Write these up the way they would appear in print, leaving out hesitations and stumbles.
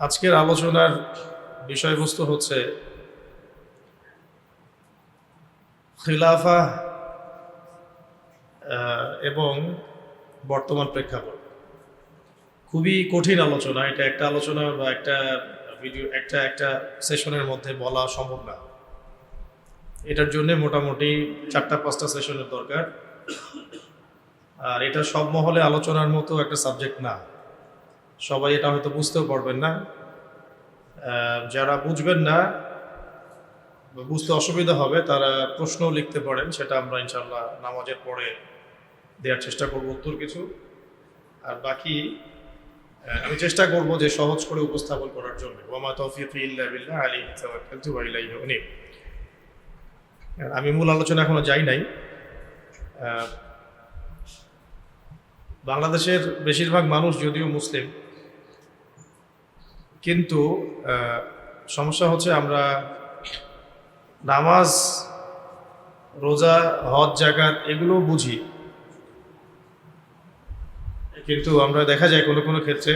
আজকের আলোচনার বিষয়বস্তু হচ্ছে খিলাফা এবং বর্তমান প্রেক্ষাপট। খুবই কঠিন আলোচনা। এটা একটা আলোচনা বা একটা ভিডিও একটা সেশনের মধ্যে বলা সম্ভব না। এটার জন্য মোটামুটি 4-5টা সেশনের দরকার। আর এটা সব মহলে আলোচনার মতো একটা সাবজেক্ট না। সবাই এটা হয়তো বুঝতেও পারবেন না। যারা বুঝবেন না বা বুঝতে অসুবিধা হবে তারা প্রশ্নও লিখতে পারেন, সেটা আমরা ইনশাল্লাহ নামাজের পরে দেওয়ার চেষ্টা করব উত্তর কিছু। আর বাকি আমি চেষ্টা করব যে সহজ করে উপস্থাপন করার জন্য। ওয়ামা তৌফিকি ইল্লা বিল্লাহ আলাইহি তাওয়াক্কালতু ওয়া ইলাইহি উনীব। আমি মূল আলোচনা এখনো যাই নাই। বাংলাদেশের বেশিরভাগ মানুষ যদিও মুসলিম, কিন্তু সমস্যা হচ্ছে আমরা নামাজ, রোজা, হজ, যাকাত এগুলো বুঝি, কিন্তু আমরা দেখা যায় কোনো কোনো ক্ষেত্রে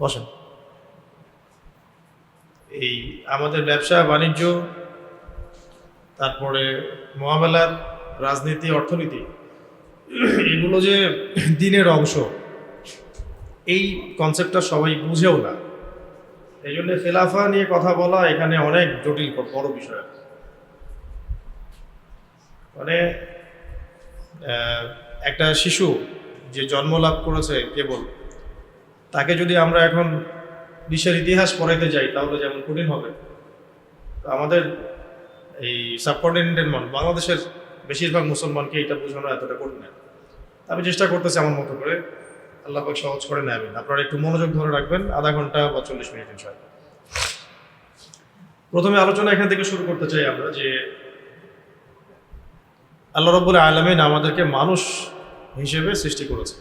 বসেন এই আমাদের ব্যবসা বাণিজ্য, তারপরে মুআমালাত, রাজনীতি, অর্থনীতি, এগুলো যে দিনের অংশ, এই কনসেপ্টটা সবাই বুঝেও না। এই জন্য খেলাফা নিয়ে কথা বলা এখানে অনেক জটিল বড় বিষয়। মানে একটা শিশু যে জন্ম লাভ করেছে কেবল, তাকে যদি আমরা এখন বিশ্বের ইতিহাস পড়াইতে যাই তাহলে যেমন কঠিন হবে। তো আমাদের এই সাবকন্টিনেন্টের বাংলাদেশের বেশিরভাগ মুসলমানকে এটা বোঝানো এতটা কঠিন না। আমি চেষ্টা করতেছি আমার মতো করে, আল্লাহ পাক সহজ করে নেবেন। আপনারা একটু মনোযোগ ধরে রাখবেন, আধা ঘন্টা বা 40 মিনিট ইনশাআল্লাহ। প্রথমে আলোচনা এখান থেকে শুরু করতে চাই আমরা যে আল্লাহ রাব্বুল আলামিন আমাদেরকে মানুষ হিসেবে সৃষ্টি করেছে।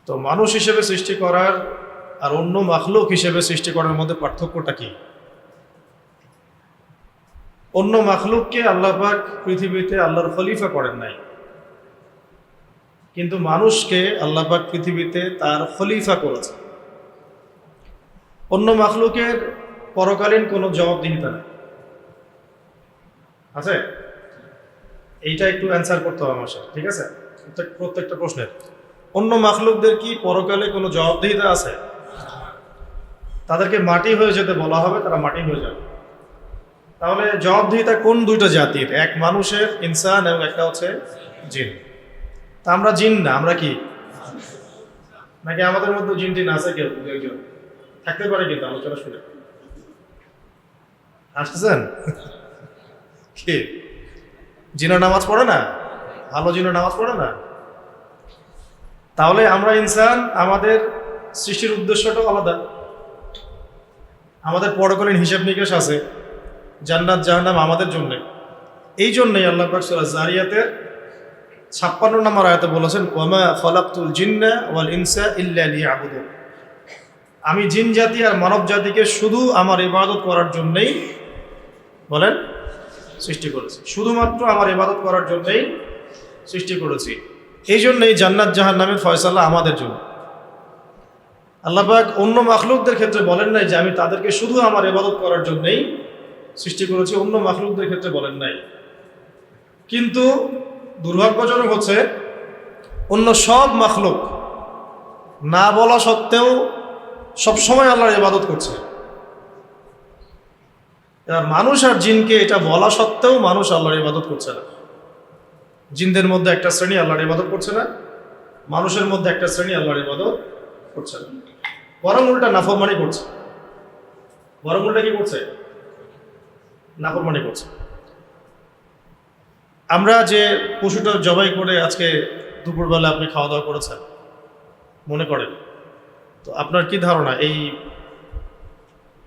তো মানুষ হিসেবে সৃষ্টি করার আর অন্য মাখলুক হিসেবে সৃষ্টি করার মধ্যে পার্থক্যটা কি? অন্য মাখলুককে আল্লাহ পাক পৃথিবীতে আল্লাহর খলিফা করেন নাই, কিন্তু মানুষকে আল্লাহ পাক পৃথিবীতে তার খলিফা করেছে। অন্য মাখলুকের পরকালীন কোনো জবাবদিহিতা নেই, আছে? এইটা একটু অ্যান্সার করতে হবে আমার সাথে, ঠিক আছে? প্রত্যেকটা প্রশ্নের অন্য মাখলুকদের কি পরকালে কোনো জবাবদিহিতা আছে? তাদেরকে মাটি হয়ে যেতে বলা হবে, তারা মাটি হয়ে যাবে। তাহলে জবাবদিহিতা কোন দুইটা জাতির? এক মানুষের, ইনসান, এবং একটা হচ্ছে জিন। তা আমরা জিন না, আমরা কি? নাকি আমাদের মধ্যে জিন টিন আছে? কেউ একজন থাকতে পারে, কিন্তু আলোচনা শুনে আসতেছেন কি? জিনা নামাজ পড়ে না? ভালো জিনা নামাজ পড়ে না? তাহলে আমরা ইনসান, আমাদের সৃষ্টির উদ্দেশ্যটাও আলাদা। আমাদের পরকালীন হিসাব নিকাশ আছে, জান্নাত জাহান্নাম আমাদের জন্য। এই জন্যই আল্লাহ পাক সূরা যারিয়াতের 56 নম্বর আয়াতে বলেছেন, ওয়ামা খলাকতুল জিন্না ওয়াল ইনসা ইল্লা লিয়াবুদুন। আমি জিন জাতি আর মানব জাতিকে শুধু আমার ইবাদত করার জন্যই বলেন সৃষ্টি করেছি, শুধুমাত্র আমার ইবাদত করার জন্যই সৃষ্টি করেছি। এই জন্যই জান্নাত জাহান্নামের ফয়সালা আমাদের জন্য। আল্লাহ পাক অন্য মাখলুকদের ক্ষেত্রে বলেন নাই যে আমি তাদেরকে শুধু আমার ইবাদত করার জন্যই সৃষ্টি করেছি, অন্য মাখলুকদের ক্ষেত্রে বলেন নাই। কিন্তু দুর্ভাগ্যজনক হচ্ছে অন্য সব মাখলুক না বলা সত্ত্বেও সবসময় আল্লাহর ইবাদত করছে। এবার মানুষ আর জিনকে এটা বলা সত্ত্বেও মানুষ আল্লাহর ইবাদত করছে না। জিনদের মধ্যে একটা শ্রেণী আল্লাহর ইবাদত করছে না, মানুষের মধ্যে একটা শ্রেণী আল্লাহর ইবাদত করছে না, বরং উল্টা নাফরমানি করছে। বরং উল্টা কি করছে? নাফরমানি করছে। আমরা যে পশুটা জবাই করে আজকে দুপুরবেলা আপনি খাওয়া দাওয়া করেছেন মনে করেন, তো আপনার কি ধারণা এই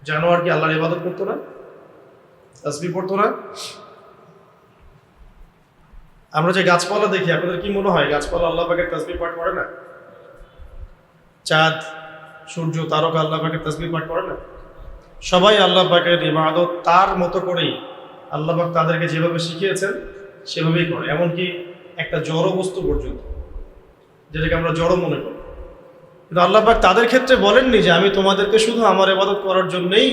জানোয়ার কি আল্লাহর ইবাদত করতো না? তাসবিহ পড়তো না? আমরা যে গাছপালা দেখি, আপনাদের কি মনে হয় গাছপালা আল্লাহ পাকের তাসবিহ পাঠ করে না? চাঁদ, সূর্য, তারকা আল্লাহ পাকের তাসবিহ পাঠ করে না? সবাই আল্লাহ পাকের ইবাদত তার মতো করেই আল্লাহ পাক তাদেরকে যেভাবে শিখিয়েছেন সেভাবেই করে। এমনকি একটা জড় বস্তু পর্যন্ত, যেটাকে আমরা জড় মনে করি, কিন্তু আল্লাহ পাক তাদের ক্ষেত্রে বলেননি যে আমি তোমাদেরকে শুধু আমার ইবাদত করার জন্যই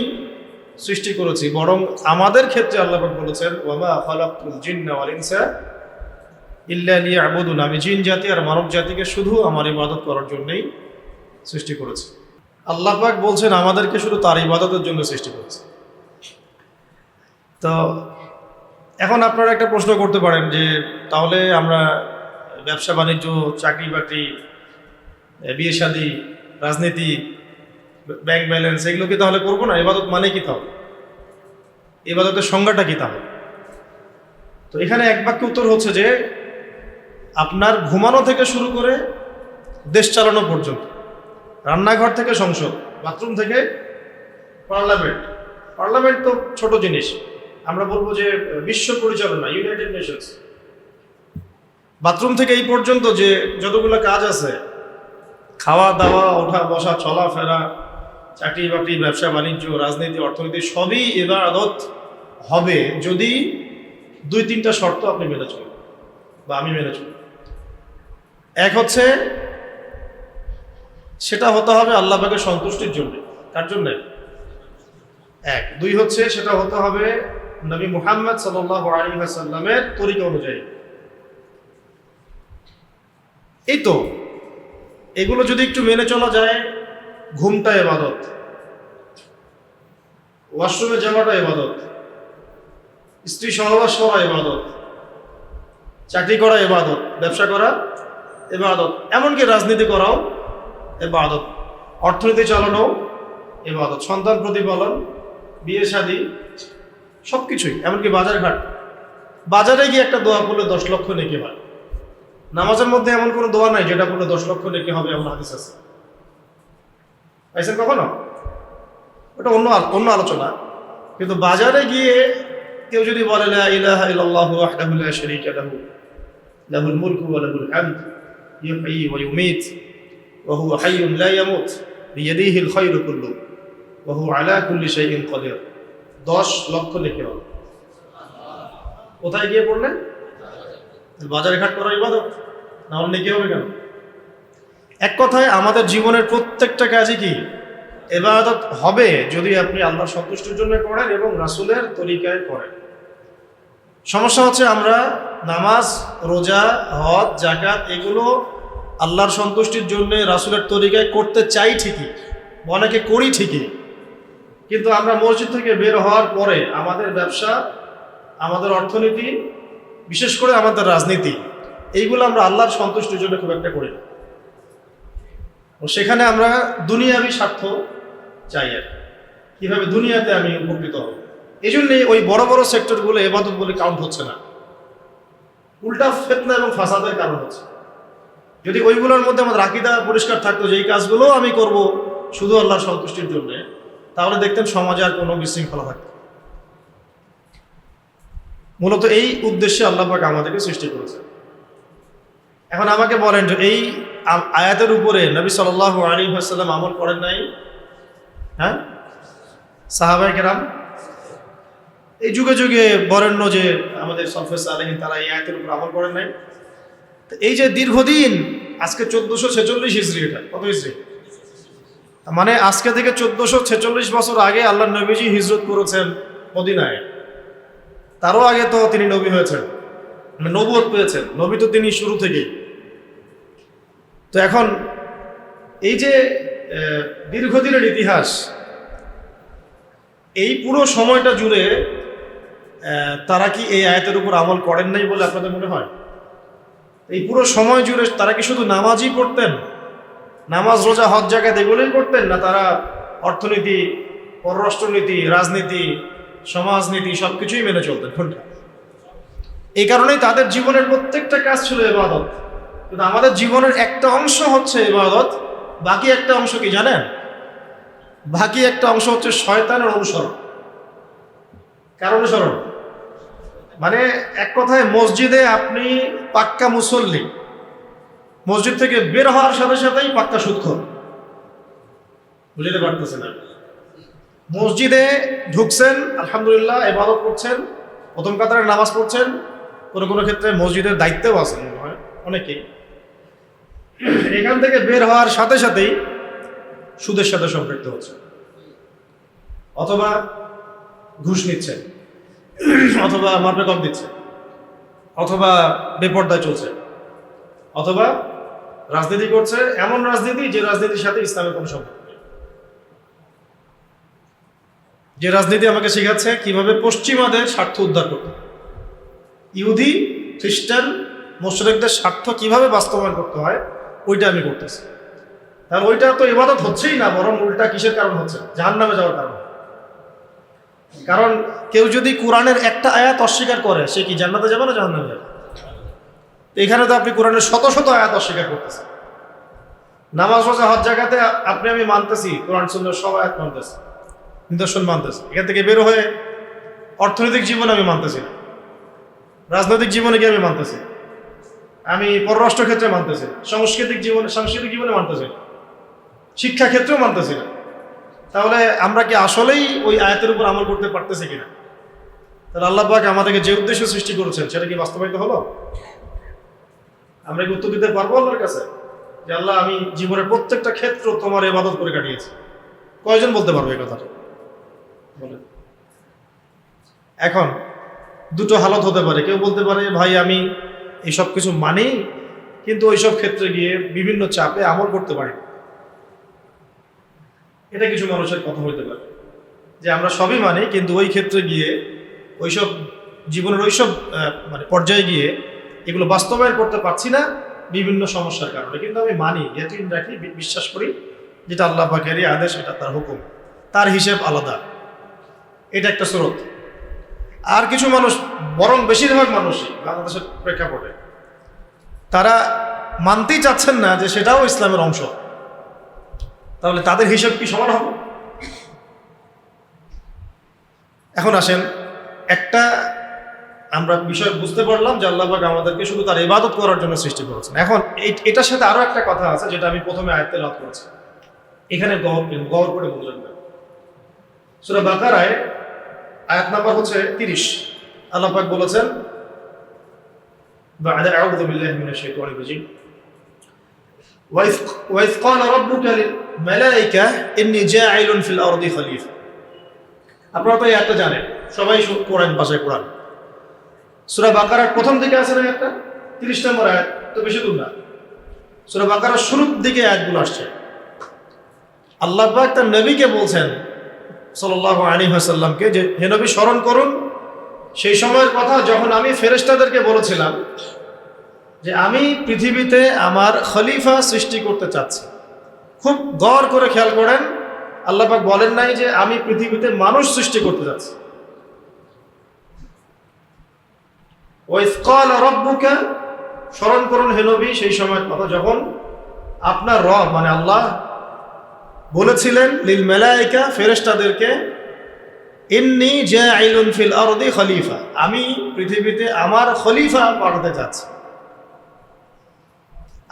সৃষ্টি করেছি, বরং আমাদের ক্ষেত্রে আল্লাহ পাক বলেছেন ওয়ামা খালাকতুল জিন্না ওয়াল ইনসা ইল্লা লিয়াবুদুন, আমি জিন জাতি আর মানব জাতিকে শুধু আমার ইবাদত করার জন্যই সৃষ্টি করেছি। আল্লাহ পাক বলছেন আমাদেরকে শুধু তার ইবাদতের জন্য সৃষ্টি করেছে। তো এখন আপনারা একটা প্রশ্ন করতে পারেন যে তাহলে আমরা ব্যবসা বাণিজ্য, চাকরি বাকরি, বিয়ে শাদী, রাজনীতি, ব্যাংক ব্যালেন্স এগুলো কি তাহলে করবো না? ইবাদত মানে কি তাহলে? ইবাদতের সংজ্ঞাটা কি তাহলে? তো এখানে এক বাক্যে উত্তর হচ্ছে যে আপনার ঘুমানো থেকে শুরু করে দেশ চালানো পর্যন্ত, রান্নাঘর থেকে সংসদ, বাথরুম থেকে পার্লামেন্ট। পার্লামেন্ট তো ছোট জিনিস, আমরা বলবো যে বিশ্ব পরিচালনা, ইউনাইটেড নেশনস। বাথরুম থেকে এই পর্যন্ত যে যতগুলো কাজ আছে, খাওয়া দাওয়া, ওঠা বসা, চলাফেরা, চাকরি বাকরি, ব্যবসা বাণিজ্য, রাজনীতি, অর্থনীতি, সবই ইবাদত হবে যদি 2-3টা শর্ত আপনি মেনে চলেন বা আমি মেনে চলি। এক হচ্ছে সেটা হতে হবে আল্লাহ পাকের সন্তুষ্টির জন্য। তার জন্য এক। 2 হচ্ছে সেটা হতে হবে নবী মুহাম্মদ সাল্লাল্লাহু আলাইহি ওয়াসাল্লামের তরিকা অনুযায়ী। এই তো এগুলো যদি একটু মেনে চলা যায়, ঘুমটা ইবাদত, ওয়াশরুমে যাওয়াটা ইবাদত, স্ত্রী সহবাস করা ইবাদত, চাকরি করা ইবাদত, ব্যবসা করা ইবাদত, এমনকি রাজনীতি করাও ইবাদত, অর্থনীতি চালানো ইবাদত, সন্তান প্রতিপালন, বিয়ে শাদী, সবকিছুই, এমনকি বাজারঘাট। বাজারে গিয়ে একটা দোয়া পড়লে 10 লক্ষ নেকি হয়। নামাজের মধ্যে এমন কোনো দোয়া নাই যেটা পড়লে 10 লক্ষ নেকি হবে, এমন হাদিস আছে? পাইছেন কখনো? ওটা অন্য আলোচনা। কিন্তু বাজারে গিয়ে কেউ যদি বলে লা ইলাহা ইল্লাল্লাহু ওয়াহদাহু লা শারীকা লাহু লাহুল মুলকু ওয়া লাহুল হামদ ইউহয়ী ওয়া ইউমীত ওয়া হুয়া হাইয়্যুন লা ইয়ামুত বিয়াদিহিল খায়রু কুল্লুহু ওয়া হুয়া আলা কুল্লি শাইইন কাদির, 10 লক্ষ নেকি হবে। কোথায় গিয়ে পড়লে? বাজারে ঘাট করা ইবাদত, না হলে নেকি হবে কেন? এক কথায় আমাদের জীবনের প্রত্যেকটা কাজই কি ইবাদত হবে যদি আপনি আল্লাহর সন্তুষ্টির জন্য করেন এবং রাসূলের তরিকায় করেন। সমস্যা হচ্ছে আমরা নামাজ, রোজা, হজ, যাকাত এগুলো আল্লাহর সন্তুষ্টির জন্য রাসূলের তরিকায় করতে চাই ঠিকই, অনেকে করি ঠিকই, কিন্তু আমরা মসজিদ থেকে বের হওয়ার পরে আমাদের ব্যবসা, আমাদের অর্থনীতি, বিশেষ করে আমাদের রাজনীতি, এইগুলো আমরা আল্লাহর সন্তুষ্টির জন্য খুব একটা করি না। সেখানে আমরা দুনিয়াবি স্বার্থ চাই, আর কিভাবে দুনিয়াতে আমি উপকৃত হব। এই জন্যই ওই বড় বড় সেক্টরগুলো ইবাদত বলে কাউন্ট হচ্ছে না, উল্টা ফিতনা এবং ফাসাদের কারণ হচ্ছে। যদি ওইগুলোর মধ্যে আমাদের আকীদা পরিষ্কার থাকতো যে এই কাজগুলো আমি করব শুধু আল্লাহর সন্তুষ্টির জন্য, তাহলে দেখতেন সমাজে আর কোনো বিশৃঙ্খলা থাকতো। মূলত এই উদ্দেশ্যে আল্লাহ পাক আমাদেরকে সৃষ্টি করেছে। এখন আমাকে বলেন যে এই আয়াতের উপরে নবী সাল্লাল্লাহু আলাইহি ওয়াসাল্লাম আমল করেন নাই? হ্যাঁ, সাহাবায়ে কেরাম এই যুগে যুগে বরেণ্য যে আমাদের সলফে সালেহিন, তারা এই আয়াতের উপর আমল করেন নাই। তো এই যে দীর্ঘদিন, আজকে 1446 হিজরি, এটা কত হিজরি? মানে আজকে থেকে 1446 বছর আগে আল্লাহ নবীজি হিজরত করেছেন মদিনায়। তারও আগে তো তিনি নবী হয়েছেন, মানে নবুয়ত পেয়েছেন। নবী তো তিনি শুরু থেকেই। তো এখন এই যে দীর্ঘদিনের ইতিহাস, এই পুরো সময়টা জুড়ে তারা কি এই আয়াতের উপর আমল করেন নাই বলে আপনাদের মনে হয়? এই পুরো সময় জুড়ে তারা কি শুধু নামাজই পড়তেন, নামাজ, রোজা, হজ, যাকাত এগুলোই করতেন, না তারা অর্থনীতি, পররাষ্ট্রনীতি, রাজনীতি, সমাজনীতি সবকিছুই মেনে চলতেন? কোনটা? এই কারণেই তাদের জীবনের প্রত্যেকটা কাজ ছিল ইবাদত। কিন্তু আমাদের জীবনের একটা অংশ হচ্ছে ইবাদত, বাকি একটা অংশ কি জানেন? বাকি একটা অংশ হচ্ছে শয়তানের অনুসরণ। কার অনুসরণ? মানে এক কথায় মসজিদে আপনি পাক্কা মুসল্লি, মসজিদ থেকে বের হওয়ার সাথে সাথেই পাক্কা সুদখোর। বুঝতে পারতেছেন না? মসজিদে ঢুকছেন, আলহামদুলিল্লাহ ইবাদত করছেন, প্রথম কাতারে নামাজ পড়ছেন, কোনো কোনো ক্ষেত্রে মসজিদের দায়িত্বেও আছেন মনে হয় অনেকেই। এখান থেকে বের হওয়ার সাথে সাথেই সুদের সাথে সম্পৃক্ত হচ্ছে, অথবা ঘুষ নিচ্ছে, অথবা মাপে কম দিচ্ছে, অথবা বেপর্দায় চলছে, অথবা রাজনীতি করছে, এমন রাজনীতি যে রাজনীতির সাথে ইসলামের কোনো সম্পর্ক নেই। যে রাজনীতি আমাকে শেখাচ্ছে কিভাবে পশ্চিমাদের স্বার্থ উদ্ধার করতে, ইহুদি খ্রিস্টান মুশরিকদের স্বার্থ কিভাবে বাস্তবায়ন করতে হয়, ওইটা আমি করতেছি। তাহলে ওইটা তো ইবাদত হচ্ছেই না, বরং উল্টা কিসের কারণ হচ্ছে? জাহান্নামে যাওয়ার কারণ। কারণ কেউ যদি কোরআনের একটা আয়াত অস্বীকার করে, সে কি জান্নাতে যাবে না জাহান্নামে যাবে? এখানে তো আপনি কোরআনের শত শত আয়াত অস্বীকার করতেছেন। নামাজ রোজা হজ জায়গাতে আপনি আমি মানতেছি, কোরআন সুন্নাহর সব আয়াত মানতেছি, নিদর্শন মানতেছি। এখান থেকে বের হয়ে অর্থনৈতিক জীবনে আমি মানতেছি না, রাজনৈতিক জীবনে কি আমি মানতেছি, আমি পররাষ্ট্র ক্ষেত্রে মানতেছি, সাংস্কৃতিক জীবনে মানতেছি না, শিক্ষা ক্ষেত্রেও মানতেছি না। তাহলে আমরা কি আসলেই ওই আয়াতের উপর আমল করতে পারতেছি কিনা? তাহলে আল্লাহ পাক আমাদেরকে যে উদ্দেশ্য সৃষ্টি করেছেন সেটা কি বাস্তবায়িত হলো? আমরা কি উত্তর দিতে পারবো আল্লাহর কাছে যে আল্লাহ আমি জীবনের প্রত্যেকটা ক্ষেত্র তোমার ইবাদত করে কাটিয়েছি? কয়জন বলতে পারবে এই কথাটা? বলেন। এখন দুটো হালত হতে পারে। কেউ বলতে পারে ভাই আমি এই সব কিছু মানি, কিন্তু ওইসব ক্ষেত্রে গিয়ে বিভিন্ন চাপে আমল করতে পারি। এটা কিছু মানুষের কথা হইতে পারে যে আমরা সবই মানি, কিন্তু ওই ক্ষেত্রে গিয়ে ওইসব জীবনের ওইসব মানে পর্যায়ে গিয়ে এগুলো বাস্তবায়ন করতে পারছি না বিভিন্ন সমস্যার কারণে, কিন্তু আমি মানি, ইয়াকিন রাখি, বিশ্বাস করি যেটা আল্লাহ পাকেরই আদেশ, এটা তার হুকুম, তার হিসেব আলাদা। এটা একটা স্রোত। আর কিছু মানুষ, বরং বেশিরভাগ মানুষই বাংলাদেশের প্রেক্ষাপটে, তারা মানতেই চাচ্ছেন না যে সেটাও ইসলামের অংশ। তাহলে তাদের হিসাব কি সমান হবে? এখন আসেন, একটা আমরা বিষয় বুঝতে পারলাম যে আল্লাহ পাক আমাদেরকে শুধু তার ইবাদত করার জন্য সৃষ্টি করেছেন। এখন এটার সাথে আরো একটা কথা আছে যেটা আমি প্রথমে আয়াতে লাভ করেছি, এখানে গৌর করে বুঝলেন না। সূরা বাকারায় আয়াত নাম্বার হচ্ছে 30, আল্লাহ পাক বলেছেন বা'দা আউযু বিল্লাহি মিনাশ শাইতানির রাজীম ওয়াইজ ক্বালা রাব্বুকা লিল মালায়েকা ইন্নী জাa'ইলুন ফিল আরদি খলিফা। আপনারা তো এই আয়াতটা জানেন, সবাই কোরআন ভাষায় কোরআন। সূরা বাকারার প্রথম দিকে আছে না একটা 30 নম্বর আয়াত, তো বেশি দূর না। সূরা বাকারার শুরুর দিকে আয়াতগুলো আসছে। আল্লাহ পাক তার নবীকে বলছেন সাল্লাল্লাহু আলাইহি ওয়াসাল্লামকে যে হে নবী স্মরণ করুন সেই সময়ের কথা যখন আমি ফেরেশতাদেরকে বলেছিলাম যে আমি পৃথিবীতে আমার খলিফা সৃষ্টি করতে চাচ্ছি। খুব গৌর করে খেয়াল করেন, আল্লাহ পাক বলেন নাই যে আমি পৃথিবীতে মানুষ সৃষ্টি করতে যাচ্ছি। ওয়াইজ ক্বালা রাব্বুকা, স্মরণ করুন হে নবী সেই সময়ের কথা যখন আপনার রব মানে আল্লাহ বলেছিলেন লিল মালায়েকা, ফেরেশতাদেরকে, ইন্নী জাa'ইলুন ফিল আরদি খলিফা, আমি পৃথিবীতে আমার খলিফা পাঠাতে যাচ্ছি,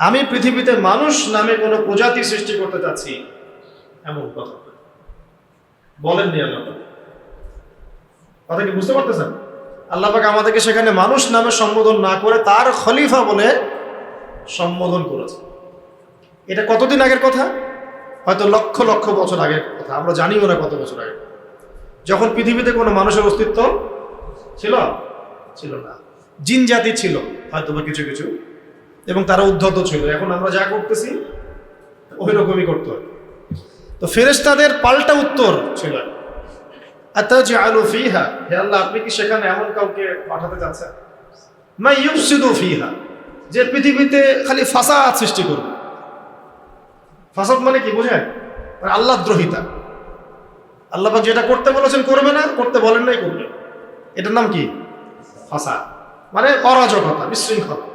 আমি পৃথিবীতে মানুষ নামে কোনো প্রজাতি সৃষ্টি করতে যাচ্ছি, এমন কথা বলেননি আল্লাহ পাক। কথা কি বুঝতে পারতেছেন? আল্লাহ পাক আমাদেরকে সেখানে মানুষ নামে সম্বোধন না করে তার খলিফা বলে সম্বোধন করেছে। এটা কতদিন আগের কথা? হয়তো লক্ষ লক্ষ বছর আগের কথা, আমরা জানিও না কত বছর আগে, যখন পৃথিবীতে কোনো মানুষের অস্তিত্ব ছিল না। জিন জাতি ছিল হয়তো বা কিছু কিছু, এবং তারা উদ্ধত ছিল। এখন আমরা যা করতেছি ওই রকমই করতে হয়। তো ফেরেশতাদের পাল্টা উত্তর ছিল আতাজআলু ফিহা, হে আল্লাহ আপনি কি সেখানে এমন কাউকে পাঠাতে চাচ্ছেন মা ইউফসিদু ফিহা, যে পৃথিবীতে খালি ফাসাদ সৃষ্টি করবে। ফাসাদ মানে কি বোঝেন? মানে আল্লাহ দ্রোহিতা। আল্লাহ পাক যেটা করতে বলেছেন করবে না, করতে বলেন নাই করবে, এটার নাম কি? ফাসাদ, মানে অরাজকতা, বিশৃঙ্খলা।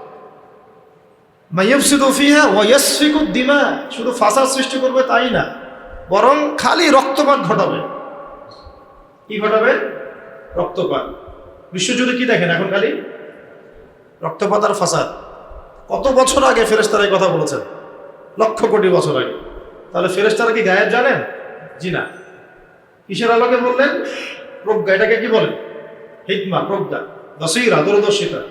মা ইউফসিদু ফিহা ওয়া ইয়াসফিকু দিমা, শুধু ফাসাদ সৃষ্টি করবে তাই না, বরং খালি রক্তপাত ঘটাবে। কি ঘটাবে? রক্তপাত। বিশ্বজুড়ে কি দেখেন এখন? খালি রক্তপাত আর ফাসাদ। কত বছর আগে ফেরেশতারা এই কথা বলেছেন? লক্ষ কোটি বছর আগে। তাহলে ফেরেশতারা কি গায়েব জানেন? জি না। কিসের আলোকে বললেন? প্রজ্ঞা। এটাকে কি বলেন? হিকমা, প্রজ্ঞা, বসীরা, দূরদর্শিতা।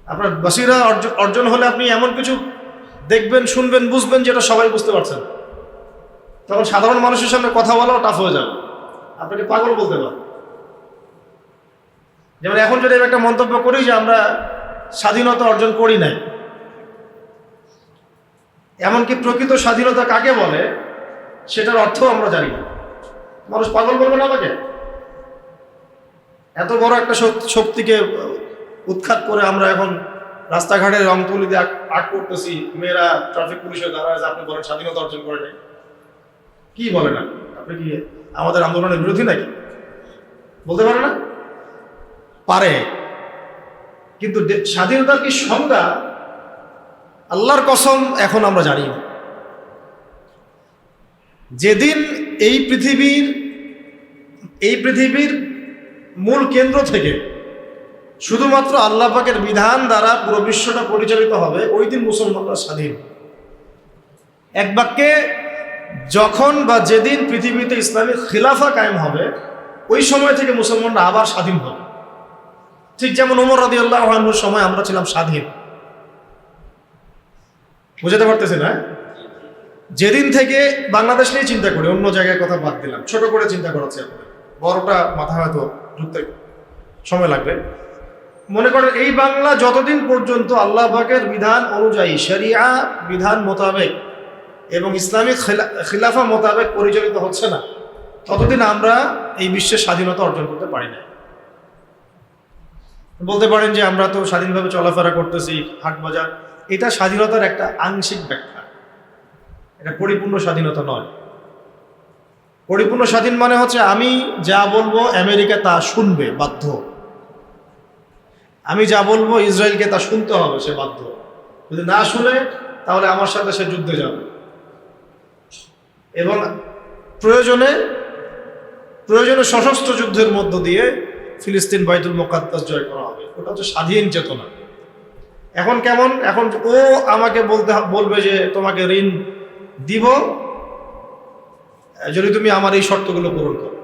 আপনার বসীরা অর্জন হলে আপনি এমন কিছু দেখবেন, শুনবেন, বুঝবেন যেটা সবাই বুঝতে পারছেন, তখন সাধারণ মানুষের সামনে কথা বলাও টাফ হয়ে যাবে, আপনাকে পাগল বলতে পারেন। যেমন এখন যদি আমি একটা মন্তব্য করি যে আমরা স্বাধীনতা অর্জন করি নাই, এমনকি প্রকৃত স্বাধীনতা কাকে বলে সেটার অর্থ আমরা জানি না, মানুষ পাগল বলবে না আমাকে? এত বড় একটা শক্তিকে উৎখাত করে আমরা এখন রাস্তাঘাটে রং তুলি দিয়ে আগ করতেছি, মেয়েরা ট্রাফিক পুলিশের দ্বারা, আপনি বলেন স্বাধীনতা অর্জন করে নেই? কি বলে না? আপনি কি আমাদের আন্দোলনের বিরোধী নাকি? বলতে পারে না? পারে, কিন্তু স্বাধীনতার কি সংজ্ঞা আল্লাহর কসম এখন আমরা জানি না। যেদিন এই পৃথিবীর মূল কেন্দ্র থেকে শুধুমাত্র আল্লাহ পাকের বিধান দ্বারা পুরো বিশ্বটা পরিচালিত হবে, ওই দিন মুসলমানরা স্বাধীন। এক বাক্যে, যখন বা যেদিন পৃথিবীতে ইসলামিক খিলাফা কায়েম হবে, ওই সময় থেকে মুসলমানরা আবার স্বাধীন হবে। ঠিক যেমন ওমর রাদিয়াল্লাহু আনহুর সময় আমরা ছিলাম স্বাধীন। বুঝতে পারতেছি না? যেদিন থেকে বাংলাদেশ নিয়ে চিন্তা করি, অন্য জায়গায় কথা বাদ দিলাম, ছোট করে চিন্তা করাচ্ছি আপনাদের, বড়টা মাথা হয়তো ঢুকতে সময় লাগবে। মনে করেন এই বাংলা যতদিন পর্যন্ত আল্লাহ পাকের বিধান অনুযায়ী, শরিয়া বিধান মোতাবেক এবং ইসলামিক খিলাফা মোতাবেক পরিচালিত হচ্ছে না, ততদিন আমরা এই বিশ্বের স্বাধীনতা অর্জন করতে পারি না। বলতে পারেন যে আমরা তো স্বাধীনভাবে চলাফেরা করতেছি, হাট বাজার, এটা স্বাধীনতার একটা আংশিক ব্যাখ্যা, এটা পরিপূর্ণ স্বাধীনতা নয়। পরিপূর্ণ স্বাধীন মানে হচ্ছে আমি যা বলবো আমেরিকা তা শুনবে, বাধ্য। আমি যা বলবো ইসরায়েলকে তা শুনতে হবে, সে বাধ্য। যদি না শুনে তাহলে আমার সাথে সে যুদ্ধে যাবে, এবং প্রয়োজনে সশস্ত্র যুদ্ধের মধ্য দিয়ে ফিলিস্তিন বাইতুল মুকাদ্দাস জয় করা হবে। ওটা হচ্ছে স্বাধীন চেতনা। এখন কেমন? এখন ও আমাকে বলবে যে তোমাকে ঋণ দিব যদি তুমি আমার এই শর্তগুলো পূরণ করো,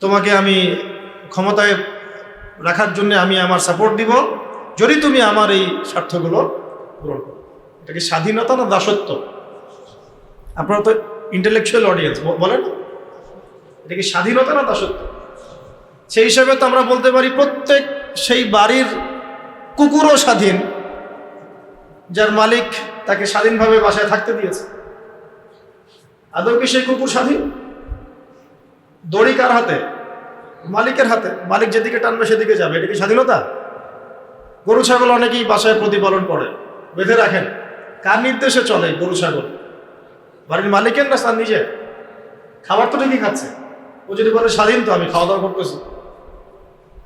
তোমাকে আমি ক্ষমতায় রাখার জন্য আমি আমার সাপোর্ট দিব যদি তুমি আমার এই স্বার্থগুলো পূরণ করো। এটা কি স্বাধীনতা না দাসত্ব? আপনারা তো ইন্টেলেকচুয়াল অডিয়েন্স, বলেন এটা কি স্বাধীনতা না দাসত্ব? সেই হিসাবে তো আমরা বলতে পারি প্রত্যেক সেই বাড়ির কুকুরও স্বাধীন যার মালিক তাকে স্বাধীনভাবে বাসায় থাকতে দিয়েছে। আদৌ কি সেই কুকুর স্বাধীন? দড়ি কার হাতে? মালিকের হাতে। মালিক যেদিকে টানবে সেদিকে যাবে। এটা কি স্বাধীনতা? গরু ছাগল অনেকেই বাসায় প্রতিপালন করে, বেঁধে রাখেন, কার নির্দেশে চলে গরু ছাগল? বাড়ির মালিকের না তার নিজে? খাবার তো ঠিকই খাচ্ছে। ও যদি বলে স্বাধীন, তো আমি খাওয়া দাওয়া করতেছি,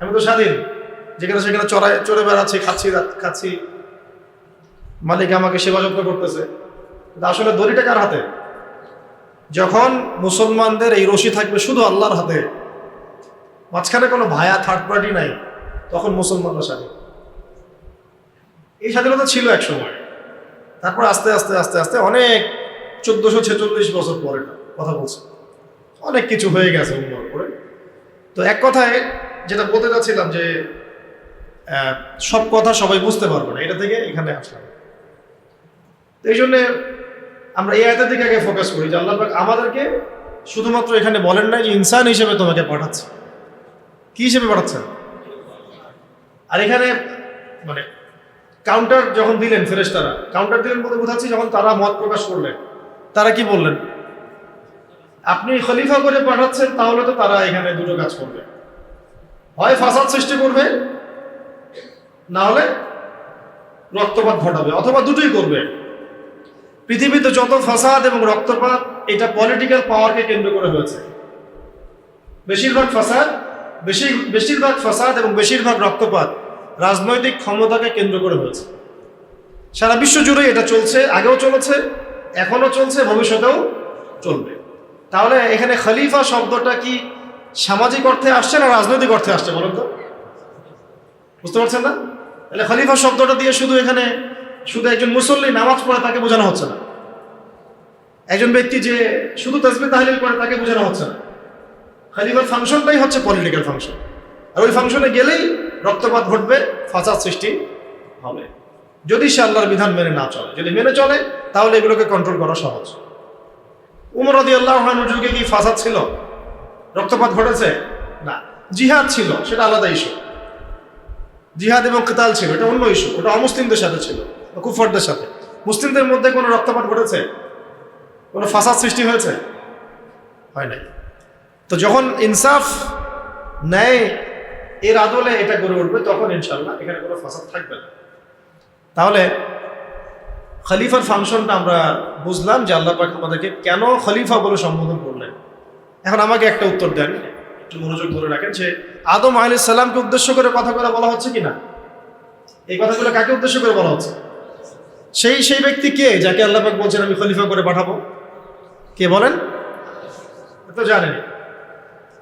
আমি তো স্বাধীন, যেখানে সেখানে চড়ে বেড়াচ্ছি, খাচ্ছি, মালিক আমাকে সেবা যত্ন করতেছে, কিন্তু আসলে দড়িটা কার হাতে? যখন মুসলমানদের এই রশি থাকবে শুধু আল্লাহর হাতে, মাঝখানে কোনো ভায়া থার্ড পার্টি নাই, তখন মুসলমানরা স্বাধীন। এই স্বাধীনতা ছিল এক সময়। তারপর আস্তে আস্তে আস্তে আস্তে অনেক 1446 বছর পরে কথা বলছে, অনেক কিছু হয়ে গেছে উন্নয়ন করে। তো এক কথায় যেটা বলতে চাচ্ছিলাম যে সব কথা সবাই বুঝতে পারবে না, এটা থেকে এখানে আসলাম। তো এই জন্যে আমরা এই আয়াতের দিকে আগে ফোকাস করি যে আল্লাহ পাক আমাদেরকে শুধুমাত্র এখানে বলেন নাই যে ইনসান হিসেবে তোমাকে পাঠাচ্ছে। কি হিসেবে পাঠাচ্ছেন? আর এখানে মানে কাউন্টার যখন দিলেন ফেরেশতারা, কাউন্টার দিলেন বলতে বোঝাচ্ছি যখন তারা মত প্রকাশ করলেন, তারা কি বললেন? আপনি খলিফা করে পাঠাচ্ছেন, তাহলে তো তারা এখানে দুটো কাজ করবে, হয় ফাসাদ সৃষ্টি করবে, না হলে রক্তপাত ঘটাবে, অথবা দুটোই করবে। পৃথিবীতে যত ফাসাদ এবং রক্তপাত, এটা পলিটিক্যাল পাওয়ারকে কেন্দ্র করে হয়েছে। বেশিরভাগ ফাসাদ এবং বেশিরভাগ রক্তপাত রাজনৈতিক ক্ষমতাকে কেন্দ্র করে হয়েছে। সারা বিশ্ব জুড়ে এটা চলছে, আগেও চলেছে, এখনো চলছে, ভবিষ্যতেও চলবে। তাহলে এখানে খলিফা শব্দটা কি সামাজিক অর্থে আসছে না রাজনৈতিক অর্থে আসছে বলুন তো? বুঝতে পারছেন না? তাহলে খলিফা শব্দটা দিয়ে শুধু একজন মুসল্লি নামাজ পড়ে তাকে বোঝানো হচ্ছে না, একজন ব্যক্তি যে শুধু তাসবিহ তাহলিল করে তাকে বোঝানো হচ্ছে না। খলিফার ফাংশনটাই হচ্ছে পলিটিক্যাল ফাংশন, আর ওই ফাংশনে গেলেই রক্তপাত ঘটবে, ফাসাদ সৃষ্টি হবে। যদি সে আল্লাহর বিধান মেনে না চলে। যদি মেনে চলে তাহলে এগুলোকে কন্ট্রোল করা সহজ। উমর রাদিয়াল্লাহু আনহুর যুগে কি ফাসাদ ছিল? রক্তপাত ঘটেছে? না। জিহাদ ছিল, সেটা আলাদা ইস্যু। জিহাদ এবং কিতাল ছিল, এটা অন্য ইস্যু। ওটা অমুসলিমদের সাথে ছিল, কুফারদের সাথে। মুসলিমদের মধ্যে কোনো রক্তপাত ঘটেছে? কোনো ফাসাদ সৃষ্টি হয়েছে? হয় নাই। তো যখন ইনসাফ ন্যায় এর আদলে এটা গড়ে উঠবে, তখন ইনশাআল্লাহ এখানে কোনো ফাসাদ থাকবে না। তাহলে খলিফার ফাংশনটা আমরা বুঝলাম যে আল্লাহ পাক আমাদেরকে কেন খলিফা বলে সম্বোধন করলেন। এখন আমাকে একটা উত্তর দেন, একটু মনোযোগ ধরে রাখেন, যে আদম আলাইহিস সালামকে উদ্দেশ্য করে কথাগুলো বলা হচ্ছে কিনা? এই কথাগুলো কাকে উদ্দেশ্য করে বলা হচ্ছে? সেই ব্যক্তি কে যাকে আল্লাহ পাক বলছেন আমি খলিফা করে পাঠাবো? কে বলেন? তো জানেন।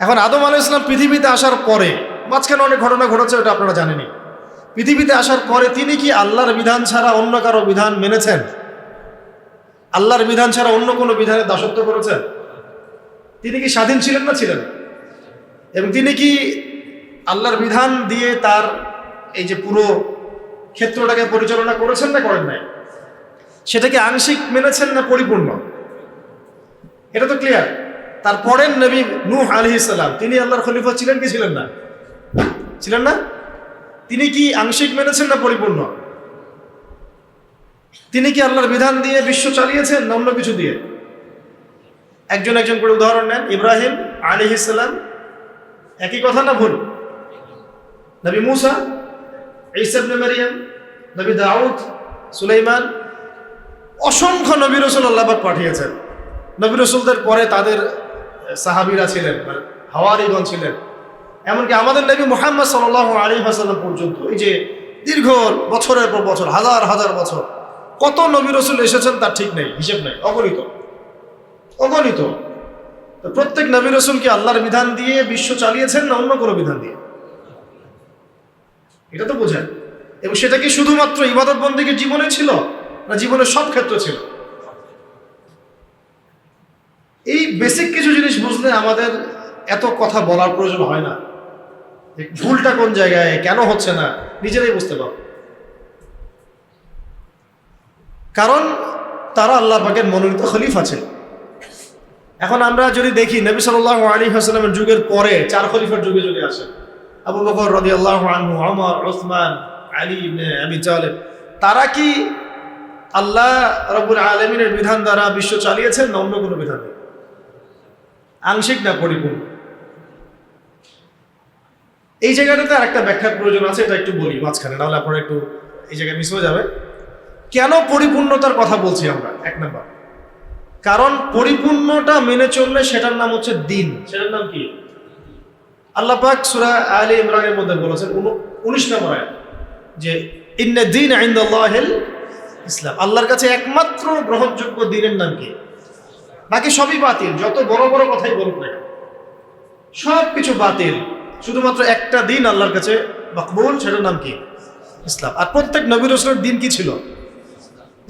এখন আদম আলাইহিস সালাম পৃথিবীতে আসার পরে মাঝখানে অনেক ঘটনা ঘটেছে, ওটা আপনারা জানেনই। পৃথিবীতে আসার পরে তিনি কি আল্লাহর বিধান ছাড়া অন্য কারো বিধান মেনেছেন? আল্লাহর বিধান ছাড়া অন্য কোনো বিধানের দাসত্ব করেছেন? তিনি কি স্বাধীন ছিলেন না ছিলেন? এবং তিনি কি আল্লাহর বিধান দিয়ে তার এই যে পুরো ক্ষেত্রটাকে পরিচালনা করেছেন না করেন নাই? সেটাকে আংশিক মেনেছেন না পরিপূর্ণ? এটা তো ক্লিয়ার। তারপরের নবী নূহ আলাইহিস সালাম, তিনি আল্লাহর খলিফা ছিলেন কি ছিলেন না? ছিলেন না? তিনি কি আংশিক মেনেছেন না পরিপূর্ণ? তিনি কি আল্লাহর বিধান দিয়ে বিশ্ব চালিয়েছেন না অন্য কিছু দিয়ে? একজন একজন করে উদাহরণ নেন। ইব্রাহিম আলাইহিস সালাম, একই কথা না ভুল? নবী মূসা, ঈসা ইবনে মারইয়াম, নবী দাউদ, সুলাইমান, অসংখ্য নবী রাসূল আল্লাহ পাক পাঠিয়েছেন। নবী রাসূলদের পরে তাদের সাহাবীরা ছিলেন, হাওয়ারিগণ ছিলেন। এমনকি আমাদের নবী মুহাম্মদ সাল্লাল্লাহু আলাইহি ওয়াসাল্লাম পর্যন্ত, এই যে দীর্ঘ বছরের পর বছর, হাজার হাজার বছর, কত নবী রাসূল এসেছেন তার ঠিক নেই, হিসেব নেই, অগণিত অগণিত। তো প্রত্যেক নবী রাসূল কি আল্লাহর বিধান দিয়ে বিশ্ব চালিয়েছেন না অন্য কোনো বিধান দিয়ে? এটা তো বোঝেন। এবং সেটা কি শুধুমাত্র ইবাদত বন্দেগীর জীবনে ছিল না জীবনের সব ক্ষেত্রে ছিল? এই বেসিক কিছু জিনিস বুঝলে আমাদের এত কথা বলার প্রয়োজন হয় না। ভুলটা কোন জায়গায়, কেন হচ্ছে না, নিজেরাই বুঝতে পারো। কারণ তারা আল্লাহ পাকের মনোনীত খলিফা ছিল। এখন আমরা যদি দেখি নবী সাল্লাল্লাহু আলাইহি ওয়াসাল্লামের যুগের পরে 4 খলিফার যুগে যদি আসে, আবু বকর রাদিয়াল্লাহু আনহু, ওমর, উসমান, আলী ইবনে আবি তালিব, তারা কি আল্লাহ রাব্বুল আলামিনের বিধান দ্বারা বিশ্ব চালিয়েছেন না অন্য কোনো বিধান? আংশিক না পরিপূর্ণ? এই জায়গাটাতে আরেকটা ব্যাখ্যার প্রয়োজন আছে, এটা একটু বলি মাঝখানে, নাহলে আপনারা একটু এই জায়গায় মিস হয়ে যাবে। কেন পরিপূর্ণতার কথা বলছি আমরা? 1 নাম্বার, কারণ পরিপূর্ণটা মেনে চললে সেটার নাম হচ্ছে দ্বীন। সেটার নাম কি? আল্লাহ পাক সূরা আলে ইমরানের মধ্যে বলেছেন 19 নম্বর আয়াত, যে ইন্না দ্বীন ইনদাল্লাহিল ইসলাম। আল্লাহর কাছে একমাত্র গ্রহণযোগ্য দ্বীনের নাম কি? বাকি সবই বাতিল, যত বড় বড় কথাই বলুক না, সব কিছু বাতিল। শুধুমাত্র একটা দিন আল্লাহর কাছে মকবুল, সেটার নাম কি? ইসলাম। আর প্রত্যেক নবী রাসূলের দিন কি ছিল?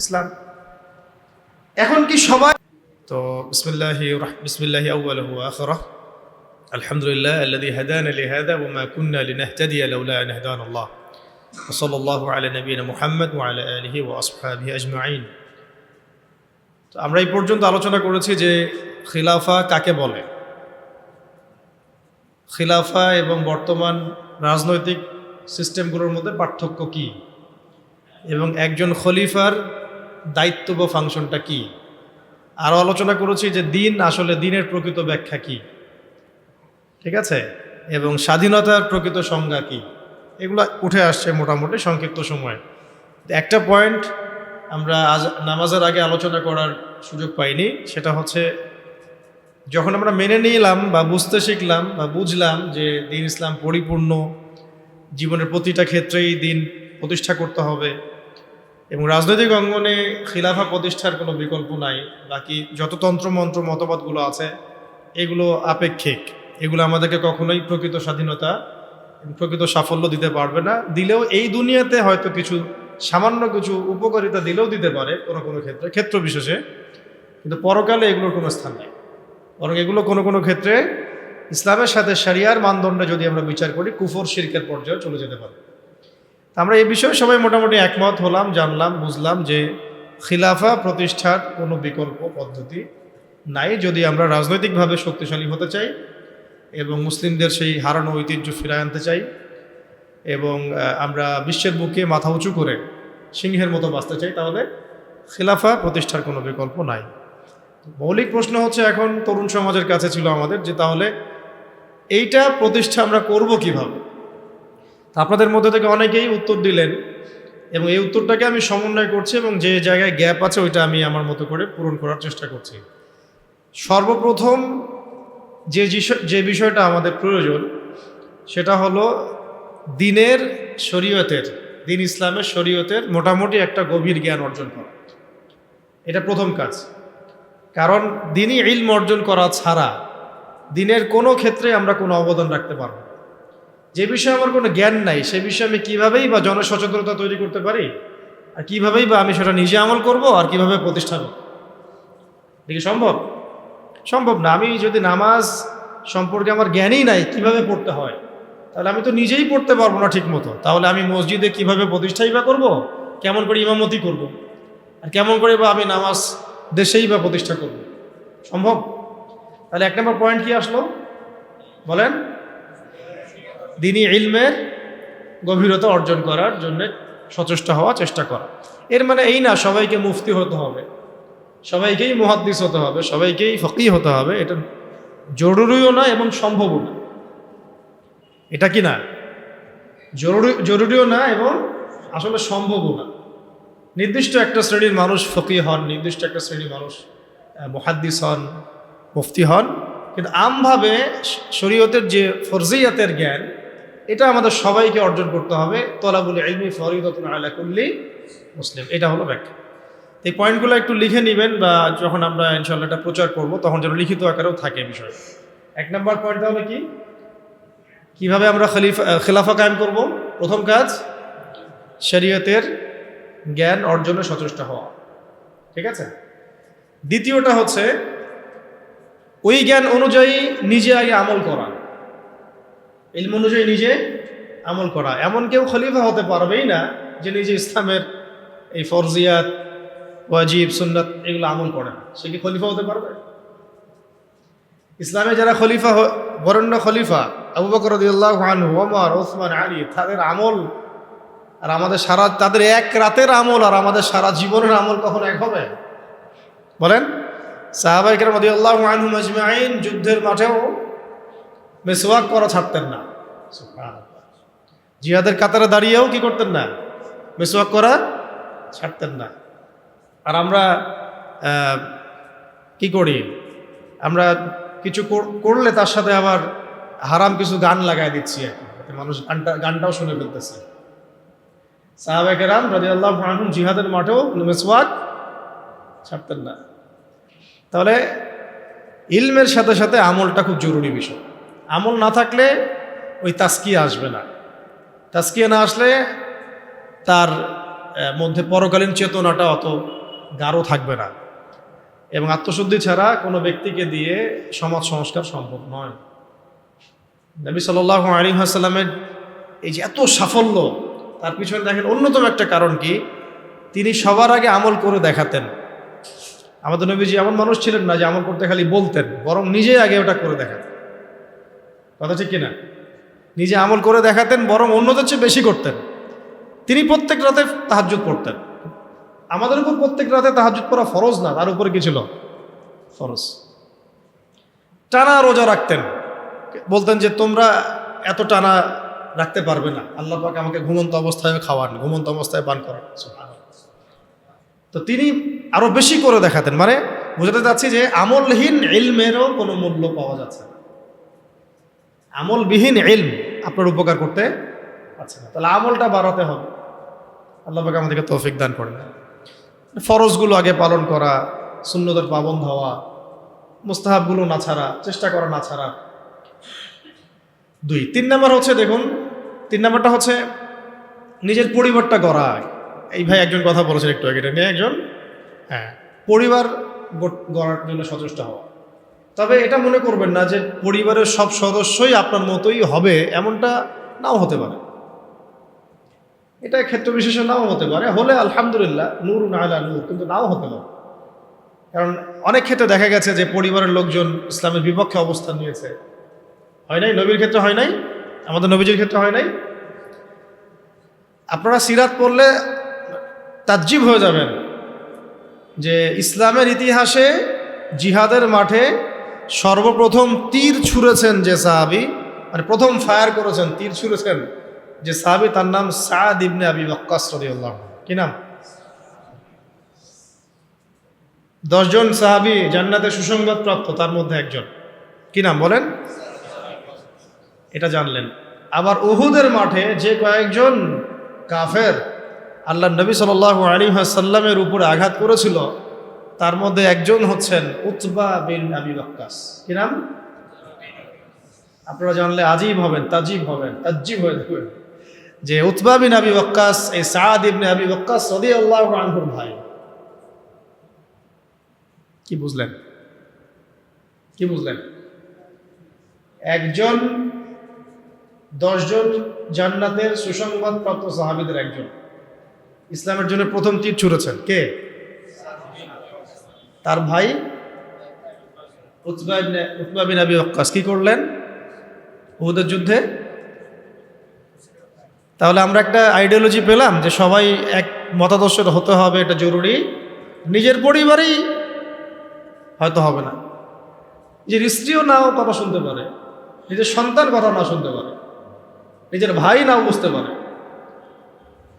ইসলাম। এখন কি সবাই? তো বিসমিল্লাহি আউয়ালুহু ওয়া আখিরাহ, আলহামদুলিল্লাহ আল্লাযী হাদানা লিহাযা ওয়া মা কুন্না লিনাহতাদিয়া লাউলা আন হাদানাল্লাহ, ওয়া সাল্লাল্লাহু আলা নবিয়িনা মুহাম্মদ ওয়া আলা আলিহি ওয়া আসহাবিহি আজমাইন। তো আমরা এই পর্যন্ত আলোচনা করেছি যে খিলাফা কাকে বলে, খিলাফা এবং বর্তমান রাজনৈতিক সিস্টেমগুলোর মধ্যে পার্থক্য কি, এবং একজন খলিফার দায়িত্ব বা ফাংশনটা কি। আরও আলোচনা করেছি যে দিন, আসলে দিনের প্রকৃত ব্যাখ্যা কি, ঠিক আছে, এবং স্বাধীনতার প্রকৃত সংজ্ঞা কি, এগুলো উঠে আসছে মোটামুটি সংক্ষিপ্ত সময়ে। একটা পয়েন্ট আমরা আজ নামাজের আগে আলোচনা করার সুযোগ পাইনি, সেটা হচ্ছে যখন আমরা মেনে নিলাম বা বুঝতে শিখলাম বা বুঝলাম যে দিন ইসলাম পরিপূর্ণ, জীবনের প্রতিটা ক্ষেত্রেই দিন প্রতিষ্ঠা করতে হবে, এবং রাজনৈতিক অঙ্গনে খিলাফা প্রতিষ্ঠার কোনো বিকল্প নাই, বাকি যত তন্ত্রমন্ত্র মতবাদগুলো আছে এগুলো আপেক্ষিক, এগুলো আমাদেরকে কখনোই প্রকৃত স্বাধীনতা, প্রকৃত সাফল্য দিতে পারবে না। দিলেও এই দুনিয়াতে হয়তো কিছু সামান্য কিছু উপকারিতা দিলেও দিতে পারে কোনো কোনো ক্ষেত্রে, ক্ষেত্র বিশেষে, কিন্তু পরকালে এগুলোর কোনো স্থান নেই। বরং এগুলো কোনো কোনো ক্ষেত্রে ইসলামের সাথে শরিয়ার মানদণ্ডে যদি আমরা বিচার করি কুফর শিরকের পর্যায়ে চলে যেতে পারে। আমরা এই বিষয়ে সবাই মোটামুটি একমত হলাম, জানলাম, বুঝলাম যে খিলাফা প্রতিষ্ঠার কোনো বিকল্প পদ্ধতি নাই যদি আমরা রাজনৈতিকভাবে শক্তিশালী হতে চাই এবং মুসলিমদের সেই হারানো ঐতিহ্য ফিরিয়ে আনতে চাই এবং আমরা বিশ্বের বুকে মাথা উঁচু করে সিংহের মতো বাঁচতে চাই, তাহলে খিলাফা প্রতিষ্ঠার কোনো বিকল্প নাই। মৌলিক প্রশ্ন হচ্ছে এখন তরুণ সমাজের কাছে ছিল আমাদের যে তাহলে এইটা প্রতিষ্ঠা আমরা করব কিভাবে। আপনাদের মধ্যে থেকে অনেকেই উত্তর দিলেন এবং এই উত্তরটাকে আমি সমন্বয় করছি এবং যে জায়গায় গ্যাপ আছে ওইটা আমি আমার মতো করে পূরণ করার চেষ্টা করছি। সর্বপ্রথম যে বিষয়টা আমাদের প্রয়োজন সেটা হলো দিনের শরীয়তের, দিন ইসলামের শরীয়তের মোটামুটি একটা গভীর জ্ঞান অর্জন করা। এটা প্রথম কাজ। কারণ দিনই ইলম অর্জন করা ছাড়া দিনের কোনো ক্ষেত্রে আমরা কোনো অবদান রাখতে পারবো না। যে বিষয়ে আমার কোনো জ্ঞান নাই সে বিষয়ে আমি কীভাবেই বা জনসচেতনতা তৈরি করতে পারি, আর কীভাবেই বা আমি সেটা নিজে আমল করব, আর কিভাবে প্রতিষ্ঠা করব? দেখি সম্ভব? সম্ভব না। আমি যদি নামাজ সম্পর্কে আমার জ্ঞানই নাই কিভাবে পড়তে হয়, তাহলে আমি তো নিজেই পড়তে পারবো না ঠিক মতো। তাহলে আমি মসজিদে কিভাবে প্রতিষ্ঠাই বা করবো, কেমন করে ইমামতি করব, আর কেমন করে বা আমি নামাজ দেশেই বা প্রতিষ্ঠা করব? সম্ভব? তাহলে এক নম্বর পয়েন্ট কি আসলো বলেন? দিনী ইলমের গভীরতা অর্জন করার জন্য সচেষ্ট হওয়া, চেষ্টা করা। এর মানে এই না সবাইকে মুফতি হতে হবে, সবাইকেই মুহাদ্দিস হতে হবে, সবাইকেই ফকিহ হতে হবে। এটা জরুরিও না এবং সম্ভবও না। এটা কি না? জরুরিও না এবং আসলে সম্ভবও না। নির্দিষ্ট একটা শ্রেণীর মানুষ ফকিহ হন, নির্দিষ্ট একটা শ্রেণীর মানুষ মুহাদ্দিস হন, মুফতি হন, কিন্তু আমভাবে শরীয়তের যে ফরজিয়াতের জ্ঞান এটা আমাদের সবাইকে অর্জন করতে হবে। তলাবুল ইলমি ফরিদাতুন আলা কুল্লি মুসলিম, এটা হলো ব্যাখ্যা। এই পয়েন্টগুলো একটু লিখে নেবেন, বা যখন আমরা ইনশাআল্লাহ এটা প্রচার করব তখন যেন লিখিত আকারেও থাকে বিষয়। এক নম্বর পয়েন্ট হলো কি, কিভাবে আমরা খিলাফা কায়েম করব? প্রথম কাজ শরীয়তের জ্ঞান অর্জনে সচেষ্ট হওয়া, ঠিক আছে? দ্বিতীয়টা হচ্ছে ওই জ্ঞান অনুযায়ী নিজে আগে আমল করা, ইলম অনুযায়ী নিজে আমল করা। এমন কেউ খলিফা হতে পারবেই না যে নিজে ইসলামের এই ফরজিয়াত, ওয়াজিব, সুন্নাত এগুলো আমল করে না। সে কি খলিফা হতে পারবে? ইসলামে যারা খলিফা, বরেণ্য খলিফা আবু বকর রাদিয়াল্লাহু আনহু, ওমর, ওসমান, আলী, তাদের আমল আর আমাদের তাদের এক রাতের আমল আর আমাদের সারা জীবনের আমল কখনো এক হবে? বলেন। সাহাবায়ে কেরাম রাদিয়াল্লাহু আনহুম আজমাইন যুদ্ধের মাঠেও মিসওয়াক করা ছাড়তেন না। সুবহানাল্লাহ। জিহাদের কাতারে দাঁড়িয়েও কি করতেন না? মিসওয়াক করা ছাড়তেন না। আর আমরা কি করি? আমরা কিছু করলে তার সাথে আবার হারাম কিছু গান লাগাই দিচ্ছি, মানুষ গানটাও শুনে ফেলতেছে। সাহাবায়ে কেরাম রাদিয়াল্লাহু আনহুম জিহাদের মাঠেও মিসওয়াক ছাড়তেন না। তাহলে ইলমের সাথে সাথে আমলটা খুব জরুরি বিষয়। আমল না থাকলে ওই তাসকিয়া আসবে না। তাসকিয়া না আসলে তার মধ্যে পরকালীন চেতনাটা অত গাঢ় থাকবে না, এবং আত্মশুদ্ধি ছাড়া কোনো ব্যক্তিকে দিয়ে সমাজ সংস্কার সম্ভব নয়। নবী সাল্লাল্লাহু আলাইহি ওয়াসাল্লামের এই যে এত সাফল্য, তার পিছনে দেখেন অন্যতম একটা কারণ কি, তিনি সবার আগে আমল করে দেখাতেন। আমাদের নবীজি এমন মানুষ ছিলেন না যে আমল করতে খালি বলতেন, বরং নিজে আগে ওটা করে দেখাতেন। কথা ঠিক কিনা? নিজে আমল করে দেখাতেন, বরং অন্যদের চেয়ে বেশি করতেন। তিনি প্রত্যেক রাতে তাহাজ্জুদ পড়তেন। আমাদের উপর প্রত্যেক রাতে তাহাজ্জুদ পড়া ফরজ না, তার উপরে কি ছিল? ফরজ। টানা রোজা রাখতেন, বলতেন যে তোমরা এত টানা রাখতে পারবে না, আল্লাহ পাক আমাকে ঘুমন্ত অবস্থায় খাওয়ান, ঘুমন্ত অবস্থায় পান করান। তো তিনি আরো বেশি করে দেখাতেন। মানে বোঝাতে চাচ্ছি যে আমলহীন ইলমেরও কোনো মূল্য পাওয়া যাচ্ছে না। আমলবিহীন ইলম আপনার উপকার করতে পারছে না। তাহলে আমলটা বাড়াতে হবে। আল্লাহ পাক আমাদেরকে তৌফিক দান করেন। ফরজগুলো আগে পালন করা, সুন্নতের পাবন্দ হওয়া, মুস্তাহাবগুলো না ছাড়া, চেষ্টা করা না ছাড়া। 2 3 নাম্বার হচ্ছে, দেখুন 3 নাম্বারটা হচ্ছে নিজের পরিবারটা গড়া। এই ভাই একজন কথা বলেছেন একটু আগে, এটা নিয়ে একজন, পরিবার গড়ার জন্য সচেষ্ট হওয়া। তবে এটা মনে করবেন না যে পরিবারের সব সদস্যই আপনার মতোই হবে, এমনটা নাও হতে পারে। এটা ক্ষেত্র বিশেষে নাও হতে পারে, হলে আলহামদুলিল্লাহ নূরুন আলা নূর, কিন্তু নাও হতে পারে। কারণ অনেক ক্ষেত্রে দেখা গেছে যে পরিবারের লোকজন ইসলামের বিপক্ষে অবস্থান নিয়েছে। হয় নাই? নবীর ক্ষেত্রে হয় নাই? আমাদের নবীজির ক্ষেত্রে হয় নাই? আপনারা সিরাত পড়লে তাজ্জিব হয়ে যাবেন যে ইসলামের ইতিহাসে জিহাদের মাঠে সর্বপ্রথম তীর ছুঁড়েছেন যে সাহাবী, মানে প্রথম ফায়ার করেছেন, তীর ছুঁড়েছেন যে সাহাবী, তার নাম সাদ ইবনে আবি ওয়াক্কাস রাদিয়াল্লাহু আনহু। কি নাম? 10 জন সাহাবী জান্নাতের সুসংবাদ প্রাপ্ত, তার মধ্যে একজন। কি নাম বলেন? এটা জানলেন। আবার উহুদের মাঠে যে কয়েকজন কাফের আল্লাহ নবী সাল্লাল্লাহু আলাইহি ওয়াসাল্লামের উপরে আঘাত করেছিল, তার মধ্যে একজন হচ্ছেন উতবা বিন আবি ওয়াক্কাস। কি নাম? আপনারা জানলে আজীব হবেন, তাজিব হবেন, তাজ্জিব হয়ে যাবেন যে উতবা বিন আবি ওয়াক্কাস এই সাদ ইবনে আবি ওয়াক্কাস রাদিয়াল্লাহু আনহুর ভাই। কি বুঝলেন? কি বুঝলেন? একজন 10 জন জান্নাতের সুসংবাদ প্রাপ্ত সাহাবীদের একজন, ইসলামের জন্য প্রথম তীর ছুঁড়েছেন কে? তার ভাই উতবা বিন আবি ওয়াক্কাস কি করলেন উহুদের যুদ্ধে? তাহলে আমরা একটা আইডিওলজি পেলাম যে সবাই এক মতাদর্শের হতে হবে, এটা জরুরি। নিজের পরিবারেই হয়তো হবে না, নিজের স্ত্রীও নাও কথা শুনতে পারে, নিজের সন্তান কথা না শুনতে পারে, নিজের ভাই নাও বুঝতে পারে,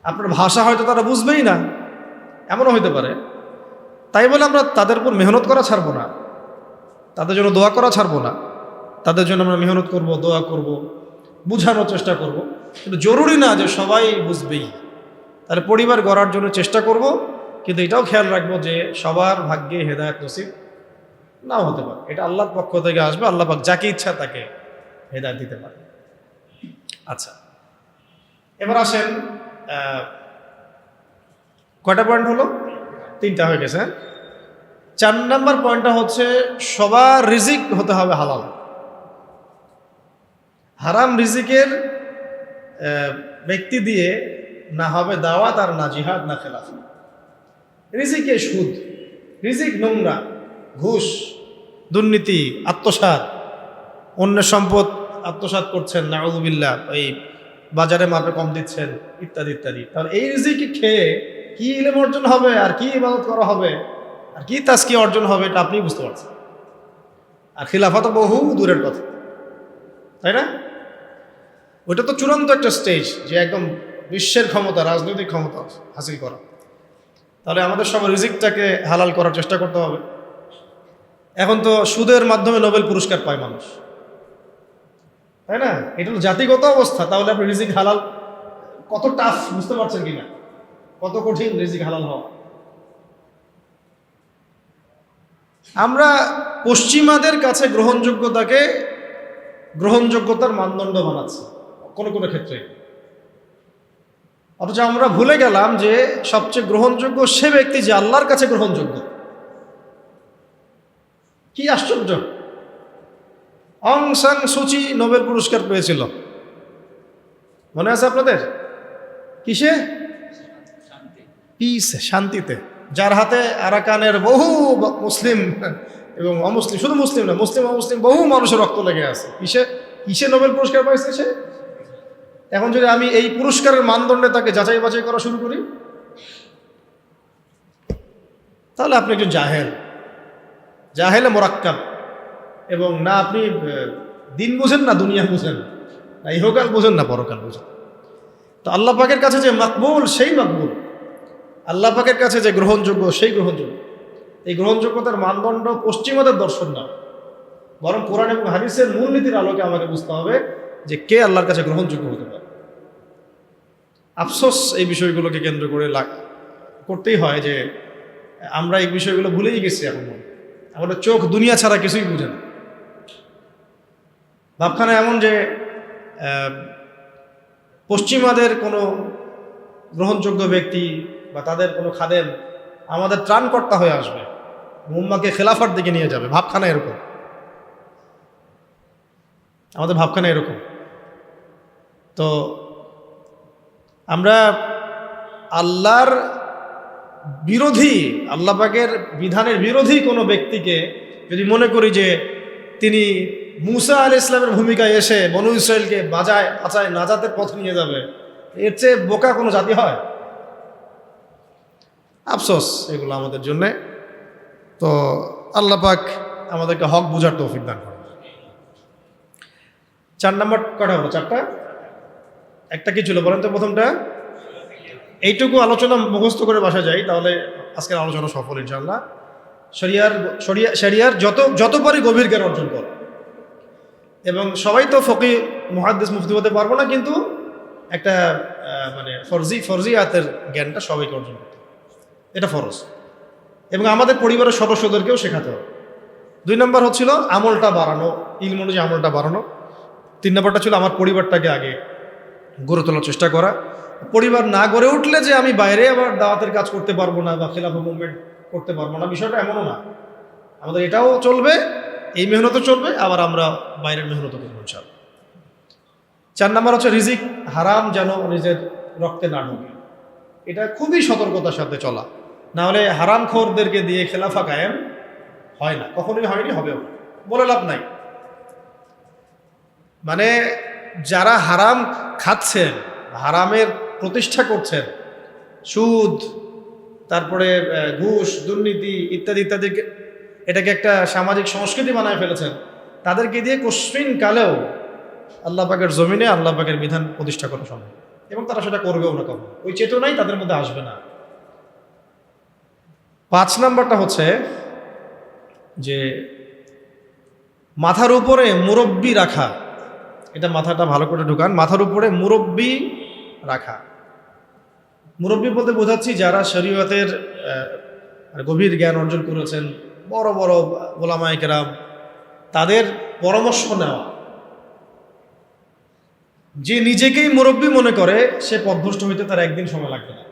আপনার ভাষা হয়তো তারা বুঝবেই না, এমনও হইতে পারে। তাই বলে আমরা তাদের উপর মেহনত করা ছাড়বো না, তাদের জন্য দোয়া করা ছাড়বো না। তাদের জন্য আমরা মেহনত করব, দোয়া করব, বুঝানোর চেষ্টা করব, কিন্তু জরুরি না যে সবাই বুঝবেই। তাহলে পরিবার গড়ার জন্য চেষ্টা করব, কিন্তু এটাও খেয়াল রাখবো যে সবার ভাগ্যে হেদায়েত নসিব নাও হতে পারে। এটা আল্লাহর পক্ষ থেকে আসবে, আল্লাহ পাক যাকে ইচ্ছা তাকে হেদায়েত দিতে পারে। আচ্ছা, এবার আসেন, কয়টা পয়েন্ট হলো? 3টা হয়ে গেছে। 4 নম্বর পয়েন্টটা হচ্ছে সবার রিজিক হতে হবে হালাল। হারাম রিজিকের ব্যক্তি দিয়ে না হবে দাওয়াত, আর না জিহাদ, না খেলাফ। রিজিকে সুদ, রিজিক নোংরা, ঘুষ, দুর্নীতি, আত্মসাৎ, অন্যের সম্পদ আত্মসাৎ করছেন, নাউযুবিল্লাহ, এই বাজারে মাপে কম দিচ্ছেন, ইত্যাদি ইত্যাদি। তাহলে এই রিজিক খেয়ে কি ইলম অর্জন হবে, আর কি ইবাদত করা হবে, আর কি তাজকিয়া অর্জন হবে, এটা আপনি বুঝতে পারছেন। আর খিলাফা তো বহু দূরের কথা, তাই না? ওইটা তো চূড়ান্ত একটা স্টেজ, যে একদম বিশ্বের ক্ষমতা, রাজনৈতিক ক্ষমতা হাসিল করা। তাহলে আমাদের সব রিজিকটাকে হালাল করার চেষ্টা করতে হবে। এখন তো সুদের মাধ্যমে নোবেল পুরস্কার পায় মানুষ, তাই না? এটা তো জাতিগত অবস্থা। তাহলে আপনি রিজিক হালাল কত টাফ বুঝতে পারছেন কিনা, কত কঠিন রিজিক হালাল হওয়া। আমরা পশ্চিমাদের কাছে গ্রহণযোগ্যতার মানদণ্ড বানাচ্ছি কোনো কোনো ক্ষেত্রে, অথচ আমরা ভুলে গেলাম যে সবচেয়ে গ্রহণযোগ্য সে ব্যক্তি যে আল্লাহর কাছে গ্রহণযোগ্য। কি আশ্চর্য! অং সান সুচি নোবেল পুরস্কার পেয়েছিল, মনে আছে আপনাদের? কিসে? পিস, শান্তিতে। যার হাতে আরাকানের বহু মুসলিম এবং অমুসলিম, শুধু মুসলিম না, মুসলিম অমুসলিম বহু মানুষের রক্ত লেগে আছে। কিসে নোবেল পুরস্কার পাইছে সে? এখন যদি আমি এই পুরস্কারের মানদণ্ডে তাকে যাচাই বাছাই করা শুরু করি, তাহলে আপনি একজন জাহেলে মোরাক্কাব, এবং না আপনি দিন বুঝেন, না দুনিয়া বুঝেন, না ইহকাল বুঝেন, না পরকাল বুঝেন। তো আল্লাহ পাকের কাছে যে মাকবুল সেই মাকবুল, আল্লাহ পাকের কাছে যে গ্রহণযোগ্য সেই গ্রহণযোগ্য। এই গ্রহণযোগ্যতার মানদণ্ড পশ্চিমাদের দর্শন না, বরং কোরআন এবং হাদিসের মূলনীতির আলোকে আমাকে বুঝতে হবে যে কে আল্লাহর কাছে গ্রহণযোগ্য হতে পারে। আফসোস এই বিষয়গুলোকে কেন্দ্র করে করতেই হয় যে আমরা এই বিষয়গুলো ভুলেই গেছি। এখন আমাদের চোখ দুনিয়া ছাড়া কিছুই বুঝে না। ভাবখানা এমন যে পশ্চিমাদের কোনো গ্রহণযোগ্য ব্যক্তি বা তাদের কোনো খাদেম আমাদের ত্রাণকর্তা হয়ে আসবে, উম্মাহকে খেলাফার দিকে নিয়ে যাবে। ভাবখানা এরকম, আমাদের ভাবখানা এরকম। তো আমরা আল্লাহর বিরোধী, আল্লাহ পাকের বিধানের বিরোধী কোনো ব্যক্তিকে যদি মনে করি যে তিনি মুসা আলাইহিস ইসলামের ভূমিকায় এসে বনু ইসরায়েলকে বাঁচায় নাজাতের পথ নিয়ে যাবে, এর চেয়ে বোকা কোনো জাতি হয়? আফসোস এগুলো আমাদের জন্যে। তো আল্লাহ পাক আমাদেরকে হক বুঝার তৌফিক দান করেন। 4 নম্বর কটা হলো? 4টা। একটা কি ছিল বলেন তো? প্রথমটা এইটুকু আলোচনা মুখস্থ করে বাসা যাই, তাহলে আজকের আলোচনা সফল ইনশাআল্লাহ। শরিয়ার যত পারি গভীর জ্ঞান অর্জন করো। এবং সবাই তো ফকি মুহাদ্দিস মুফতি হতে পারবো না, কিন্তু একটা মানে ফরজিয়াতের জ্ঞানটা সবাইকে অর্জন করতে হবে, এটা ফরজ। এবং আমাদের পরিবারের সদস্যদেরকেও শেখাতে হবে। 2 নম্বর হচ্ছিল আমলটা বাড়ানো, ইলম অনুযায়ী আমলটা বাড়ানো। 3 নম্বরটা ছিল আমার পরিবারটাকে আগে গড়ে তোলার চেষ্টা করা। পরিবার না গড়ে উঠলে যে আমি বাইরে আবার দাওয়াতের কাজ করতে পারবো না বা খিলাফা মুভমেন্ট করতে পারবো না, বিষয়টা এমনও না। আমাদের এটাও চলবে, এই মেহনতও চলবে, আবার আমরা বাইরের মেহনতও করবো ইনশাআল্লাহ। 4 নম্বর হচ্ছে রিজিক হারাম যেন নিজের রক্তে না ঢোকে। এটা খুবই সতর্কতার সাথে চলা, না হলে হারামখোরদেরকে দিয়ে খেলাফা কায়েম হয় না, কখনোই হয়নি, হবেও না, বলে লাভ নাই। মানে যারা হারাম খাচ্ছেন, হারামের প্রতিষ্ঠা করছেন, সুদ, তারপরে ঘুষ, দুর্নীতি ইত্যাদি ইত্যাদি, এটাকে একটা সামাজিক সংস্কৃতি বানায় ফেলেছেন, তাদেরকে দিয়ে কশ্মিন কালেও আল্লাহ পাকের জমিনে আল্লাহ পাকের বিধান প্রতিষ্ঠা করা সম্ভব, এবং তারা সেটা করবেও না কখনো। ওই চেতনাই তাদের মধ্যে আসবে না। 5 নম্বরটা হচ্ছে যে মাথার উপরে মুরব্বি রাখা। এটা মাথাটা ভালো করে ঢুকান, মাথার উপরে মুরব্বি রাখা। মুরব্বি বলতে বোঝাচ্ছি যারা শরীয়তের গভীর জ্ঞান অর্জন করেছেন, বড় বড় ওলামায়ে কেরাম, তাদের পরামর্শ নেওয়া। যে নিজেকেই মুরব্বি মনে করে সে পথভ্রষ্ট হইতে তার একদিন সময় লাগবে না।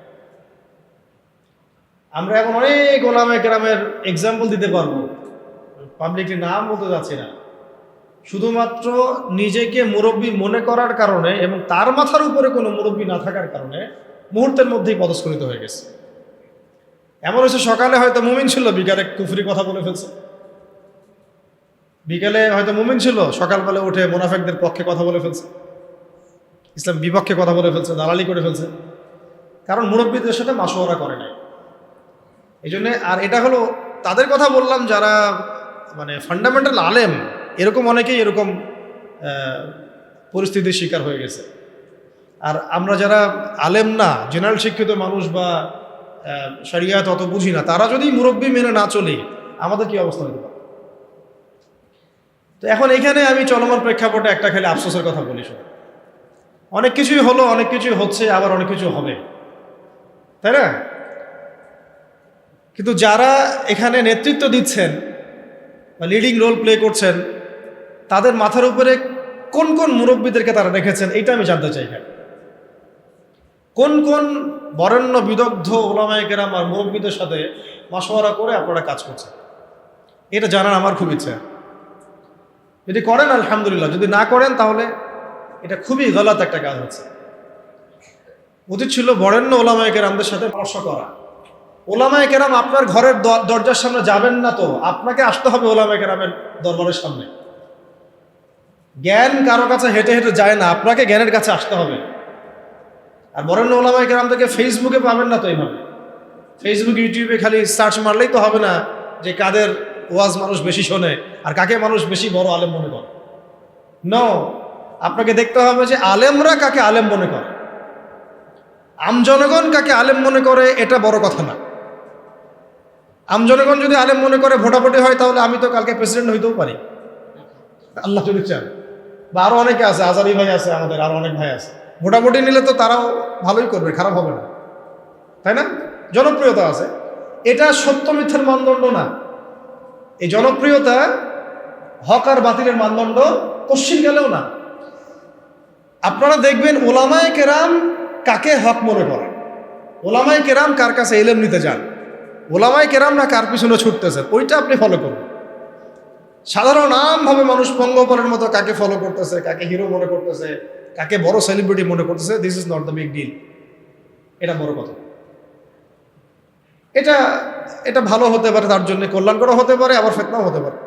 আমরা এখন অনেক ওলামায়ে কেরামের এক্সাম্পল দিতে পারবো, পাবলিকের নাম বলতে যাচ্ছি না। শুধুমাত্র নিজেকে মুরব্বি মনে করার কারণে এবং তার মাথার উপরে কোনো মুরব্বি না থাকার কারণে মুহূর্তের মধ্যেই পদস্খলিত হয়ে গেছে। এমন হচ্ছে সকালে হয়তো মুমিন ছিল, বিকালে কুফরি কথা বলে ফেলছে। বিকালে হয়তো মুমিন ছিল, সকালবেলা উঠে মুনাফিকদের পক্ষে কথা বলে ফেলছে, ইসলাম বিপক্ষে কথা বলে ফেলছে, দালালি করে ফেলছে। কারণ মুরব্বীদের সাথে মাশওয়ারা করে নাই। এই জন্যে, আর এটা হলো তাদের কথা বললাম যারা মানে ফান্ডামেন্টাল আলেম, এরকম অনেকেই এরকম পরিস্থিতির শিকার হয়ে গেছে। আর আমরা যারা আলেম না, জেনারেল শিক্ষিত মানুষ বা শরিয়াত অত বুঝি না, তারা যদি মুরব্বি মেনে না চলি, আমাদের কি অবস্থা হতে পারে? তো এখন এখানে আমি চলমান প্রেক্ষাপটে একটা খালি আফসোসের কথা বলি। অনেক কিছুই হলো, অনেক কিছুই হচ্ছে, আবার অনেক কিছু হবে, তাই না? কিন্তু যারা এখানে নেতৃত্ব দিচ্ছেন বা লিডিং রোল প্লে করছেন, তাদের মাথার উপরে কোন কোন মুরব্বীদেরকে তারা রেখেছেন, এটা আমি জানতে চাই। কোন কোন বরেণ্য বিদগ্ধ ওলামায়ে কেরাম আর মুরব্বীদের সাথে মাশওয়ারা করে আপনারা কাজ করছেন, এটা জানার আমার খুব ইচ্ছা। যদি করেন আলহামদুলিল্লাহ, যদি না করেন তাহলে এটা খুবই গলত একটা কাজ হচ্ছে। উচিত ছিল বরেণ্য ওলামায়ে কেরামদের সাথে পরামর্শ করা। ওলামায়ে কেরাম আপনার ঘরের দরজার সামনে যাবেন না, তো আপনাকে আসতে হবে ওলামায়ে কেরামের দরবারের সামনে। জ্ঞান কারো কাছে হেঁটে হেঁটে যায় না, আপনাকে জ্ঞানের কাছে আসতে হবে। আর বরেণ্য ওলামায়ে কেরামদেরকে ফেসবুকে পাবেন না তো এইভাবে। ফেসবুক ইউটিউবে খালি সার্চ মারলেই তো হবে না যে কাদের ওয়াজ মানুষ বেশি শোনে আর কাকে মানুষ বেশি বড় আলেম মনে করে। নো, আপনাকে দেখতে হবে যে আলেমরা কাকে আলেম মনে করে, আমজনগণ কাকে আলেম মনে করে, এটা বড় কথা না। আমজনগণ যদি আলেম মনে করে ভোটাভুটি হয়, তাহলে আমি তো কালকে প্রেসিডেন্ট হইতেও পারি, আল্লাহ যদি চান। বা আরো অনেকে আছে, আজারি ভাই আছে, আমাদের আরো অনেক ভাই আছে। ভোটাভুটি নিলে তো তারাও ভালোই করবে, খারাপ হবে না, তাই না? জনপ্রিয়তা আছে, এটা সত্য মিথ্যার মানদণ্ড না। এই জনপ্রিয়তা হক আর বাতিলের মানদণ্ড কশ্চিন গেলেও না। আপনারা দেখবেন ওলামায়ে কেরাম কাকে হক মনে করেন, ওলামায়ে কেরাম কার কাছে ইলম নিতে যান, ওলামায়ে কেরাম না কার পিছনে ছুটতেছে, ওইটা আপনি ফলো করুন। সাধারণ আমভাবে মানুষ পঙ্গপালের মতো কাকে ফলো করতেছে, কাকে হিরো মনে করতেছে, কাকে বড় সেলিব্রিটি মনে করতেছে, this is not the big deal, এটা বড় কথা। এটা এটা ভালো হতে পারে, তার জন্য কল্যাণকর হতে পারে, আবার ফিতনাও হতে পারে।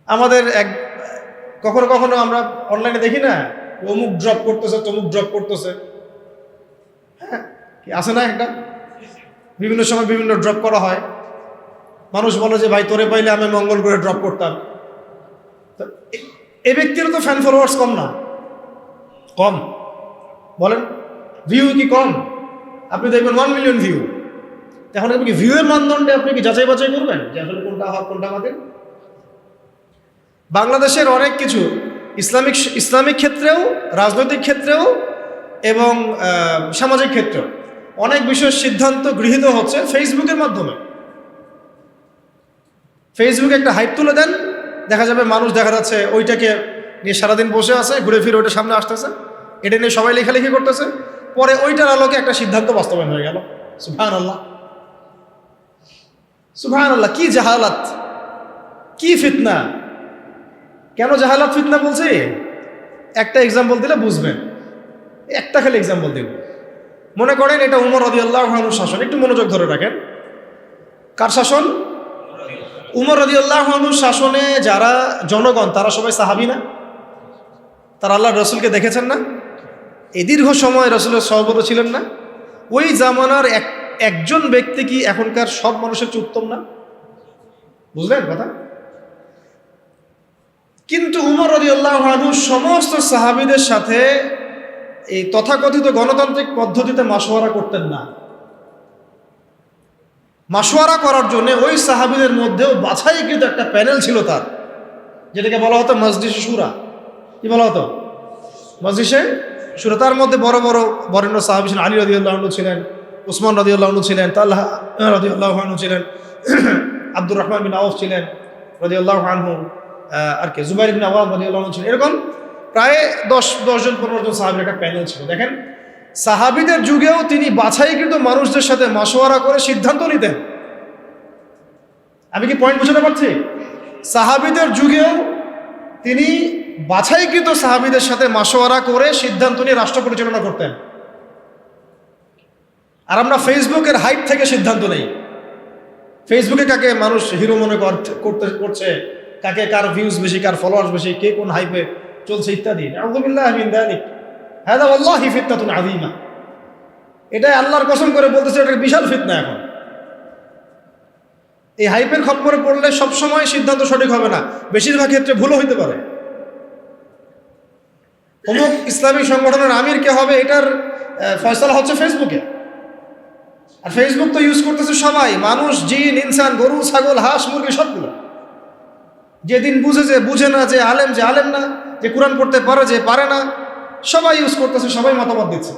আমাদের কখনো কখনো আমরা অনলাইনে দেখি না, অমুক ড্রপ করতেছে, তমুক ড্রপ করতেছে। হ্যাঁ, কি আছে না একটা, বিভিন্ন সময় বিভিন্ন ড্রপ করা হয়। মানুষ বলে যে ভাই তোরে পাইলে আমি মঙ্গল করে ড্রপ করতাম। তো এই ব্যক্তিরও তো ফ্যান ফলোয়ার্স কম না, কম বলেন, ভিউ কি কম? আপনি দেখবেন 1 মিলিয়ন ভিউ। এখন আপনি কি ভিউয়ের মানদণ্ডে আপনি কি যাচাই বাছাই করবেন যে আসলে কোনটা হক কোনটা বাতিল? বাংলাদেশের অনেক কিছু ইসলামিক ক্ষেত্রেও, রাজনৈতিক ক্ষেত্রেও এবং সামাজিক ক্ষেত্রেও অনেক বিষয়ের সিদ্ধান্ত গৃহীত হচ্ছে ফেসবুকের মাধ্যমে। ফেসবুকে একটা হাইপ তুলে দেন, দেখা যাবে মানুষ দেখা যাচ্ছে ওইটাকে নিয়ে সারাদিন বসে আছে, ঘুরে ফিরে ওইটা সামনে আসতেছে, এটা নিয়ে সবাই লেখালেখি করতেছে, পরে ওইটার আলোকে একটা সিদ্ধান্ত বাস্তবায়ন হয়ে গেল। সুবহানাল্লাহ, সুবহানাল্লাহ, কি জাহালাত, কি ফিতনা! কেন জাহালাত ফিতনা বলছি? একটা এক্সাম্পল দিলে বুঝবেন, একটা খালি এক্সাম্পল দিব। মনে করেন এটা উমর রাদিয়াল্লাহু আনহুর শাসন, একটু মনোযোগ ধরে রাখেন। কার শাসন? উমর রাদিয়াল্লাহু আনহুর শাসনে যারা জনগণ তারা সবাই সাহাবী না? তারা আল্লাহর রাসূলকে দেখেছেন না? এই দীর্ঘ সময় রাসূলের সহবত ছিলেন না? ওই জামানার একজন ব্যক্তি কি এখনকার সব মানুষের চেয়ে উত্তম না? বুঝলেন কথা? কিন্তু উমর রাদিয়াল্লাহু আনহু সমস্ত সাহাবীদের সাথে এই তথাকথিত গণতান্ত্রিক পদ্ধতিতে মাশওয়ারা করতেন না। মাশওয়ারা করার জন্য ওই সাহাবীদের মধ্যেও বাছাইকৃত একটা প্যানেল ছিল তার, যেটাকে বলা হতো মজলিসে শুরা। কি বলা হতো? মজলিসে শুরা। তার মধ্যে বড় বড় বরেণ্য সাহাবী ছিলেন, আলী রাদিয়াল্লাহু আনহু ছিলেন, উসমান রাদিয়াল্লাহু আনহু ছিলেন, তালহা রাদিয়াল্লাহু আনহু ছিলেন, আব্দুর রহমান বিন আউফ ছিলেন রাদিয়াল্লাহু আনহু, আর কে জুবাইর বিন আওয়াম রাদিয়াল্লাহু আনহু ছিলেন। এরকম প্রায় 10 জন 15 জন সাহাবীর একটা প্যানেল ছিল। দেখেন, সাহাবীদের যুগেও তিনি বাছাইকৃত মানুষদের সাথে মাশওয়ারা করে সিদ্ধান্ত নিতেন। আমি কি পয়েন্ট বুঝতে পারছি? সাহাবীদের যুগেও তিনি বাছাইকৃত সাহাবীদের সাথে মাশওয়ারা করে সিদ্ধান্ত নিয়ে রাষ্ট্র পরিচালনা করতেন। আর আমরা ফেসবুকের হাইপ থেকে সিদ্ধান্ত নেই। ফেসবুকে কাকে মানুষ হিরো মনে করছে, কাকে কার ভিউজ বেশি, কার ফলোয়ার্স বেশি, কে কোন হাইপে চলছে ইত্যাদি। আউযুবিল্লাহি মিন যালিক, হাযা ওয়াল্লাহি ফিতনাতুন আযীমা। এটাই আল্লাহর কসম করে বলতেছে, এটা বিশাল ফিতনা। এখন এই হাইপের খপ্পরে পড়লে সবসময় সিদ্ধান্ত সঠিক হবে না, বেশিরভাগ ক্ষেত্রে ভুলও হইতে পারে। অমুক ইসলামী সংগঠনের আমির কে হবে, এটার ফয়সালা হচ্ছে ফেসবুকে। আর ফেসবুক তো ইউজ করতেছে সবাই, মানুষ, জিন, ইনসান, গরু, ছাগল, হাঁস, মুরগি, সবগুলো। যেদিন বুঝে না, যে আলেম না, যে কোরআন পড়তে পারে, যে পারে না, সবাই ইউজ করতেছে, সবাই মতামত দিচ্ছে।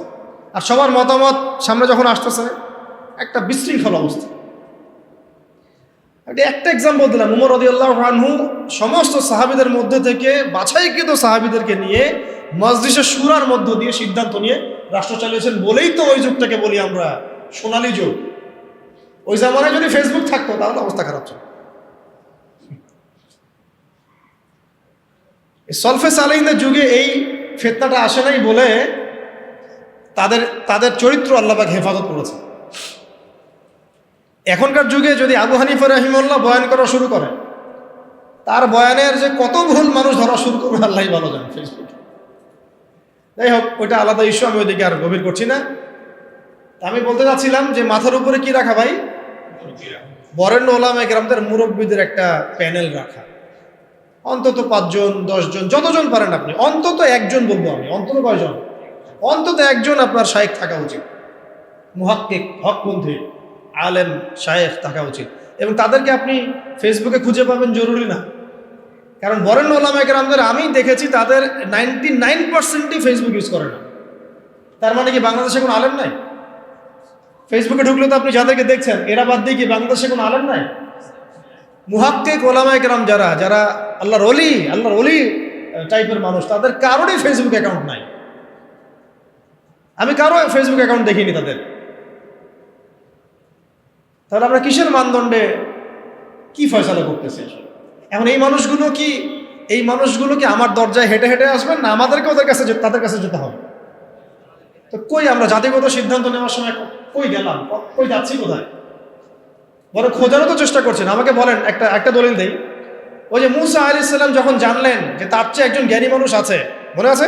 আর সবার মতামত সামনে যখন আসতেছে, একটা বিশৃঙ্খল অবস্থা। একটা এক্সাম্পল দিলাম, উমর রাদিয়াল্লাহু আনহু সমস্ত সাহাবীদের মধ্যে থেকে বাছাইকৃত সাহাবীদেরকে নিয়ে মজলিসে শুরার মধ্য দিয়ে সিদ্ধান্ত নিয়ে রাষ্ট্র চালিয়েছেন বলেই তো ওই যুগটাকে বলি আমরা সোনালী যুগ। ওই জামানায় যদি ফেসবুক থাকতো তাহলে অবস্থা খারাপ ছিল। সলফে সালেহিনদের যুগে এই ফিতনাটা আসে নাই বলে তাদের চরিত্র আল্লাহ পাক হেফাজত করেছে। এখনকার যুগে যদি আবু হানিফা রাহিমাহুল্লাহ বয়ান করা শুরু করে, তার বয়ানের যে কত ভুল মানুষ ধরা শুরু করবে আল্লাহই ভালো জানেন ফেসবুকে। যাই হোক, ওইটা আলাদা ইস্যু, আমি ওইদিকে আর গভীর করছি না। আমি বলতে চাচ্ছিলাম যে মাথার উপরে কি রাখা ভাই? বরেণ্য ওলামায়ে কেরামদের, মুরব্বীদের একটা প্যানেল রাখা, অন্তত 5 জন 10 জন, যতজন পারেন আপনি, অন্তত একজন বলবো আমি, অন্তত কয়জন? অন্তত একজন আপনার শায়েখ থাকা উচিত, মুহাক্কিক, হকপন্থী আলেম শায়েখ থাকা উচিত। এবং তাদেরকে আপনি ফেসবুকে খুঁজে পাবেন জরুরি না, কারণ বরেণ্য ওলামায়ে কেরামদের আমি দেখেছি তাদের 99%ই ফেসবুক ইউজ করে না। তার মানে কি বাংলাদেশে কোনো আলেম নাই? ফেসবুকে ঢুকলে তো আপনি যাদেরকে দেখছেন এরা বাদ দিয়ে কি বাংলাদেশে কোনো আলেম নাই? মুহাক্কিক ওলামায়ে কেরাম যারা আল্লাহর ওলি টাইপের মানুষ, তাদের কারোরই ফেসবুক অ্যাকাউন্ট নাই। আমি কারো ফেসবুক অ্যাকাউন্ট দেখিনি তাদের। তাহলে আমরা কিসের মানদণ্ডে কি ফয়সালা করতেছি? এখন এই মানুষগুলো কি আমার দরজায় হেঁটে হেঁটে আসবেন, না আমাদেরকে তাদের কাছে যেতে হবে? তো কই আমরা জাতিগত সিদ্ধান্ত নেওয়ার সময় কই গেলাম, কই যাচ্ছি, কোথায়, বরং খোঁজারও তো চেষ্টা করছেন। আমাকে বলেন, একটা দলিল দেই। ওই যে মুসা আলাইহিস সালাম যখন জানলেন যে তার চেয়ে একজন জ্ঞানী মানুষ আছে, মনে আছে?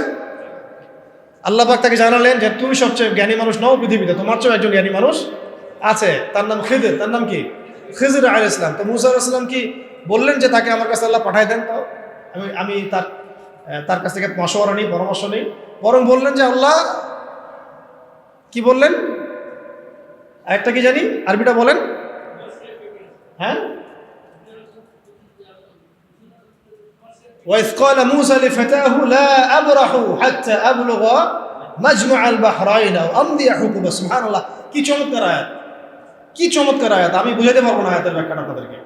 আল্লাহ পাক তাকে জানালেন যে তুমি সবচেয়ে জ্ঞানী মানুষ নও পৃথিবীতে, তোমার চেয়ে একজন জ্ঞানী মানুষ আছে, তার নাম খিদির। তার নাম কি? খিজির আলাইহিস সালাম। তো মুসা আলাইহিস সালাম কি বললেন যে তাকে আমার কাছে আল্লাহ পাঠায় দেন, তো আমি তার কাছ থেকে মশওয়ারা নিই, পরামর্শ নিই? বরং বললেন যে আল্লাহ কি বললেন, আরেকটা কি জানি, আরবিটা বলেন। হ্যাঁ, وإذ قال موسى لفتاه لا أبرح حتى أبلغ مجمع البحرين أو أمضي حقبا। সুবহানাল্লাহ, কি চমৎকার আয়াত, কি চমৎকার আয়াত! আমি বুঝাতে পারবো না আয়াতের ব্যাখ্যাটা আপনাদেরকে।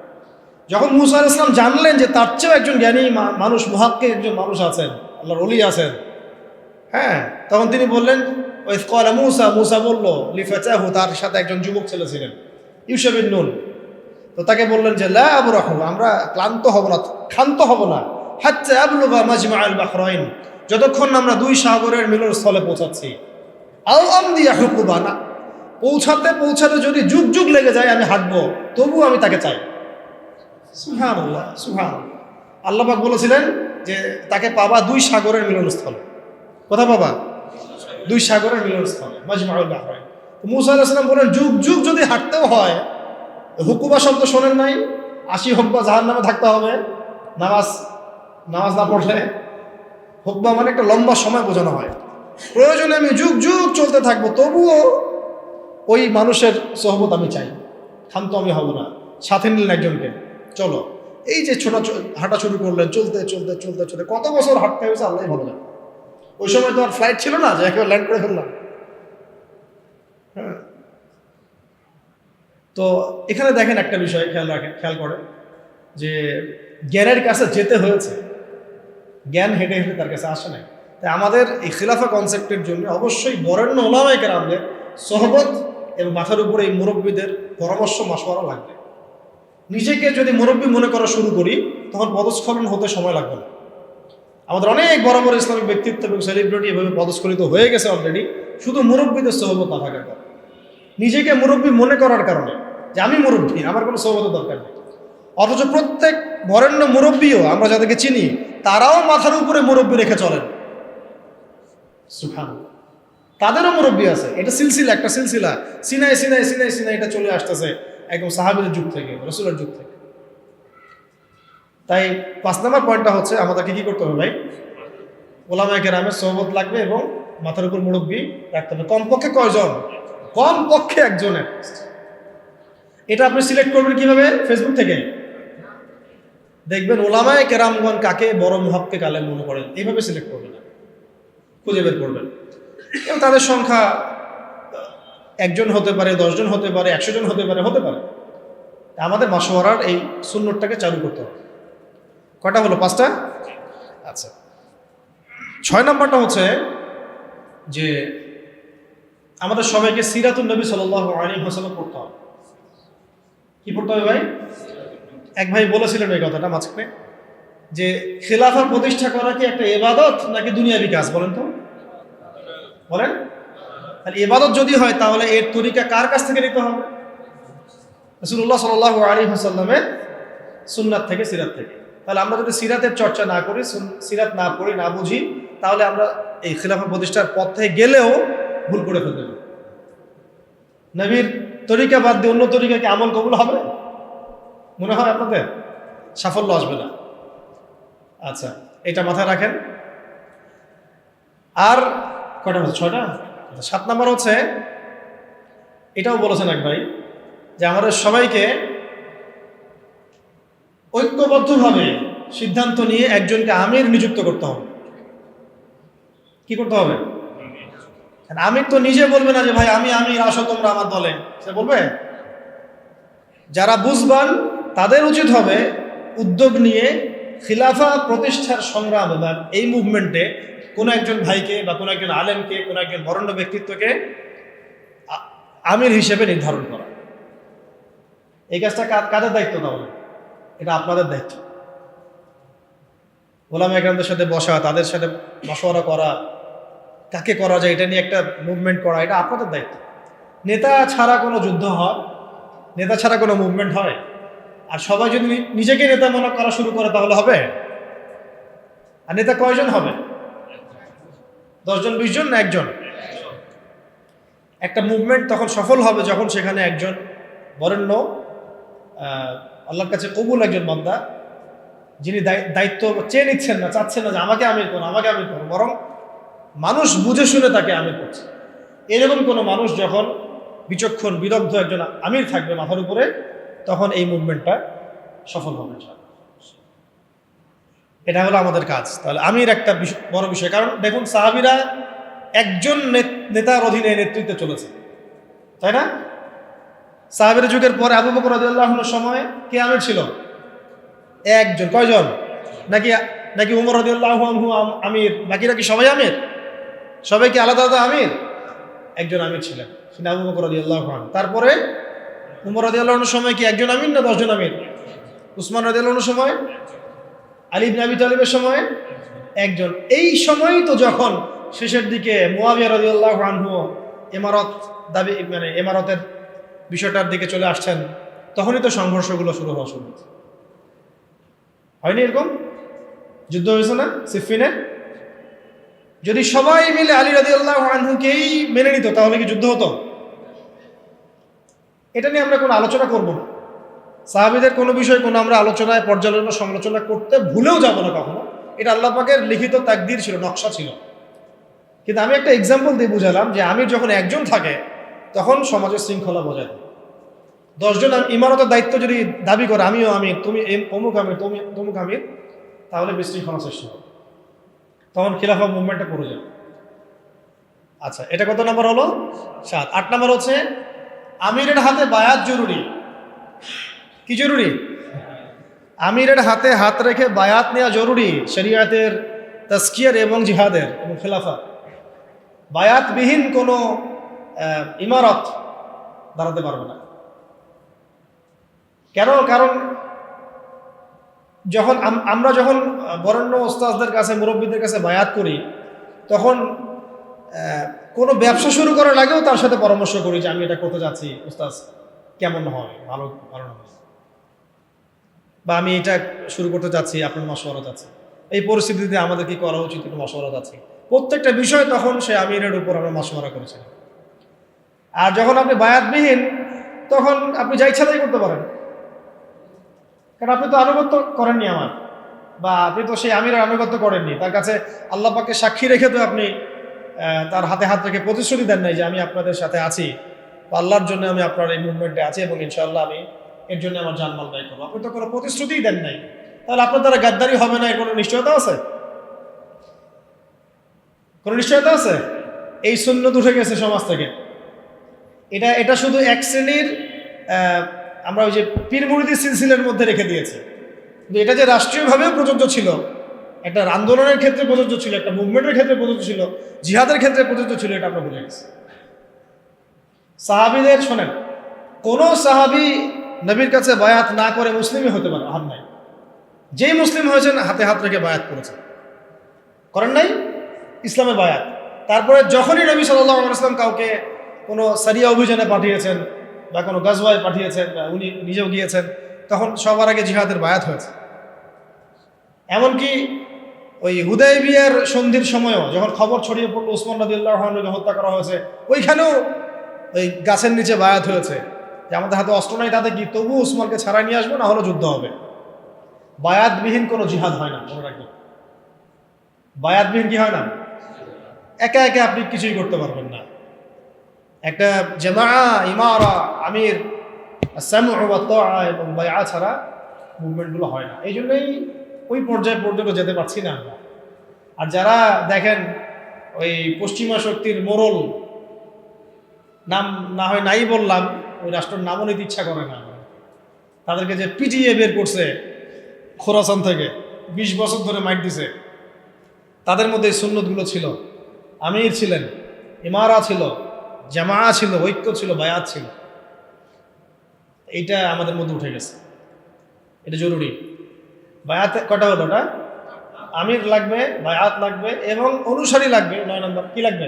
যখন মুসা আলাইহিস সালাম জানলেন যে তার চেয়েও একজন জ্ঞানী মানুষ, মুহাক্কিক একজন মানুষ আছেন, আল্লাহর ওলি আছেন, হ্যাঁ, তখন তিনি বললেন, ওয়াইজ ক্বালা মুসা, মুসা বলল, লিফাতাহু, তার সাথে একজন যুবক ছেলে ছিলেন, ইউশা বিন নুন। তো তাকে বললেন যে লা আবরাহু, আমরা ক্লান্ত হব না, ক্ষান্ত হব না, হাত্তা আবলুগা মাজমা আল বাহরাইন, যতক্ষণ আমরা দুই সাগরের মিলনস্থলে পৌঁছাচ্ছি। আও আমদিয়া হুকুবা, না পৌঁছাতে যদি যুগ যুগ লেগে যায় আমি হাঁটবো, তবু আমি তাকে চাই। সুবহানাল্লাহ, সুবহানাল্লাহ। আল্লাহ পাক বলেছিলেন যে তাকে পাবা দুই সাগরের মিলনস্থলে। কোথা পাবা? দুই সাগরের মিলনস্থলে, মাজমাউল বাহরাইন। মুসা আলাইহিস সালাম বলেন যুগ যুগ যদি হাঁটতেও হয়, হুকুবা শব্দ শোনেন নাই? 80 হুকবা জাহান্নামে থাকতে হবে নামাজ না পড়লে। হুকবা মানে একটা লম্বা সময় বোঝানো হয়। প্রয়োজনে আমি যুগ যুগ চলতে থাকবো, তবুও ওই মানুষের সোহবত আমি চাই, ক্ষান্ত আমি হব না। সাথে নিলেন একজনকে, চলো। এই যে হাঁটা শুরু করলেন, চলতে চলতে চলতে চলতে কত বছর হাঁটতে হয়েছে আল্লাহ ভালো জানে। ওই সময় তো আর ফ্লাইট ছিল না যে একেবারে ল্যান্ড করে ফেললাম। হ্যাঁ, তো এখানে দেখেন একটা বিষয় খেয়াল করেন যে জ্ঞানের কাছে যেতে হয়েছে, জ্ঞান হেঁটে হেঁটে তার কাছে আসে নাই। তাই আমাদের এই খিলাফা কনসেপ্টের জন্য অবশ্যই বরেণ্য ওলামায়ে কেরামদের সোহবত এবং মাথার উপরে এই মুরব্বীদের পরামর্শ মাশওয়ারা লাগবে। নিজেকে যদি মুরব্বী মনে করা শুরু করি, তখন পদস্খলন হতে সময় লাগবে না। আমাদের অনেক বড় বড় ইসলামিক ব্যক্তিত্ব এবং সেলিব্রিটি এভাবে পদস্খলিত হয়ে গেছে অলরেডি, শুধু মুরব্বীদের সোহবত না থাকার কারণে, নিজেকে মুরব্বী মনে করার কারণে যে আমি মুরব্বী, আমার কোনো সোহবতের দরকার নেই। অথচ প্রত্যেক বরেণ্য মুরব্বীও আমরা যাদেরকে চিনি, তারাও মাথার উপরে মুরব্বী রেখে চলেন। সুবহানাল্লাহ, তাদেরও মুরব্বী আছে। এটা সিলসিলা, একটা সিলসিলা, সিনাই সিনাই সিনাই সিনাই, এটা চলে আসতেছে একদম সাহাবীদের যুগ থেকে, রাসূলের যুগ থেকে। তাই 5 নম্বর পয়েন্টটা হচ্ছে আমাদেরকে কি করতে হবে ভাই? ওলামায়ে কেরামের সোহবত লাগবে এবং মাথার উপর মুরব্বী রাখতে হবে। কমপক্ষে কয়জন? কমপক্ষে একজনের। এটা আপনি সিলেক্ট করবেন কিভাবে? ফেসবুক থেকে দেখবেন ওলামায়ে কেরামগণ কাকে বড় মুহাক্কিক আলেম মনে করেন, এইভাবে সিলেক্ট করবেন, খুঁজে বের করবেন। এবং তাদের সংখ্যা 1 জন হতে পারে, 10 জন হতে পারে, 100 জন হতে পারে। আমাদের মাশওয়ারার এই সুন্নতটাকে চালু করতে হবে। কয়টা হলো? 5টা। আচ্ছা, 6 নম্বরটা হচ্ছে যে আমাদের সবাইকে সিরাতুন নবী সাল্লাল্লাহু আলাইহি ওয়াসাল্লাম পড়তে হবে। কি পড়তে হবে ভাই? এক ভাই বলেছিলেন এই কথাটা মাঝখানে, যে খেলাফা প্রতিষ্ঠা করা কি একটা ইবাদত নাকি দুনিয়াবি কাজ? বলেন তো, বলেন। তাহলে ইবাদত যদি হয়, তাহলে এর তরিকা কার কাছ থেকে নিতে হবে? রাসূলুল্লাহ সাল্লাল্লাহু আলাইহি ওয়াসাল্লামের সুন্নাত থেকে, সিরাত থেকে। তাহলে আমরা যদি সিরাতের চর্চা না করি, সিরাত না পড়ি, না বুঝি, তাহলে আমরা এই খেলাফা প্রতিষ্ঠার পথ থেকে গেলেও ভুল করে ফেলতে পারি। নবীর তরিকা বাদ দিয়ে অন্য তরিকাকে আমল কবুল হবে? মনে হয় আপনাদের সাফল্য আসবে না। আচ্ছা, এটা মাথায় রাখেন। আর কয়টা হচ্ছে? 6টা। 7 নম্বর হচ্ছে, এটাও বলেছেন এক ভাই, যে আমাদের সবাইকে ঐক্যবদ্ধভাবে সিদ্ধান্ত নিয়ে একজনকে আমির নিযুক্ত করতে হবে। কি করতে হবে? আমির তো নিজে বলবে না যে ভাই আমি আসো তোমরা আমার দলে, সে বলবে? যারা বুঝবান তাদের উচিত হবে উদ্যোগ নিয়ে খিলাফা প্রতিষ্ঠার সংগ্রাম বা এই মুভমেন্টে কোনো একজন ভাইকে বা কোনো একজন আলেমকে, কোনো একজন বরেণ্য ব্যক্তিত্বকে আমির হিসেবে নির্ধারণ করা। এই কাজটা কাদের দায়িত্ব? তাহলে এটা আপনাদের দায়িত্ব। ওলামায়ে কেরামদের সাথে বসা, তাদের সাথে মশওয়ারা করা, কাকে করা যায় এটা নিয়ে একটা মুভমেন্ট করা, এটা আপনাদের দায়িত্ব। নেতা ছাড়া কোনো যুদ্ধ হয়, নেতা ছাড়া কোনো মুভমেন্ট হয়? আর সবাই যদি নিজেকে নেতা মনে করা শুরু করে তাহলে হবে? আর নেতা কয়জন হবে? 10 জন 20 জন না একজন? একটা মুভমেন্ট তখন সফল হবে যখন সেখানে একজন বরেণ্য আল্লাহর কাছে কবুল একজন বান্দা, যিনি দায়িত্ব চেয়ে নিচ্ছেন না, চাচ্ছেন না যে আমাকে আমির করো, আমাকে আমির করো, বরং মানুষ বুঝে শুনে তাকে আমির করছে। এরকম কোনো মানুষ যখন বিচক্ষণ বিদগ্ধ একজন আমির থাকবে মাথার উপরে, তখন এই মুভমেন্টটা সফল হবে। এটা হলো আমাদের কাজ। তাহলে আমির একটা বড় বিষয়। কারণ দেখুন, সাহাবীরা একজন নেতার অধীনে নেতৃত্বে চলেছে, তাই না? সাহাবীর যুগের পরে আবু বকর রাদিয়াল্লাহু আনহুর সময় কে আমির ছিল? একজন। কয়জন? নাকি উমর রাদিয়াল্লাহু আনহু আমির, বাকিরা কি সবাই আমির? সবাই কি আলাদা আলাদা আমির? একজন আমির ছিলেন, সেটা আবু বকর রাদিয়াল্লাহু আনহু। তারপরে উমর রাদিয়াল্লাহু আনহুর সময় কি একজন আমির না 10 জন আমির? উসমান রাদিয়াল্লাহু আনহুর সময়, আলী ইবনে আবি তালিবের সময় একজন। এই সময়ই তো যখন শেষের দিকে মুয়াবিয়া রাদিয়াল্লাহু আনহু ইমারত দাবি, মানে ইমারতের বিষয়টার দিকে চলে আসছেন, তখনই তো সংঘর্ষগুলো শুরু হওয়া শুরু হয়েছে। হয়নি এরকম? যুদ্ধ হয়েছে না সিফিনে? যদি সবাই মিলে আলী রাদিয়াল্লাহু আনহুকেই মেনে নিত তাহলে কি যুদ্ধ হতো? এটা নিয়ে আমরা কোনো আলোচনা করব না। সাহাবীদের কোনো বিষয় কোনো আমরা আলোচনায়, পর্যালোচনা, সমালোচনা করতে ভুলেও যাব না কখনো। এটা আল্লাহ পাকের লিখিত তাকদীর ছিল, নকশা ছিল। কিন্তু আমি একটা এক্সাম্পল দিয়ে বুঝালাম যে আমির যখন একজন থাকে তখন সমাজের শৃঙ্খলা বজায় থাকে। 10 জন ইমারতের দায়িত্ব যদি দাবি করে আমিও আমির, তুমি অমুক আমির, তুমি তমুক আমির, তাহলে বিশৃঙ্খলা সৃষ্টি হবে, তখন খিলাফা মুভমেন্টটা পড়ে যাবে। আচ্ছা, এটা কত নম্বর হলো? 7। 8 নম্বর হচ্ছে আমিরের হাতে বায়াত জরুরি। কি জরুরি? আমিরের হাতে হাত রেখে বায়াত নেওয়া জরুরি শরিয়াতের তাজকিয়ার এবং জিহাদের এবং খেলাফা। বায়াতবিহীন কোনো ইমারত দাঁড়াতে পারবে না। কেন? কারণ যখন আমরা যখন বরেণ্য ওস্তাদদের কাছে, মুরব্বীদের কাছে বায়াত করি, তখন কোনো ব্যবসা শুরু করার আগেও তার সাথে পরামর্শ করি যে আমি এটা করতে যাচ্ছি, ওস্তাদ কেমন হয়, ভালো ভালো না, বা আমি এটা শুরু করতে যাচ্ছি, আপনার মশওয়ারা আছে, এই পরিস্থিতিতে আমাদের কি করা উচিত, একটু মশওয়ারা আছে। প্রত্যেকটা বিষয় তখন সে আমিরের উপর আমরা মশওয়ারা করেছিলাম। আর যখন আপনি বায়াতবিহীন, তখন আপনি যা ইচ্ছা তাই করতে পারেন, কারণ আপনি তো আনুগত্য করেননি আমার, বা আপনি তো সেই আমিরের আনুগত্য করেননি। তার কাছে আল্লাহ পাককে সাক্ষী রেখে তো আপনি তার হাতে হাত রেখে প্রতিশ্রুতি দেন নাই যে আমি আপনাদের সাথে আছি, বা আল্লাহর জন্য আমি আপনার এই মুভমেন্টে আছি এবং ইনশাআল্লাহ আমি এর জন্য আমার জানমাল ব্যয় করবো। আপনি তো কোনো প্রতিশ্রুতিই দেন নাই, তাহলে আপনার দ্বারা গাদ্দারি হবে না, এর কোনো নিশ্চয়তা আছে? কোনো নিশ্চয়তা আছে? এই সুন্নত উঠে গেছে সমাজ থেকে। এটা শুধু এক শ্রেণীর আমরা ওই যে পীর মুরিদি সিলসিলার মধ্যে রেখে দিয়েছে, কিন্তু এটা যে রাষ্ট্রীয়ভাবেও প্রযোজ্য ছিল, একটা আন্দোলনের ক্ষেত্রে প্রযোজ্য ছিল, একটা মুভমেন্টের ক্ষেত্রে প্রযোজ্য ছিল, জিহাদের ক্ষেত্রে প্রযোজ্য ছিল, এটা আমরা ভুলে গেছি। সাহাবীদের শোনেন, কোন সাহাবী নবীর কাছে বায়াত না করে মুসলিমই হতে পারে হাত নাই। যেই মুসলিম হয়েছেন হাতে হাত রেখে বায়াত করেছেন, করেন নাই ইসলামে বায়াত। তারপরে যখনই নবী সাল্লাল্লাহু আলাইহি ওয়াসাল্লাম কাউকে কোনো সারিয়া অভিযানে পাঠিয়েছেন বা কোনো গাজওয়ায় পাঠিয়েছেন বা উনি নিজেও গিয়েছেন, তখন সবার আগে জিহাদের বায়াত হয়েছে। এমনকি ওই হুদায়বিয়ার সন্ধির সময়ও যখন খবর ছড়িয়ে পড়লো উসমান রাদিয়াল্লাহু আনহুকে হত্যা করা হয়েছে, ওইখানেও ওই গাছের নিচে বায়াত হয়েছে যে আমাদের হাতে অস্ত্র নাই, তাতে কি, তবু উসমানকে ছাড়াই নিয়ে আসবো, না হলে যুদ্ধ হবে। বায়াতবিহীন কোনো জিহাদ হয় না, মনে রাখবেন। বায়াতবিহীন কি হয় না? একা একা আপনি কিছুই করতে পারবেন না। একটা জামাআ, ইমারা, আমির, সামউ ওয়া তাআ এবং বায়আ ছাড়া মুভমেন্টগুলো হয় না। এই জন্যই ওই পর্যায়ে পর্যন্ত যেতে পারছি না আমরা। আর যারা দেখেন ওই পশ্চিমা শক্তির মোড়ল, নাম না হয় নাই বললাম, ওই রাষ্ট্রের নামও নিতে ইচ্ছা করে না, তাদেরকে যে পিটিয়ে বের করছে খোরাসান থেকে, 20 বছর ধরে মাইট দিছে, তাদের মধ্যে এই সুন্নতগুলো ছিল। আমির ছিলেন, ইমারা ছিল, জামাআ ছিল, ঐক্য ছিল, বায়াত ছিল। এইটা আমাদের মধ্যে উঠে গেছে, এটা জরুরি। বায়াত কটা হলো? ওটা আমির লাগবে, বায়াত লাগবে এবং অনুসারী লাগবে। 9 নম্বর কি লাগবে?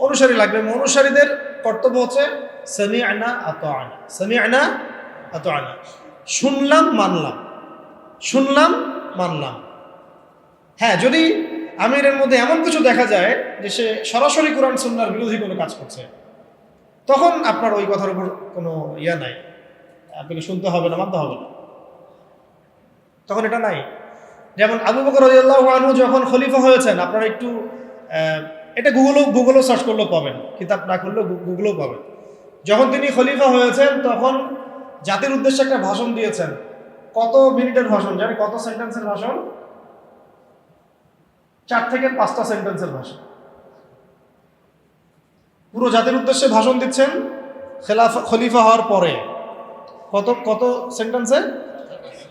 অনুসারী লাগবে। অনুসারীদের কর্তব্য হচ্ছে সামি'না আতা'না, সামি'না আতা'না, শুনলাম মানলাম, শুনলাম মানলাম। হ্যাঁ, যদি আমিরের মধ্যে এমন কিছু দেখা যায় যে সে সরাসরি কোরআন সুন্নাহর বিরোধী কোনো কাজ করছে, তখন আপনার ওই কথার উপর কোনো ইয়া নাই, আপনাকে শুনতে হবে না, মানতে হবে না, তখন এটা নাই। যেমন আবু বকর রাদিয়াল্লাহু আনহু যখন খলিফা হয়েছেন, আপনারা একটু এটা গুগলও সার্চ করলেও পাবেন, কিতাব না করলেও গুগলেও পাবেন। যখন তিনি খলিফা হয়েছেন তখন জাতির উদ্দেশ্যে একটা ভাষণ দিয়েছেন। কত মিনিটের ভাষণ জানেন? কত সেন্টেন্সের ভাষণ? 4 থেকে 5টা সেন্টেন্সের ভাষণ। পুরো জাতির উদ্দেশ্যে ভাষণ দিচ্ছেন খলিফা হওয়ার পরে। কত সেন্টেন্সে?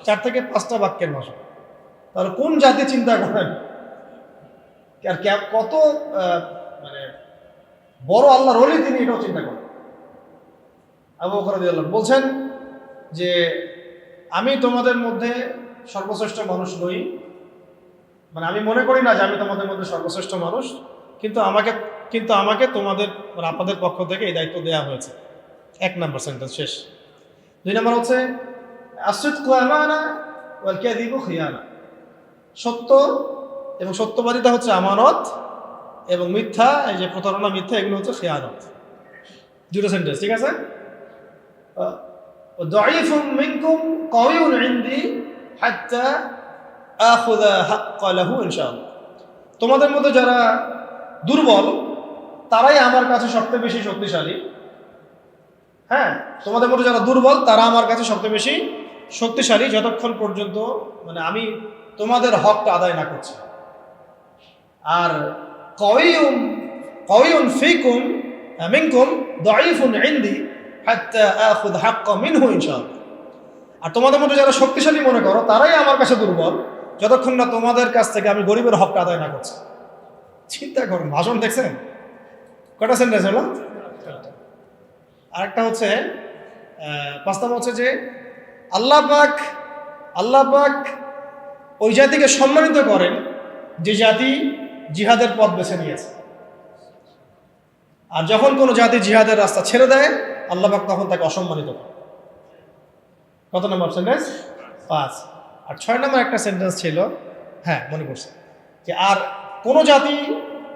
4 থেকে 5টা বাক্যের ভাষণ। তাহলে কোন জাতি চিন্তা করেন, আর কত মানে বড় আল্লাহর ওলি তিনি, এটাও চিন্তা করেন। আবু বকর রাদিয়াল্লাহু আনহু বলছেন যে আমি তোমাদের মধ্যে সর্বশ্রেষ্ঠ মানুষ নই, মানে আমি মনে করি না যে আমি তোমাদের মধ্যে সর্বশ্রেষ্ঠ মানুষ, কিন্তু আমাকে তোমাদের মানে আপনাদের পক্ষ থেকে এই দায়িত্ব দেওয়া হয়েছে। 1 নম্বর সেন্টেন্স শেষ। 2 নম্বর হচ্ছে আসিদকু আমানা ওয়াল কাযিবু খিয়ানা, সত্য এবং সত্যবাদিতা হচ্ছে আমানত, এবং মিথ্যা, এই যে প্রতারণা, মিথ্যা, এগুলো হচ্ছে খিয়ানত। 2টা সেন্টেন্স, ঠিক আছে? দাঈফুম মিনকুম কাওয়িউন ইনদি হাত্তা আখুযা হাক্কা লাহু ইনশাআল্লাহ, তোমাদের মধ্যে যারা দুর্বল তারাই আমার কাছে সবচেয়ে বেশি শক্তিশালী। হ্যাঁ, তোমাদের মধ্যে যারা দুর্বল তারা আমার কাছে সবচেয়ে বেশি শক্তিশালী, যতক্ষণ পর্যন্ত মানে আমি তোমাদের হকটা আদায় না করছি। আর কাওয়িউন ফিকুম মিনকুম দাঈফুন ইনদি হাত্তা আখুয হাক্কা মিনহু ইনশাআল্লাহ, আর তোমাদের মধ্যে যারা শক্তিশালী মনে করো তারাই আমার কাছে দুর্বল, যতক্ষণ না তোমাদের কাছ থেকে আমি গরিবের হকটা আদায় না করছি। চিন্তা করুন, ভাষণ দেখছেন? কটা সেন্টেন্স হলো? আরেকটা হচ্ছে 5 নম্বর হচ্ছে যে আল্লাহ পাক ওই জাতিকে সম্মানিত করেন যে জাতি জিহাদের পথ বেছে নিয়েছে, আর যখন কোনো জাতি জিহাদের রাস্তা ছেড়ে দেয় আল্লাহ পাক তখন তাকে অসম্মানিত করেন। কত নম্বর সেন্টেন্স? 5। আর 6 নম্বর একটা সেন্টেন্স ছিল, হ্যাঁ মনে করছে, যে আর কোনো জাতি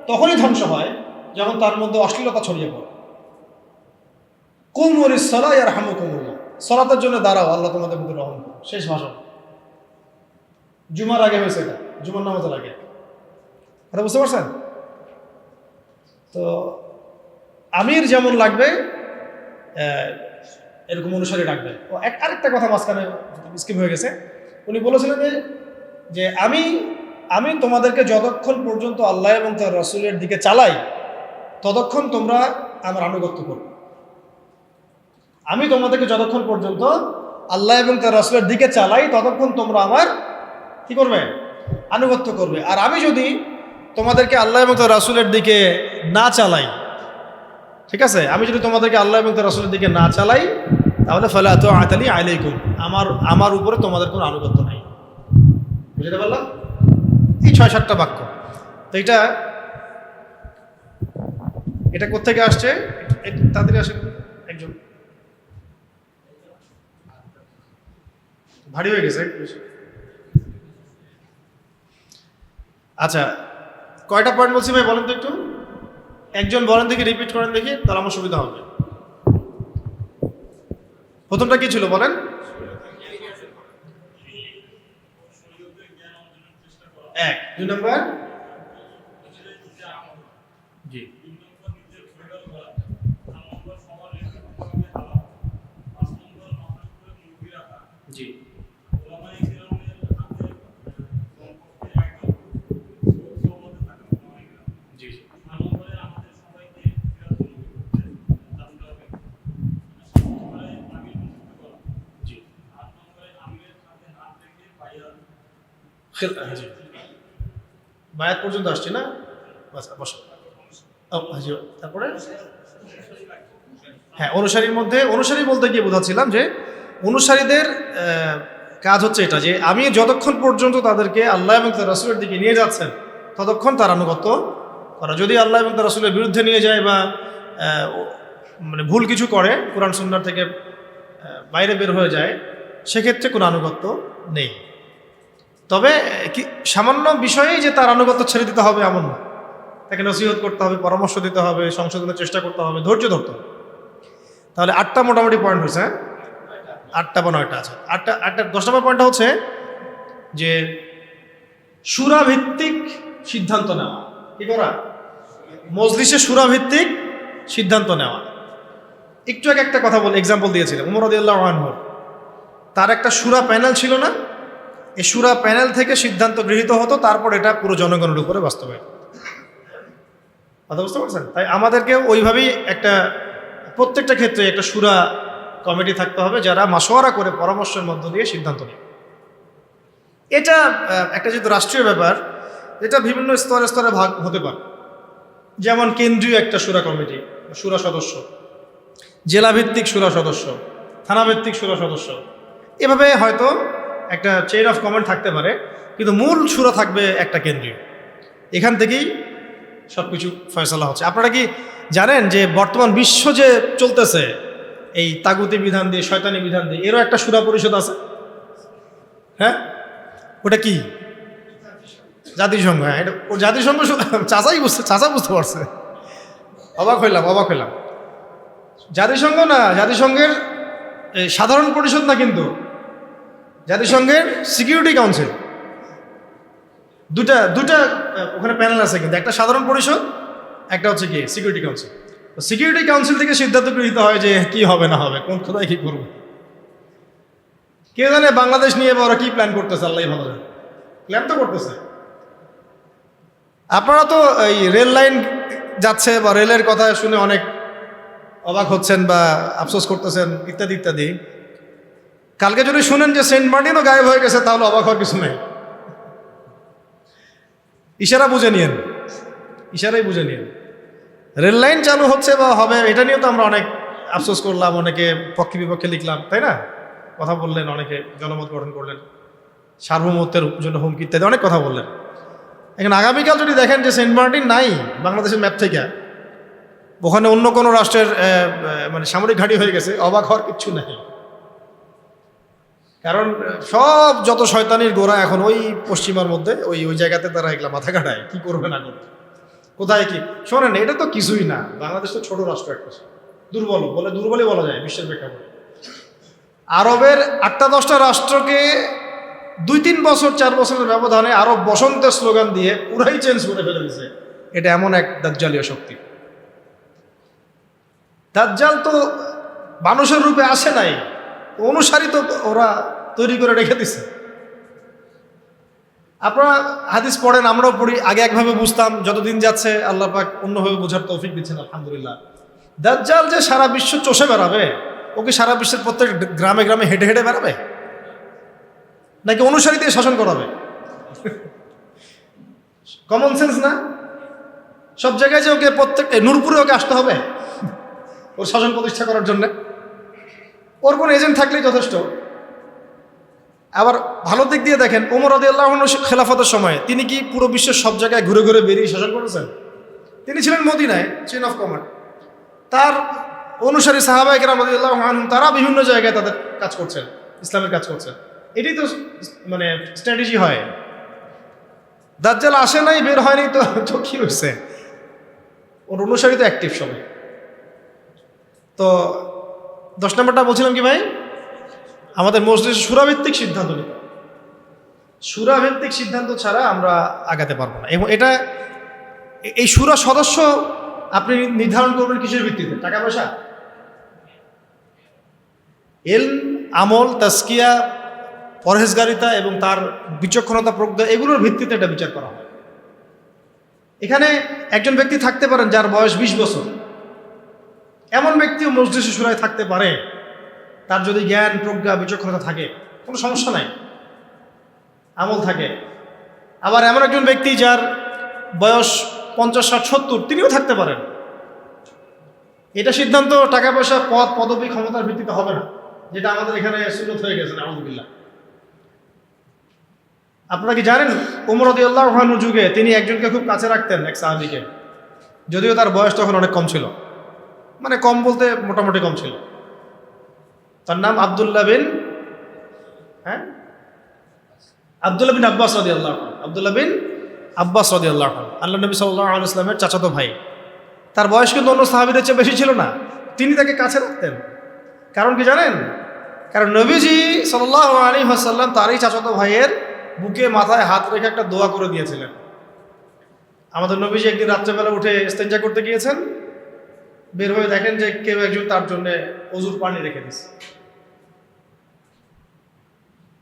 তখনই ধ্বংস হয় যখন তার মধ্যে অশ্লীলতা ছড়িয়ে পড়ে। কুমুরিস সালাহ ইয়ারহামুকুমুল্লাহ, সালাতের জন্য দাঁড়াও, আল্লাহ তোমাদের মধ্যে রহম করুন। শেষ ভাষণ, জুমার আগে হয়েছে, এটা জুমার নামাজের আগে। কথা বুঝতে পারছেন? তো আমির যেমন লাগবে এরকম অনুসারী রাখবে। ও আরেকটা কথা মাঝখানে স্কিপ হয়ে গেছে, উনি বলেছিলেন যে আমি তোমাদেরকে যতক্ষণ পর্যন্ত আল্লাহ এবং তার রাসূলের দিকে চালাই ততক্ষণ তোমরা আমার আনুগত্য করবে। আমি তোমাদেরকে যতক্ষণ পর্যন্ত আল্লাহ এবং তার রাসূলের দিকে চালাই ততক্ষণ তোমরা আমার কি করবে? আনুগত্য করবে। আর আমি যদি তোমাদেরকে আল্লাহ এবং তার রাসূলের দিকে না চালাই, ঠিক আছে, আমি যদি তোমাদেরকে আল্লাহ এবং তার রাসূলের দিকে না চালাই, তাহলে ফালা তাআতা লি আলাইকুম, আমার উপরে তোমাদের কোনো আনুগত্য নাই। বুঝতে পারলাম? এই 6-7টা বাক্য। তো এটা কোত্থেকে আসছে? তাড়াতাড়ি আসেন, একজন ভারী হয়ে গেছে। আচ্ছা, কয়টা পয়েন্ট বলছি ভাই বলেন তো একটু? একজন বলেন দেখি, রিপিট করেন দেখি, তাহলে আমার সুবিধা হবে। প্রথমটা কি ছিল বলেন? 1। 2 নম্বর জি, জি, জি, জি, জি, বায়াত পর্যন্ত আসছে না? বসো। তারপরে হ্যাঁ, অনুসারী বলতে গিয়ে বোঝাচ্ছিলাম যে অনুসারীদের কাজ হচ্ছে এটা, যে আমি যতক্ষণ পর্যন্ত তাদেরকে আল্লাহ এবং তার রাসূলের দিকে নিয়ে যাচ্ছেন ততক্ষণ তার আনুগত্য করা। যদি আল্লাহ এবং তার রাসূলের বিরুদ্ধে নিয়ে যায় বা মানে ভুল কিছু করে, কোরআন সুন্নাহ থেকে বাইরে বের হয়ে যায়, সেক্ষেত্রে কোনো আনুগত্য নেই। তবে কি সামান্য বিষয়েই যে তার আনুগত্য ছেড়ে দিতে হবে এমন না, তাকে নসিহত করতে হবে, পরামর্শ দিতে হবে, সংশোধনের চেষ্টা করতে হবে, ধৈর্য ধরতে হবে। তাহলে 8টা মোটামুটি পয়েন্ট হয়েছে, হ্যাঁ 8টা বা 9টা আছে। 8টা 10 নম্বর পয়েন্টটা হচ্ছে যে সুরাভিত্তিক সিদ্ধান্ত নেওয়া। কি করা? মজলিসে সুরাভিত্তিক সিদ্ধান্ত নেওয়া। একটু আগে একটা কথা বলে এক্সাম্পল দিয়েছিলাম, উমর রাদিয়াল্লাহু আনহু তার একটা সুরা প্যানেল ছিল না? এই সুরা প্যানেল থেকে সিদ্ধান্ত গৃহীত হতো, তারপর এটা পুরো জনগণের উপরে বাস্তবায়ন। কথা বুঝতে পারছেন? তাই আমাদেরকে ওইভাবেই একটা প্রত্যেকটা ক্ষেত্রে একটা সুরা কমিটি থাকতে হবে, যারা মাশওয়ারা করে পরামর্শের মধ্য দিয়ে সিদ্ধান্ত নেয়। এটা একটা যেহেতু রাষ্ট্রীয় ব্যাপার, এটা বিভিন্ন স্তরে স্তরে ভাগ হতে পারে। যেমন কেন্দ্রীয় একটা সুরা কমিটি, সুরা সদস্য, জেলাভিত্তিক সুরা সদস্য, থানাভিত্তিক সুরা সদস্য, এভাবে হয়তো একটা চেইন অফ কমান্ড থাকতে পারে, কিন্তু মূল সুরা থাকবে একটা কেন্দ্রীয়। এখান থেকেই সব কিছু ফয়সালা হচ্ছে। আপনারা কি জানেন যে বর্তমান বিশ্ব যে চলতেছে এই তাগুতি বিধান দিয়ে, শয়তানি বিধান দিয়ে, এরও একটা সুরা পরিষদ আছে? হ্যাঁ, ওটা কি? জাতিসংঘ। হ্যাঁ, এটা ও জাতিসংঘ চাচা বুঝতে পারছে। অবাক হইলাম। জাতিসংঘ না, জাতিসংঘের সাধারণ পরিষদ না, কিন্তু জাতিসংঘের সিকিউরিটি কাউন্সিল। দুটা ওখানে প্যানেল আছে, কিন্তু একটা সাধারণ পরিষদ, একটা হচ্ছে কি সিকিউরিটি কাউন্সিল। সিকিউরিটি কাউন্সিল থেকে সিদ্ধান্ত গৃহীত হয় যে কি হবে না হবে, কোন কোথায় কি করবো। কে জানে বাংলাদেশ নিয়ে ওরা কি প্ল্যান করতেছে, আল্লাহ ভালো জানে। প্ল্যান তো করতেছে। আপনারা তো এই রেল লাইন যাচ্ছে বা রেলের কথা শুনে অনেক অবাক হচ্ছেন বা আফসোস করতেছেন ইত্যাদি ইত্যাদি। কালকে যদি শুনেন যে সেন্ট মার্টিনও গায়েব হয়ে গেছে, তাহলে অবাক হওয়ার কিছু নেই। ইশারাই বুঝে নিন। রেল লাইন চালু হচ্ছে বা হবে, এটা নিয়েও তো আমরা অনেক আফসোস করলাম, অনেকে পক্ষে বিপক্ষে লিখলাম, তাই না? কথা বললেন, অনেকে জনমত গঠন করলেন, সার্বভৌমত্বের জন্য হুমকি ইত্যাদি অনেক কথা বললেন। এখন আগামীকাল যদি দেখেন যে সেন্ট মার্টিন নাই বাংলাদেশের ম্যাপ থেকে, ওখানে অন্য কোনো রাষ্ট্রের মানে সামরিক ঘাঁটি হয়ে গেছে, অবাক হওয়ার কিচ্ছু নেই। কারণ সব যত শয়তানির গোড়া এখন ওই পশ্চিমার মধ্যে, ওই জায়গাতে তারা এগুলা মাথা কাটায়, কি করবে না করবে, কোথায় কি। শোনেন, এটা তো কিছুই না, বাংলাদেশ তো ছোট রাষ্ট্র একটা, দুর্বলই বলা যায় বিশ্বের প্রেক্ষাপটে। আরবের 8-10টা রাষ্ট্রকে 2-3 বছর 4 বছরের ব্যবধানে আরব বসন্তের স্লোগান দিয়ে পুরাই চেঞ্জ করে ফেলে দিয়েছে। এটা এমন এক দাজ্জালীয় শক্তি। দাজ্জাল তো মানুষের রূপে আসে নাই, অনুসারী তো ওরা তৈরি করে রেখে দিছে। আপনারা হাদিস পড়েন, আমরাও পড়ি। আগে একভাবে বুঝতাম, যতদিন যাচ্ছে আল্লাহ পাক অন্যভাবে বোঝার তৌফিক দিচ্ছেন, আলহামদুলিল্লাহ। দাজ্জাল যে সারা বিশ্ব চষে বেড়াবে, ওকে সারা বিশ্বের প্রত্যেক গ্রামে গ্রামে হেঁটে হেঁটে বেড়াবে, নাকি অনুসারী দিয়ে শাসন করাবে? কমন সেন্স না? সব জায়গায় যে ওকে প্রত্যেক নূরপুরে ওকে আসতে হবে ওর শাসন প্রতিষ্ঠা করার জন্য? ওর কোনো এজেন্ট থাকলেই যথেষ্ট। আবার ভালো দিক দিয়ে দেখেন, ওমর রাদিয়াল্লাহু আনহু খেলাফতের সময় তিনি কি পুরো বিশ্বের সব জায়গায় ঘুরে ঘুরে বেরিয়ে শাসন করেছেন? তিনি ছিলেন মদিনায়, চেইন অফ কমান্ড। তার অনুসারী সাহাবায়ে কেরাম রাদিয়াল্লাহু আনহুম তারা বিভিন্ন জায়গায় তাদের কাজ করছেন, ইসলামের কাজ করছেন। এটাই তো মানে স্ট্র্যাটেজি হয়। দাজ্জাল আসে নাই, বের হয়নি, তো কি হয়েছে? ওর অনুসারী তো অ্যাক্টিভ সবাই। তো 10 নম্বরটা বলছিলাম কি ভাই, আমাদের মজলিসে সুরাভিত্তিক সিদ্ধান্ত নিতে। সুরাভিত্তিক সিদ্ধান্ত ছাড়া আমরা আগাতে পারবো না। এবং এটা এই সুরা সদস্য আপনি নির্ধারণ করবেন কিসের ভিত্তিতে? টাকা পয়সা, ইলম, আমল, তাজকিয়া, পরহেজগারিতা এবং তার বিচক্ষণতা, প্রজ্ঞা, এগুলোর ভিত্তিতে এটা বিচার করা হয়। এখানে একজন ব্যক্তি থাকতে পারেন যার বয়স 20 বছর, এমন ব্যক্তিও মজলিসে সুরায় থাকতে পারে, তার যদি জ্ঞান, প্রজ্ঞা, বিচক্ষণতা থাকে, কোনো সমস্যা নাই, আমল থাকে। আবার এমন একজন ব্যক্তি যার বয়স 50, 60, 70, তিনিও থাকতে পারেন। এটা সিদ্ধান্ত টাকা পয়সা, পদ, পদবী, ক্ষমতার ভিত্তিতে হবে না, যেটা আমাদের এখানে সুন্নত হয়ে গেছে, আলহামদুলিল্লাহ। আপনারা কি জানেন, ওমর রাদিয়াল্লাহু আনহু যুগে তিনি একজনকে খুব কাছে রাখতেন, এক সাহাবীকে, যদিও তার বয়স তখন অনেক কম ছিল, মানে কম বলতে মোটামুটি কম ছিল। তার নাম আব্দুল্লাহ বিন আব্দুল্লাহ বিন আব্বাস রাদিয়াল্লাহু আনহু। আব্দুল্লাহ বিন আব্বাস রাদিয়াল্লাহু আনহু আল্লাহ নবী সাল্লাল্লাহু আলাইহি ওয়াসাল্লামের চাচাতো ভাই। তার বয়স কিন্তু অন্য সাহাবীদের চেয়ে বেশি ছিল না, তিনি তাকে কাছে রাখতেন। কারণ কি জানেন? কারণ নবীজি সাল্লাল্লাহু আলাইহি ওয়াসাল্লাম তারই চাচাতো ভাইয়ের বুকে মাথায় হাত রেখে একটা দোয়া করে দিয়েছিলেন। আমাদের নবীজি একদিন রাত্রেবেলা উঠে ইস্তেঞ্জা করতে গিয়েছেন, বের হয়ে দেখেন যে কেউ একজন তার জন্য অজুর পানি রেখে দিচ্ছে।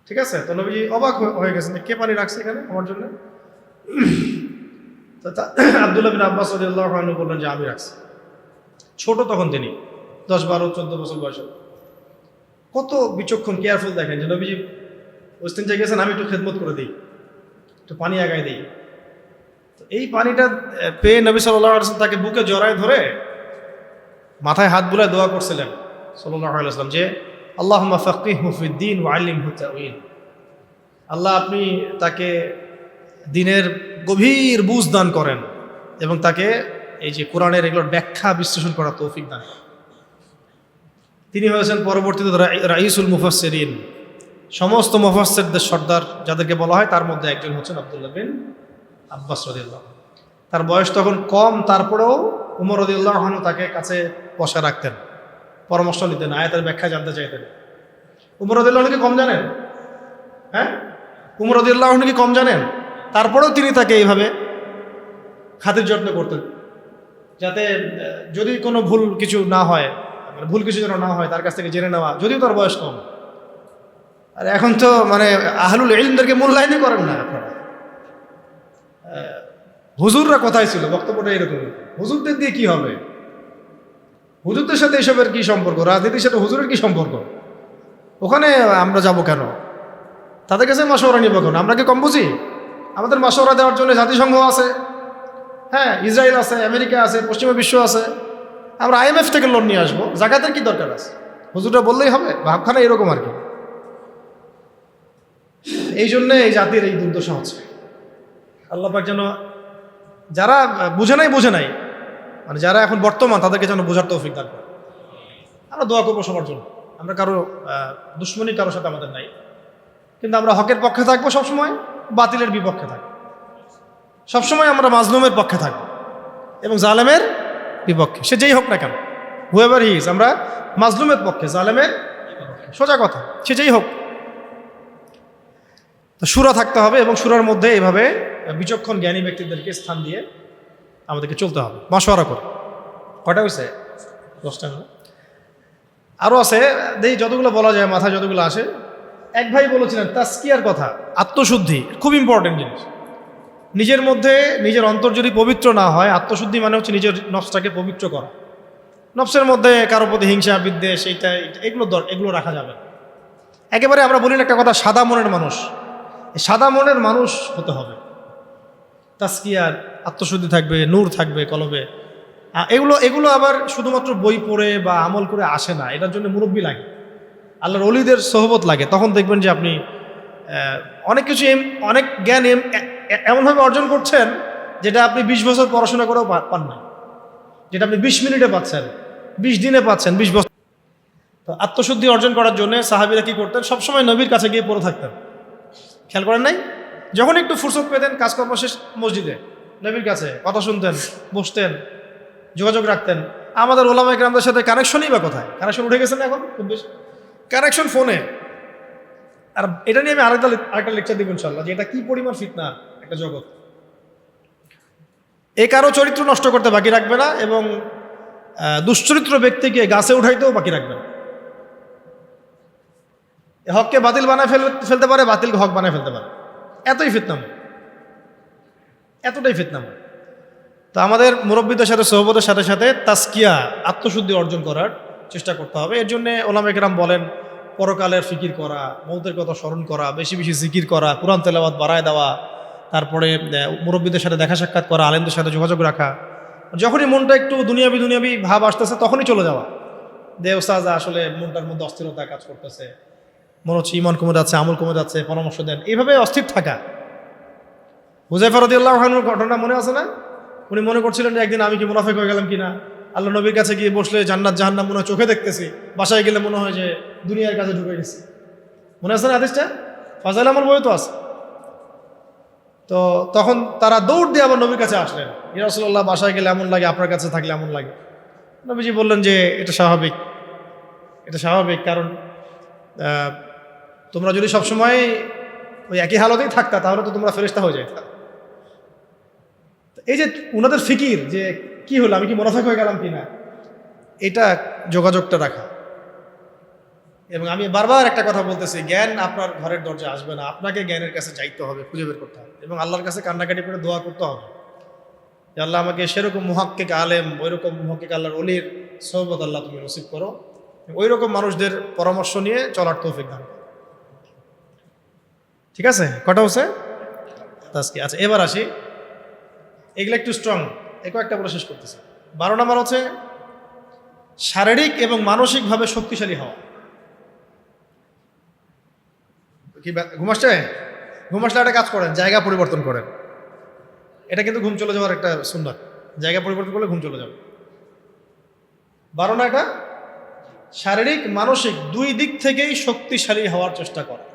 ঠিক আছে, তো নবীজি অবাক হয়ে গেছেন, কে পানি রাখছে এখানে আমার জন্য? তো আব্দুল্লাহ বিন আব্বাস রাদিয়াল্লাহু আনহু বললেন যে আমি রাখছি। ছোট তখন তিনি 10, 12, 14 বছর বয়সে। কত বিচক্ষণ, কেয়ারফুল দেখেন যে নবীজি ইস্তেঞ্জা গেছেন, আমি একটু খেদমত করে দিই, একটু পানি আগায় দিই। তো এই পানিটা পেয়ে নবী সাল্লাল্লাহু আলাইহি ওয়াসাল্লাম তাকে বুকে জড়ায় ধরে মাথায় হাত বুলায় দোয়া করছিলেন সাল্লাল্লাহু আলাইহি ওয়াসাল্লাম যে আল্লাহুম্মা ফাক্কিহহু ফিদ-দীন ওয়া আল্লিমহু তা'ওয়ীল। আল্লাহ আপনি তাকে দ্বীনের গভীর বুঝ দান করেন এবং তাকে এই যে কোরআনের এগুলোর ব্যাখ্যা বিশ্লেষণ করার তৌফিক দান করেন। তিনি হয়েছেন পরবর্তীতে রাইসুল মুফাসসিরিন, সমস্ত মুফাসসিরদের সর্দার যাদেরকে বলা হয় তার মধ্যে একজন হচ্ছেন আব্দুল্লাহ বিন আব্বাস রাদিয়াল্লাহু আনহু। তার বয়স তখন কম, তারপরেও উমর রাদিয়াল্লাহু আনহু তাকে কাছে বসা রাখতেন, পরামর্শ নিতেন, আয়াতের ব্যাখ্যা জানতে চাইতেন। উমর রাদিয়াল্লাহু আনহু কি কম জানেন? উমর রাদিয়াল্লাহু আনহু কি কম জানেন? তারপরেও তিনি তাকে এইভাবে খাতির যত্ন করতেন, যাতে যদি কোনো ভুল কিছু না হয়, ভুল কিছু যেন না হয় তার কাছ থেকে জেনে নেওয়া, যদিও তার বয়স কম। আর এখন তো মানে আহলুল ইলমদেরকে মূল্যায়নই করেন না আপনারা। হুজুররা কোথায় ছিল? বক্তব্যটা এরকম, হুজুরদের দিয়ে কি হবে? হুজুরদের সাথে এসবের কি সম্পর্ক? রাজনীতির সাথে হুজুরের কি সম্পর্ক? ওখানে আমরা যাব কেন? তাদের কাছে মাশওয়ারা নিব কেন? আমরা কি কম বুঝি? আমাদের মাশওয়ারা দেওয়ার জন্য জাতিসংঘ আছে, হ্যাঁ, ইসরায়েল আছে, আমেরিকা আছে, পশ্চিমা বিশ্ব আছে। আমরা IMF থেকে লোন নিয়ে আসবো, জাকাতের কি দরকার আছে? হুজুররা বললেই হবে? ভাবখানা এরকম আর কি। এই জন্যে এই জাতির এই দুর্দশা হচ্ছে। আল্লাহ পাক যেন যারা বুঝে নাই, মানে যারা এখন বর্তমান, তাদেরকে যেন বোঝার তৌফিক দান করে। আমরা দোয়া করবো সবার জন্য। আমরা কারো দুশ্মনী কারোর সাথে আমাদের নাই, কিন্তু আমরা হকের পক্ষে থাকবো সবসময়, বাতিলের বিপক্ষে থাকবো সবসময়। আমরা মাজলুমের পক্ষে থাকবো এবং জালেমের বিপক্ষে, সে যেই হোক না কেন, হুয়েভার হি ইজ। আমরা মাজলুমের পক্ষে, জালেমের বিপক্ষে, সোজা কথা, সে যেই হোক। তো সূরা থাকতে হবে এবং সূরার মধ্যে এভাবে বিচক্ষণ জ্ঞানী ব্যক্তিদেরকে স্থান দিয়ে আমাদেরকে চলতে হবে, মাশওয়ারা করে। কটা হয়েছে? 10টা। আরও আছে, দেখি যতগুলো বলা যায়, মাথায় যতগুলো আসে। এক ভাই বলেছিলেন তাসকিয়ার কথা, আত্মশুদ্ধি খুব ইম্পর্টেন্ট জিনিস। নিজের মধ্যে নিজের অন্তর যদি পবিত্র না হয়, আত্মশুদ্ধি মানে হচ্ছে নিজের নফসটাকে পবিত্র করা। নফসের মধ্যে কারো প্রতি হিংসা, বিদ্বেষ, এগুলো রাখা যাবে না। একেবারে আমরা বলি না একটা কথা, সাদা মনের মানুষ, সাদা মনের মানুষ হতে হবে। তাসকিয়ার আত্মশুদ্ধি থাকবে, নূর থাকবে কলবে। এগুলো আবার শুধুমাত্র বই পড়ে বা আমল করে আসে না, এটার জন্য মুরব্বী লাগে, আল্লাহর ওলিদের সোহবত লাগে। তখন দেখবেন যে আপনি অনেক কিছু, অনেক জ্ঞান এমনভাবে অর্জন করছেন যেটা আপনি 20 বছর পড়াশোনা করেও পান না, যেটা আপনি 20 মিনিটে পাচ্ছেন, 20 দিনে পাচ্ছেন, 20 বছর। তো আত্মশুদ্ধি অর্জন করার জন্য সাহাবীরা কি করতেন? সবসময় নবীর কাছে গিয়ে পড়ে থাকতেন। খেয়াল করেন নাই? যখন একটু ফুরসত পেতেন, কাজকর্ম শেষ, মসজিদে নবীর কাছে কথা শুনতেন, বসতেন, যোগাযোগ রাখতেন। আমাদের ওলামা ইকরামদের সাথে কানেকশনই বা কোথায়? কানেকশন উঠে গেছে না এখন খুব বেশি, কানেকশন ফোনে। আর এটা নিয়ে আমি আরেকটা লেকচার দিব ইনশাআল্লাহ, যে এটা কি পরিমাণ ফিতনা একটা জগৎ। এ কারো চরিত্র নষ্ট করতে বাকি রাখবে না এবং দুশ্চরিত্র ব্যক্তিকে গাছে উঠাইতেও বাকি রাখবে না। হককে বাতিল বানায় ফেলতে পারে, বাতিলকে হক বানায় ফেলতে পারে। এতটাই ফিতনাময়। তো আমাদের মুরব্বীদের সাথে, সোহবতের সাথে সাথে তাসকিয়া, আত্মশুদ্ধি অর্জন করার চেষ্টা করতে হবে। এর জন্য ওলামা কেরাম বলেন পরকালের ফিকির করা, মৌতের কথা স্মরণ করা, বেশি বেশি জিকির করা, কুরআন তেলাওয়াত বাড়ায় দেওয়া, তারপরে মুরব্বীদের সাথে দেখা সাক্ষাৎ করা, আলেমদের সাথে যোগাযোগ রাখা। যখনই মনটা একটু দুনিয়াবি ভাব আসতেছে, তখনই চলে যাওয়া। ওস্তাদ আসলে মনটার মধ্যে অস্থিরতা কাজ করতেছে, মনে হচ্ছে ইমান কমে যাচ্ছে, আমল কমে যাচ্ছে, পরামর্শ দেন, এইভাবে অস্থির থাকা। হুযায়ফা রাদিয়াল্লাহু আনহুর ঘটনা মনে আছে না? উনি মনে করছিলেন যে একদিন আমি কি মুনাফিক হয়ে গেলাম কিনা, আল্লাহ নবীর কাছে গিয়ে বসলে জান্নাত জাহান্নাম মনে হয় চোখে দেখতেছি, বাসায় গেলে মনে হয় যে দুনিয়ার কাছে ঢুকে গেছি। মনে আছে না হাদিসটা? ফাজাইল আমল বই তো আছে। তো তখন তারা দৌড় দিয়ে আবার নবীর কাছে আসলেন, ইয়া রাসূলুল্লাহ বাসায় গেলে এমন লাগে, আপনার কাছে থাকলে এমন লাগে। নবীজি বললেন যে এটা স্বাভাবিক, এটা স্বাভাবিক, কারণ তোমরা যদি সবসময় ওই একই হালতেই থাকতা তাহলে তো তোমরা ফেরেশতা হয়ে যাইতা। এই যে ওনাদের ফিকির যে কি হলো, আমি কি মুনাফিক হয়ে গেলাম কিনা, এটা যোগাযোগটা রাখা। এবং আমি বারবার একটা কথা বলতেছি, জ্ঞান আপনার ঘরের দরজা আসবে না, আপনাকে জ্ঞানের কাছে যাইতে হবে, খুঁজে বের করতে হবে এবং আল্লাহর কাছে কান্নাকাটি করে দোয়া করতে হবে যে আল্লাহ আমাকে সেরকম মুহাক্কিক আলেম, ওইরকম মুহাক্কিক আল্লাহর ওলির সোহবত আল্লাহ তুমি নসিব করো, ওই রকম মানুষদের পরামর্শ নিয়ে চলার তৌফিক দান। ঠিক আছে, কটা হচ্ছে আজকে? আচ্ছা, এবার আসি, এগুলো একটু স্ট্রং, একটা বলে শেষ করতেছি। 12 নম্বর হচ্ছে শারীরিক এবং মানসিকভাবে শক্তিশালী হওয়া। কি ঘুম আসছে? ঘুম আসলে একটা কাজ করেন, জায়গা পরিবর্তন করেন। এটা কিন্তু ঘুম চলে যাওয়ার একটা সুন্নাত, জায়গা পরিবর্তন করলে ঘুম চলে যাবে। 12 না, এটা শারীরিক মানসিক দুই দিক থেকেই শক্তিশালী হওয়ার চেষ্টা করা।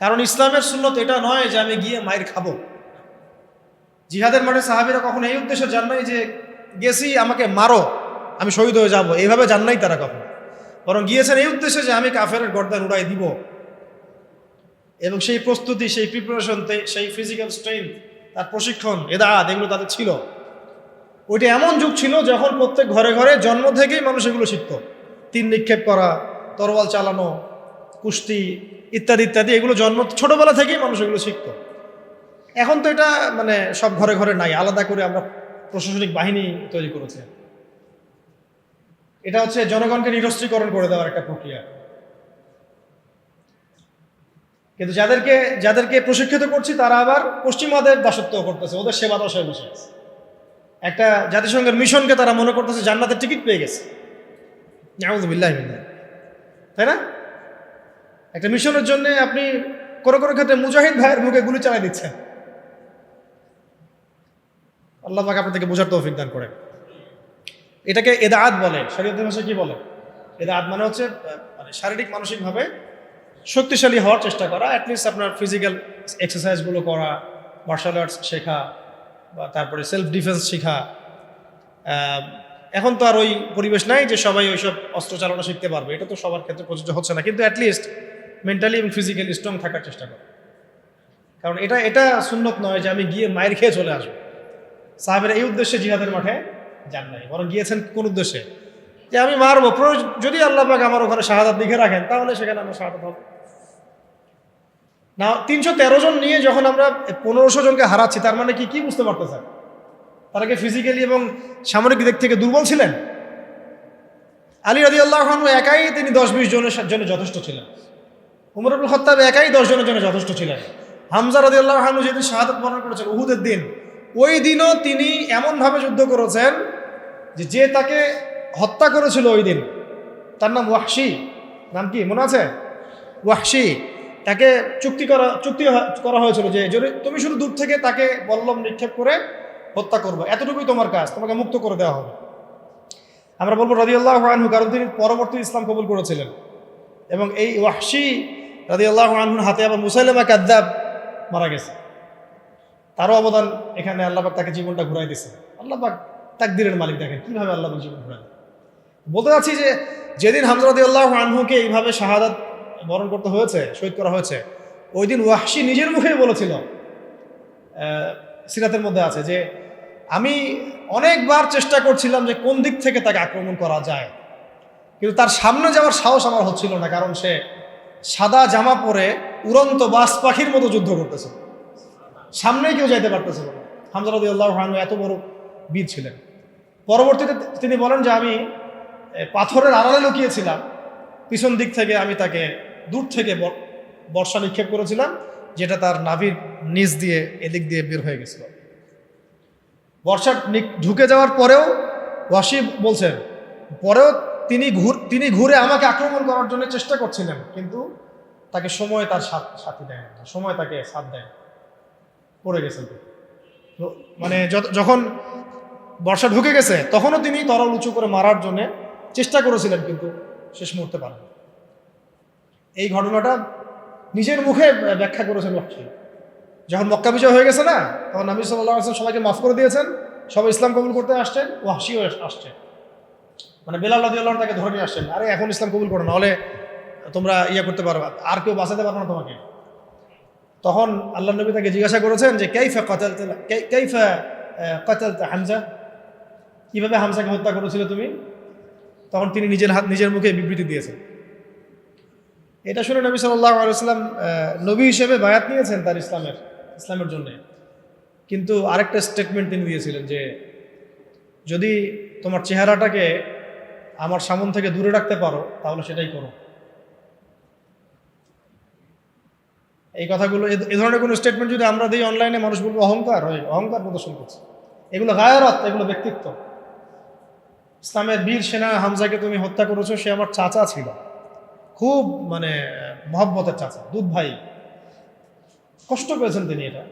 কারণ ইসলামের সুন্নত এটা নয় যে আমি গিয়ে মায়ের খাবো। জিহাদের মাঠে সাহাবীরা কখনো এই উদ্দেশ্যে যান নাই যে গেছি আমাকে মারো আমি শহীদ হয়ে যাব, এইভাবে যান নাই তারা কখনো। বরং গিয়েছেন এই উদ্দেশ্যে যে আমি কাফেরের গর্দান উড়াই দিব। এবং সেই প্রস্তুতি, সেই প্রিপারেশন, সেই ফিজিক্যাল স্ট্রেংথ, তার প্রশিক্ষণ, এদাত, এগুলো তাদের ছিল। ওইটা এমন যুগ ছিল যখন প্রত্যেক ঘরে ঘরে জন্ম থেকেই মানুষ এগুলো শিখত। তীর নিক্ষেপ করা, তরোয়াল চালানো, কুস্তি ইত্যাদি ইত্যাদি, এগুলো ছোটবেলা থেকেই মানুষ এগুলো শিখত। এখন তো এটা মানে সব ঘরে ঘরে নাই, আলাদা করে আমরা প্রশাসনিক বাহিনী তৈরি করেছি। এটা হচ্ছে জনগণকে নিরস্ত্রীকরণ করে দেওয়ার একটা প্রক্রিয়া। কিন্তু যাদেরকে প্রশিক্ষিত করছি তারা আবার পশ্চিমাদের দাসত্ব করতেছে, ওদের সেবা দশায় বসে আছে। একটা জাতিসংঘের মিশনকে তারা মনে করতেছে জান্নাতের টিকিট পেয়ে গেছে। নাউযুবিল্লাহি মিন যালিক, তাই না? একটা মিশনের জন্য আপনি কোনো কোনো ক্ষেত্রে মুজাহিদ ভাইয়ের মুখে গুলি চালাই দিচ্ছেন। আল্লাহ পাক আপনাদেরকে বোঝার তৌফিক দান করেন। এটাকে এদাআত বলে, শরীয়তের ভাষায় কি বলে? এদাআত মানে হচ্ছে মানে শারীরিক মানসিকভাবে শক্তিশালী হওয়ার চেষ্টা করা। অ্যাটলিস্ট আপনার ফিজিক্যাল এক্সারসাইজগুলো করা, মার্শাল আর্টস শেখা, বা তারপরে সেলফ ডিফেন্স শেখা। এখন তো আর ওই পরিবেশ নাই যে সবাই ওইসব অস্ত্র চালানো শিখতে পারবে, এটা তো সবার ক্ষেত্রে প্রযোজ্য হচ্ছে না। কিন্তু অ্যাটলিস্ট মেন্টালি এবং ফিজিক্যালি স্ট্রং থাকার চেষ্টা করা। কারণ এটা সুন্নত নয় যে আমি গিয়ে মায়ের খেয়ে চলে আসবো। সাহাবেরা এই উদ্দেশ্যে জিহাদের মাঠে যান নাই, বরং গিয়েছেন কোন উদ্দেশ্যে? যে আমি মারবো, যদি আল্লাহ পাক আমার ওখানে শাহাদাত লিখে রাখেন তাহলে সেখানে আমার শাহাদাত হবে না। 313 জন নিয়ে যখন আমরা 1500 জনকে হারাচ্ছি, তার মানে কি বুঝতে পারতেছেন? তারা কি ফিজিক্যালি এবং সামরিক দিক থেকে দুর্বল ছিলেন? আলী রাদিয়াল্লাহু আনহু একাই তিনি 10-20 জনের জন্য যথেষ্ট ছিলেন। উমর ইবনে খাত্তাব একাই 10 জনের জন্য যথেষ্ট ছিলেন। হামজা রাদিয়াল্লাহু আনহু যেদিন শাহাদাত বরণ করেছেন উহুদের দিন, ওই দিনও তিনি এমনভাবে যুদ্ধ করেছেন যে তাকে হত্যা করেছিল ওই দিন, তার নাম ওয়াহশি। নাম কি মনে আছে? ওয়াহশি। তাকে চুক্তি করা হয়েছিল যে যদি তুমি শুধু দূর থেকে তাকে বল্লম নিক্ষেপ করে হত্যা করবে, এতটুকুই তোমার কাজ, তোমাকে মুক্ত করে দেওয়া হবে। আমরা বলবো রাদিয়াল্লাহু আনহু, কারণ তিনি পরবর্তী ইসলাম কবুল করেছিলেন। এবং এই ওয়াহশি রাদিয়াল্লাহু আনহুর হাতে আবার মুসাইলামা কাযযাব মারা গেছে। তারও অবদান এখানে। আল্লাহ পাক তাকে জীবনটা ঘুরাই দিয়েছে। আল্লাহ পাক তাকদীরের মালিক, দেখেন কিভাবে আল্লাহ পাক জীবন ঘুরাই। বলতে চাচ্ছি যে যেদিন হামজা রাদিয়াল্লাহু আনহুকে এইভাবে শাহাদাত বরণ করতে হয়েছে, শহীদ করা হয়েছে, ওই দিন ওয়াহশি নিজের মুখেই বলেছিল, সিরাতের মধ্যে আছে যে আমি অনেকবার চেষ্টা করছিলাম যে কোন দিক থেকে তাকে আক্রমণ করা যায়, কিন্তু তার সামনে যাওয়ার সাহস আমার হচ্ছিল না, কারণ সে সাদা জামা পরে উড়ন্ত বাজ পাখির মতো যুদ্ধ করতেছে, সামনেই কেউ যাইতে পারতেছে না। হামজা রাদিয়াল্লাহু আনহু এত বড় বীর ছিলেন। পরবর্তীতে তিনি বলেন যে আমি পাথরের আড়ালে লুকিয়েছিলাম, পিছন দিক থেকে আমি তাকে দূর থেকে বর্ষা নিক্ষেপ করেছিলাম, যেটা তার নাভির নিচ দিয়ে এদিক দিয়ে বের হয়ে গেছিল। বর্ষা ঢুকে যাওয়ার পরেও ওয়াসি বলছেন, পরেও তিনি ঘুরে আমাকে আক্রমণ করার জন্য চেষ্টা করছিলেন, কিন্তু তাকে সময় তার সাথী দেয় না, সময় তাকে সাথ দেয়, পড়ে গেছেন। মানে যখন বর্ষা ঢুকে গেছে, তখনও তিনি তরল উঁচু করে মারার জন্য চেষ্টা করেছিলেন, কিন্তু শেষ মুহূর্তে পারেন। এই ঘটনাটা নিজের মুখে ব্যাখ্যা করেছেন ওয়াহশী। যখন মক্কা বিজয় হয়ে গেছে না, তখন নবী সাল্লাল্লাহু আলাইহি ওয়াসাল্লাম সবাইকে মাফ করে দিয়েছেন, সবাই ইসলাম কবুল করতে আসছেন, ওয়াহশীও আসছে, মানে বেলাল রাদিয়াল্লাহু আনহু তাকে ধরে নিয়ে আসছেন, আরে এখন ইসলাম কবুল করো, নাহলে তোমরা করতে পারবা, আর কেউ বাঁচাতে পারবে না তোমাকে। তখন আল্লাহ নবী তাকে জিজ্ঞাসা করেছেন যে কাইফা কাতালতা হামজা, কিভাবে হামজাকে হত্যা করেছিলে তুমি? তখন তিনি নিজের মুখে বিবৃতি দিয়েছেন। এটা শুনে নবী সাল্লাল্লাহু আলাইহি ওয়াসাল্লাম নবী হিসেবে বায়াত নিয়েছেন তার ইসলামের জন্য। কিন্তু আরেকটা স্টেটমেন্ট তিনি দিয়েছিলেন যে যদি তোমার চেহারাটাকে আমার সামনে থেকে দূরে রাখতে পারো তাহলে সেটাই করো। এই কথাগুলো, এ ধরনের কোনো স্টেটমেন্ট যদি আমরা দিই অনলাইনে, মানুষ বলবো অহংকার প্রদর্শন করছে। এগুলো গায়রত, এগুলো ব্যক্তিত্ব। ইসলামের বীর সেনা হামজাকে তুমি হত্যা করেছো, সে আমার চাচা ছিল, খুব মানে মহব্বতের চাচা, দুধ ভাই। কষ্ট পেয়েছেন তিনি, এটা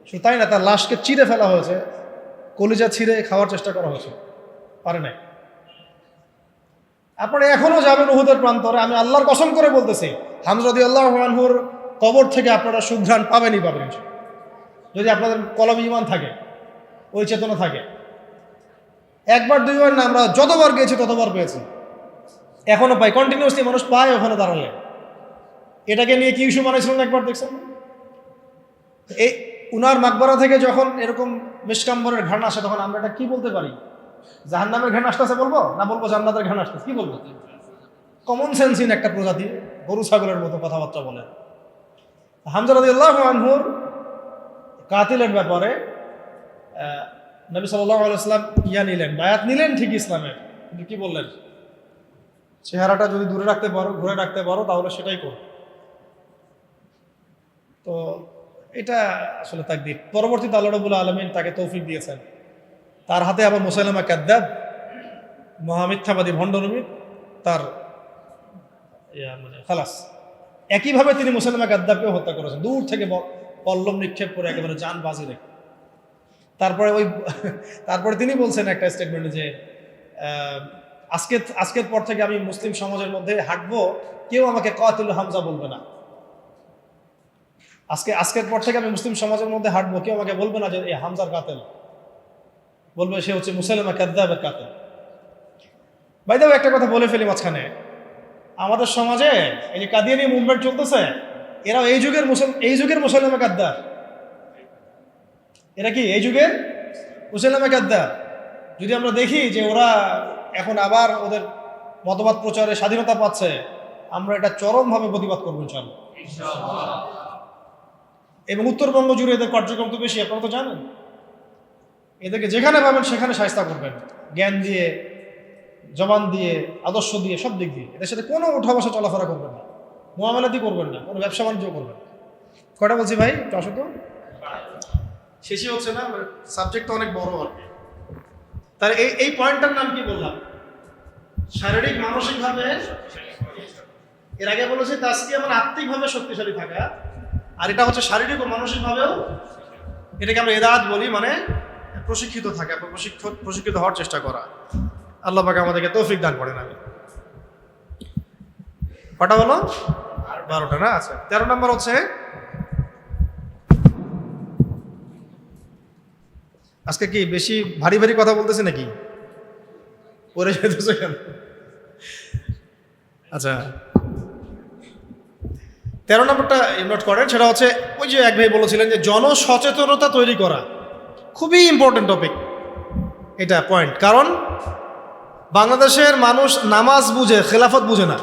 শুধু তাই না, তার লাশকে চিরে ফেলা হয়েছে, কলিজা ছিঁড়ে খাওয়ার চেষ্টা করা হয়েছে, পারে নাই। আপনারা এখনো যাবেন উহুদের প্রান্তরে, আমি আল্লাহর কসম করে বলতেছি, হামজা রাদিয়াল্লাহু আনহুর কবর থেকে আপনারা সুঘ্রাণ পাবেন, যদি আপনাদের কলবে ঈমান থাকে, ওই চেতনা থাকে। একবার দুইবার না, আমরা যতবার গিয়েছি ততবার পেয়েছি, এখনো পাই, কন্টিনিউসলি মানুষ পায় ওখানে দাঁড়ালে। এটাকে নিয়ে কি ইস্যু বানাইছিলেন একবার দেখছেন? এই উনার মাকবারা থেকে যখন এরকম মিশকাম্বরের ঘ্রাণ আসে, তখন আমরা এটা কি বলতে পারি? জাহান্নামের ঘ্রাণ আসতেছে বলবো, না বলবো জান্নাতের ঘ্রাণ আসতেছে? কি বলবো? কমন সেন্সহীন একটা প্রজাতি, গরু ছাগলের মতো কথাবার্তা বলে। হামজা রাদিয়াল্লাহু আনহুর কাতিলের ব্যাপারে নবী সাল্লাল্লাহু আলাইহি ওয়াসাল্লাম নিলেন, বায়াত নিলেন ঠিক ইসলামের, কিন্তু কি বললেন? চেহারাটা যদি দূরে রাখতে পারো, ঘুরে রাখতে পারো, তাহলে সেটাই করো। তো এটা আসলে তাকদীর। পরবর্তীতে আল্লাহ রাব্বুল আলামিন তাকে তৌফিক দিয়েছেন, তার হাতে আবার মুসাইলামা কাযযাব, মহামিথ্যাবাদী ভণ্ডনবী, তার মানে খালাস। একইভাবে তিনি মুসাইলামা কাযযাবকেও হত্যা করেছেন, দূর থেকে পল্লব নিক্ষেপ করে একেবারে জান বাজি রেখে। তারপরে তিনি বলছেন একটা স্টেটমেন্টে যে আজকের পর থেকে আমি মুসলিম সমাজের মধ্যে হাঁটবো, কেউ আমাকে কাতিল হামজা বলবে না। আজকের পর থেকে আমি মুসলিম সমাজের মধ্যে হাঁটবো, কেউ আমাকে বলবে না যে এই হামজার কাতিল, বলবে সে হচ্ছে মুসাইলামা কাযযাবের কাতিল। বাই দ্য ওয়ে, একটা কথা বলে ফেলি মাঝখানে, আমাদের সমাজে এই যে কাদিয়ানী মুভমেন্ট চলতেছে, এরা এই যুগের মুসাইলামা কাযযাব। এরা কি এই যুগের মুসাইলামা কাযযাব? যদি আমরা দেখি যে ওরা এখন আবার ওদের মতবাদ প্রচারে স্বাধীনতা পাচ্ছে, আমরা এটা চরমভাবে প্রতিবাদ করবো ইনশাআল্লাহ। এবং উত্তরবঙ্গ জুড়ে এদের কার্যক্রম তো বেশি, আপনারা তো জানেন। এদেরকে যেখানে পাবেন সেখানে শায়েস্তা করবেন, জ্ঞান দিয়ে, জবান দিয়ে, আদর্শ দিয়ে, সব দিক দিয়ে। এদের সাথে কোনো উঠা বসা চলাফেরা করবেন না, মুআমালাতি করবেন না, কোনো ব্যবসা বাণিজ্য করবেন। কয়টা বলছি ভাই? আসো তো, শেষই হচ্ছে না, সাবজেক্টটা অনেক বড় আর কি। তার এই পয়েন্টটার নাম কি বললাম? শারীরিক মানসিকভাবে। এর আগে বলেছি তাসকিয়া মানে আত্মিকভাবে শক্তিশালী থাকা, আর এটা হচ্ছে শারীরিক ও মানসিকভাবেও, এটাকে আমরা ইদাত বলি, মানে প্রশিক্ষিত থাকা, প্রশিক্ষিত হওয়ার চেষ্টা করা। আল্লাহ পাক আমাদেরকে তৌফিক দান করেন। আমি কটা বলো? 12টা না? আচ্ছা, 13 নম্বর হচ্ছে, আজকে কি বেশি ভারী ভারী কথা বলতেছে নাকি? পরে যেতেছে কেন? আচ্ছা, 13 নম্বরটা নোট করেন। সেটা হচ্ছে ওই যে এক ভাই বলেছিলেন যে জনসচেতনতা তৈরি করা, খুবই ইম্পর্টেন্ট টপিক এটা পয়েন্ট। কারণ বাংলাদেশের মানুষ নামাজ বুঝে, খেলাফত বুঝে না।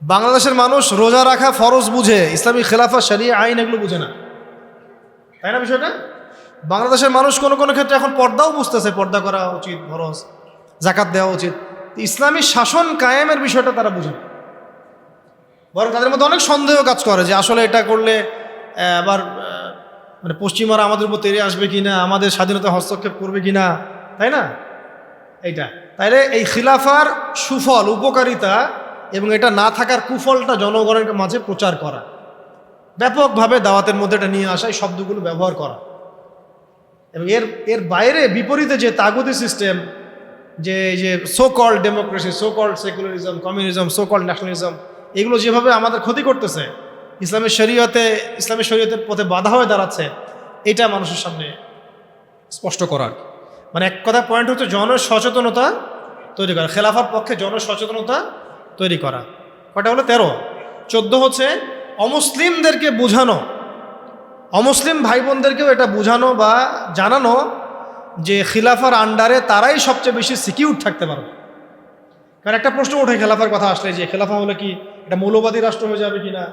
বাংলাদেশের মানুষ রোজা রাখা ফরজ বুঝে, ইসলামী খেলাফত, শরিয়া, আইন এগুলো বুঝে না, তাই না বিষয়টা? বাংলাদেশের মানুষ কোনো কোনো ক্ষেত্রে এখন পর্দাও বুঝতেছে, পর্দা করা উচিত, ফরজ, যাকাত দেওয়া উচিত। ইসলামী শাসন কায়েমের বিষয়টা তারা বুঝে না, বরং তাদের মধ্যে অনেক সন্দেহ কাজ করে যে আসলে এটা করলে আবার মানে পশ্চিমারা আমাদের উপর তেড়ে আসবে কিনা, আমাদের স্বাধীনতা হস্তক্ষেপ করবে কিনা, তাই না? এইটা তাইলে এই খিলাফার সুফল, উপকারিতা এবং এটা না থাকার কুফলটা জনগণের মাঝে প্রচার করা, ব্যাপকভাবে দাওয়াতের মধ্যে এটা নিয়ে আসা, এই শব্দগুলো ব্যবহার করা, এবং এর বাইরে বিপরীতে যে তাগুতি সিস্টেম, যে so called democracy, so called secularism, communism, so called nationalism, এগুলো যেভাবে আমাদের ক্ষতি করতেছে, ইসলামের শরীয়তের পথে বাধা হয়ে দাঁড়াচ্ছে, এটা মানুষের সামনে স্পষ্ট করার, মানে এক কথা পয়েন্ট হচ্ছে জনসচেতনতা তৈরি করা, খেলাফার পক্ষে জনসচেতনতা তৈরি করা। কয়টা হলো? 13। 14 হচ্ছে অমুসলিমদেরকে বোঝানো, অমুসলিম ভাই বোনদেরকেও এটা বোঝানো বা জানানো যে খিলাফার আন্ডারে তারাই সবচেয়ে বেশি সিকিউর থাকতে পারবে। কারণ একটা প্রশ্ন ওঠে খেলাফার কথা আসলে, যে খেলাফা হলে কি এটা মৌলবাদী রাষ্ট্র হয়ে যাবে কিনা,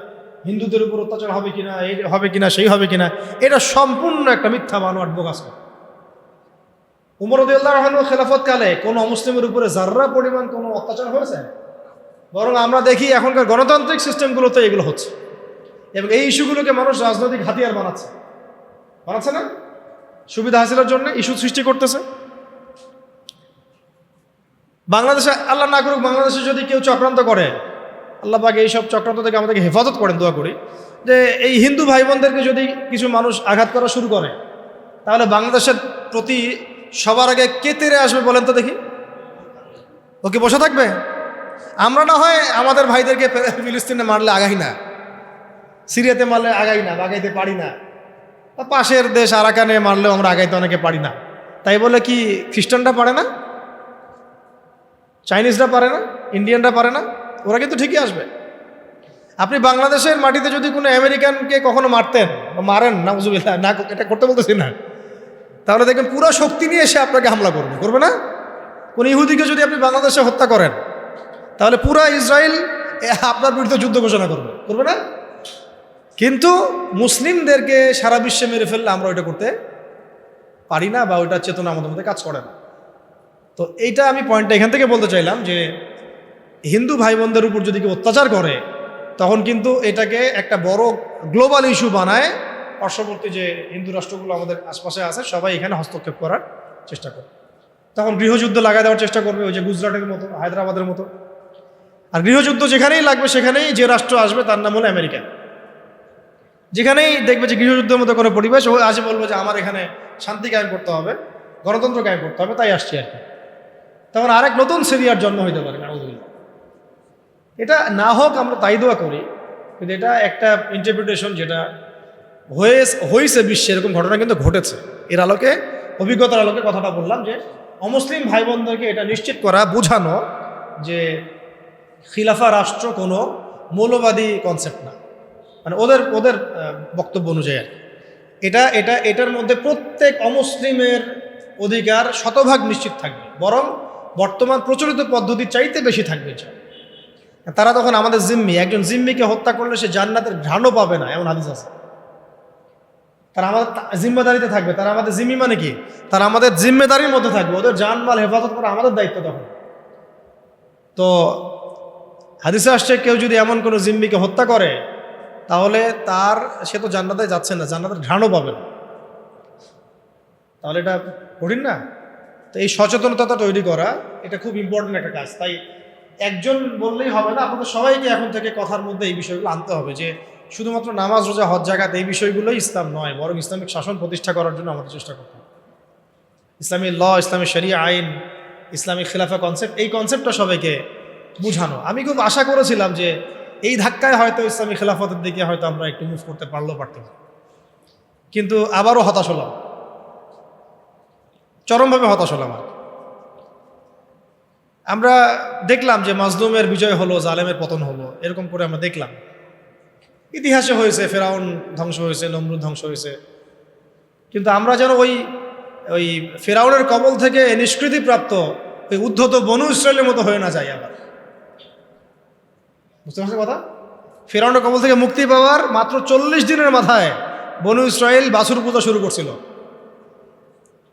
হিন্দুদের উপর অত্যাচার হবে কিনা, এই হবে কিনা, সেই হবে কিনা। এটা সম্পূর্ণ একটা মিথ্যা বানোয়াট বোগাস। উমর রাদিয়াল্লাহু আনহু খেলাফত কালে কোনো অমুসলিমের উপরে যাররা পরিমাণ কোনো অত্যাচার হয়েছে? বরং আমরা দেখি এখনকার গণতান্ত্রিক সিস্টেমগুলোতে এগুলো হচ্ছে, এবং এই ইস্যুগুলোকে মানুষ রাজনৈতিক হাতিয়ার বানাচ্ছে না, সুবিধা হাসিলের জন্য ইস্যু সৃষ্টি করতেছে। বাংলাদেশে আল্লাহ না করুক, বাংলাদেশে যদি কেউ চক্রান্ত করে, আল্লাহ পাক এইসব চক্রান্ত থেকে আমাদেরকে হেফাজত করেন, দোয়া করি, যে এই হিন্দু ভাই বোনদেরকে যদি কিছু মানুষ আঘাত করা শুরু করে, তাহলে বাংলাদেশের প্রতি সবার আগে কে তেরে আসবে বলেন তো দেখি? ওকে বসে থাকবে? আমরা না হয় আমাদের ভাইদেরকে ফিলিস্তিনে মারলে আগাই না, সিরিয়াতে মারলে আগাই না, আগাইতে পারি না, পাশের দেশ আরাকানে মারলেও আমরা আগাইতে অনেকে পারি না। তাই বলে কি খ্রিস্টানরা পারে না, চাইনিজরা পারে না, ইন্ডিয়ানরা পারে না? ওরা কিন্তু ঠিকই আসবে। আপনি বাংলাদেশের মাটিতে যদি কোনো আমেরিকানকে কখনো মারতেন বা মারেন, নাউজুবিল্লাহ, না এটা করতে বলতেছি না, তাহলে দেখবেন পুরো শক্তি নিয়ে এসে আপনাকে হামলা করবে না? কোন ইহুদিকে যদি আপনি বাংলাদেশে হত্যা করেন, তাহলে পুরা ইসরায়েল আপনার বিরুদ্ধে যুদ্ধ ঘোষণা করবে না? কিন্তু মুসলিমদেরকে সারা বিশ্বে মেরে ফেললে আমরা ওইটা করতে পারি না, বা ওইটা চেতনা আমাদের মধ্যে কাজ করে না। তো এইটা আমি পয়েন্টটা এখান থেকে বলতে চাইলাম, যে হিন্দু ভাই বোনদের উপর যদি কেউ অত্যাচার করে, তখন কিন্তু এটাকে একটা বড় গ্লোবাল ইস্যু বানায়, পার্শ্ববর্তী যে হিন্দু রাষ্ট্রগুলো আমাদের আশপাশে আছে সবাই এখানে হস্তক্ষেপ করার চেষ্টা করে, তখন গৃহযুদ্ধ লাগাই দেওয়ার চেষ্টা করবে, ওই যে গুজরাটের মতো, হায়দ্রাবাদের মতো। আর গৃহযুদ্ধ যেখানেই লাগবে, সেখানেই যে রাষ্ট্র আসবে তার নাম হলো আমেরিকা। যেখানেই দেখবে যে গৃহযুদ্ধের মতো কোনো পরিবেশ, ও আসে বলবে যে আমার এখানে শান্তি কায়েম করতে হবে, গণতন্ত্র কায়েম করতে হবে, তাই আসছি আর কি। তখন আরেক নতুন সিরিয়ার জন্ম হইতে পারে। নাউযুবিল্লাহ। এটা না হোক, আমরা তাই দোয়া করি, কিন্তু এটা একটা ইন্টারপ্রিটেশন যেটা হয়েছে বিশ্বে, এরকম ঘটনা কিন্তু ঘটেছে। এর আলোকে, অভিজ্ঞতার আলোকে কথাটা বললাম, যে অমুসলিম ভাই বোনদেরকে এটা নিশ্চিত করা, বোঝানো যে খিলাফা রাষ্ট্র কোনো মৌলবাদী কনসেপ্ট না, মানে ওদের বক্তব্য অনুযায়ী আর এটার মধ্যে প্রত্যেক অমুসলিমের অধিকার শতভাগ নিশ্চিত থাকবে, বরং বর্তমান প্রচলিত পদ্ধতির চাইতে বেশি থাকবে। তারা তখন আমাদের জিম্মি, একজন জিম্মিকে হত্যা করলে সে জান্নাতের ঘ্রাণও পাবে না, এমন হাদিস আছে। তারা আমাদের জিম্মেদারিতে থাকবে, তারা আমাদের জিম্মি মানে কি, তারা আমাদের জিম্মেদারির মধ্যে থাকবে, ওদের জানমাল হেফাজত করা আমাদের দায়িত্ব তখন। তো হাদিসে আসছে, কেউ যদি এমন কোনো জিম্মিকে হত্যা করে, তাহলে সে তো জান্নাতে যাচ্ছে না, জান্নাতের ঘ্রাণও পাবে না। তাহলে এটা কঠিন না? তো এই সচেতনতা তৈরি করা, এটা খুব ইম্পর্টেন্ট একটা কাজ। তাই একজন বললেই হবে না, আপনাদের সবাইকে এখন থেকে কথার মধ্যে এই বিষয়গুলো আনতে হবে, যে শুধুমাত্র নামাজ, রোজা, হজ, জাকাত এই বিষয়গুলোই ইসলাম নয়, বরং ইসলামিক শাসন প্রতিষ্ঠা করার জন্য আমাদের চেষ্টা করতে হবে। ইসলামী ল, ইসলামী শরিয়া আইন, ইসলামিক খিলাফা কনসেপ্ট, এই কনসেপ্টটা সবাইকে বুঝানো। আমি খুব আশা করেছিলাম যে এই ধাক্কায় হয়তো ইসলামী খিলাফতের দিকে হয়তো আমরা একটু মুভ করতে পারতাম, কিন্তু আবারও হতাশ হলাম, চরমভাবে হতাশ হলাম। আমরা দেখলাম যে মাজলুমের বিজয় হলো, জালেমের পতন হলো, এরকম করে আমরা দেখলাম। ইতিহাসে হয়েছে, ফেরাউন ধ্বংস হয়েছে, নমরুদ ধ্বংস হয়েছে, কিন্তু আমরা যেন ওই ফেরাউনের কবল থেকে নিষ্কৃতিপ্রাপ্ত ওই উদ্ধত বনু ইসরায়েলের মতো হয়ে না যায় আবার। বুঝতে পারছেন কথা? ফেরাউনের কবল থেকে মুক্তি পাওয়ার মাত্র 40 দিনের মাথায় বনু ইসরায়েল বাছুর পূজা শুরু করছিল।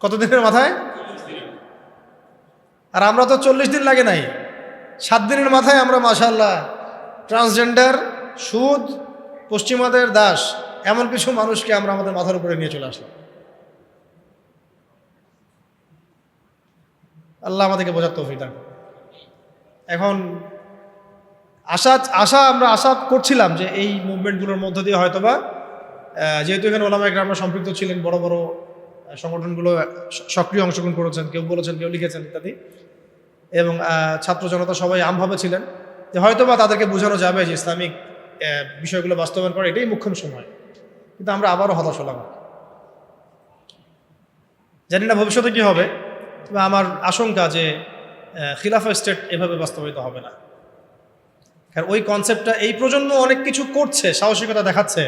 কত দিনের মাথায়? আর আমরা তো 40 দিন লাগে নাই, 7 দিনের মাথায় আমরা মাশাআল্লাহ ট্রান্সজেন্ডার, সুদ, পশ্চিমাদের দাস, এমন কিছু মানুষকে আমরা আমাদের মাথার উপরে নিয়ে চলে আসলাম। আল্লাহ আমাদেরকে বোঝার তৌফিক দান করুন। এখন আমরা আশা করছিলাম যে এই মুভমেন্টগুলোর মধ্য দিয়ে হয়তোবা, যেহেতু এখানে ওলামা ইকরামরা সম্পৃক্ত ছিলেন, বড় বড় সংগঠনগুলো সক্রিয় অংশগ্রহণ করেছেন, কেউ বলেছেন, কেউ লিখেছেন ইত্যাদি। এবং ছাত্র জনতা সবাই আমভাবে ছিলেন যে হয়তো বা তাদেরকে বোঝানো যাবে যে ইসলামিক বিষয়গুলো বাস্তবায়ন করা এটাই মুখ্যম সময়। কিন্তু আমরা আবারও হতাশ হলাম। জানি না ভবিষ্যতে কী হবে, তবে আমার আশঙ্কা যে খিলাফা স্টেট এভাবে বাস্তবায়িত হবে না। কারণ ওই কনসেপ্টটা এই প্রজন্ম অনেক কিছু করছে, সাহসিকতা দেখাচ্ছে,